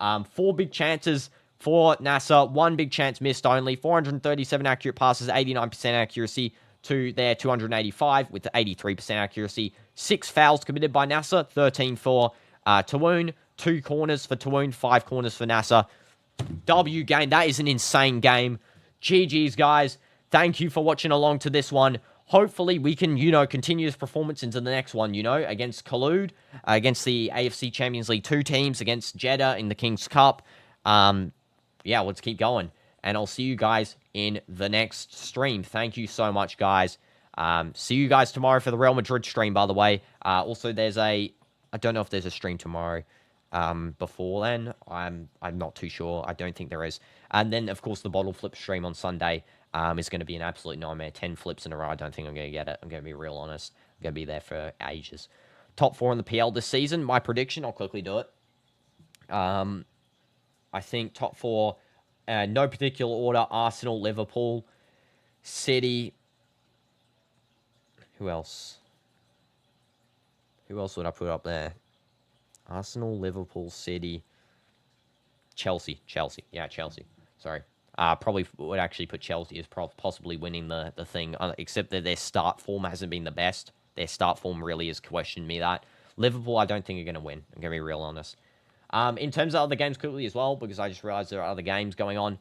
4 big chances for Nasser, 1 big chance missed only, 437 accurate passes, 89% accuracy to their 285 with the 83% accuracy. 6 fouls committed by Nasser, 13 for Taawoun, 2 corners for Taawoun, 5 corners for Nasser. W game. That is an insane game. GG's, guys. Thank you for watching along to this one. Hopefully, we can, you know, continue this performance into the next one, you know, against Khaloud, against the AFC Champions League 2 teams, against Jeddah in the King's Cup. Yeah, let's keep going. And I'll see you guys in the next stream. Thank you so much, guys. See you guys tomorrow for the Real Madrid stream, by the way. Also, there's I don't know if there's a stream tomorrow before then. I'm not too sure. I don't think there is. And then, of course, the bottle flip stream on Sunday is going to be an absolute nightmare. 10 flips in a row. I don't think I'm going to get it. I'm going to be real honest. I'm going to be there for ages. Top 4 in the PL this season. My prediction, I'll quickly do it. I think top 4... no particular order. Arsenal, Liverpool, City. Who else? Who else would I put up there? Arsenal, Liverpool, City, Chelsea. Yeah, Chelsea. Sorry. Probably would actually put Chelsea as possibly winning the thing, except that their start form hasn't been the best. Their start form really has questioned me that. Liverpool, I don't think are going to win. I'm going to be real honest. In terms of other games quickly as well, because I just realized there are other games going on.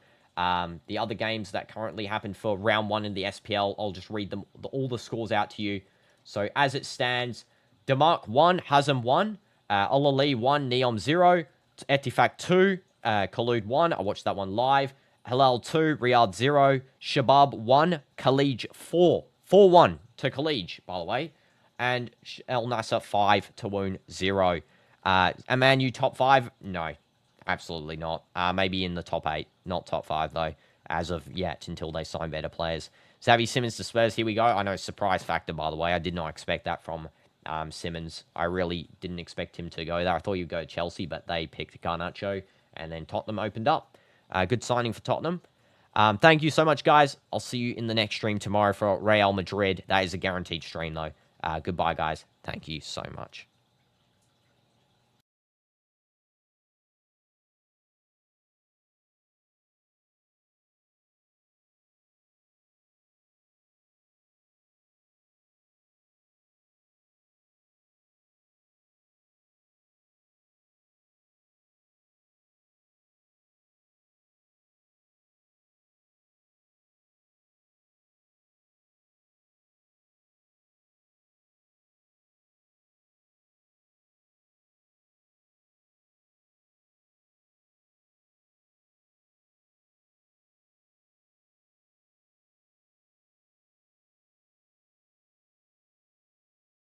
The other games that currently happened for round 1 in the SPL, I'll just read them all the scores out to you. So as it stands, Denmark 1, Hazem 1, Al-Ali 1, Neom 0, Etifak 2, Khaloud 1, I watched that one live, Halal 2, Riyadh 0, Shabab 1, Khalij 4. 4-1 to Khalij, by the way. And Al-Nassr 5, Taawoun 0. Man U top 5? No, absolutely not. Maybe in the top 8, not top 5 though, as of yet, until they sign better players. Xavi Simons to Spurs, here we go. I know, surprise factor, by the way. I did not expect that from Simons. I really didn't expect him to go there. I thought he'd go to Chelsea, but they picked Garnacho, and then Tottenham opened up. Good signing for Tottenham. Thank you so much, guys. I'll see you in the next stream tomorrow for Real Madrid. That is a guaranteed stream, though. Goodbye, guys. Thank you so much.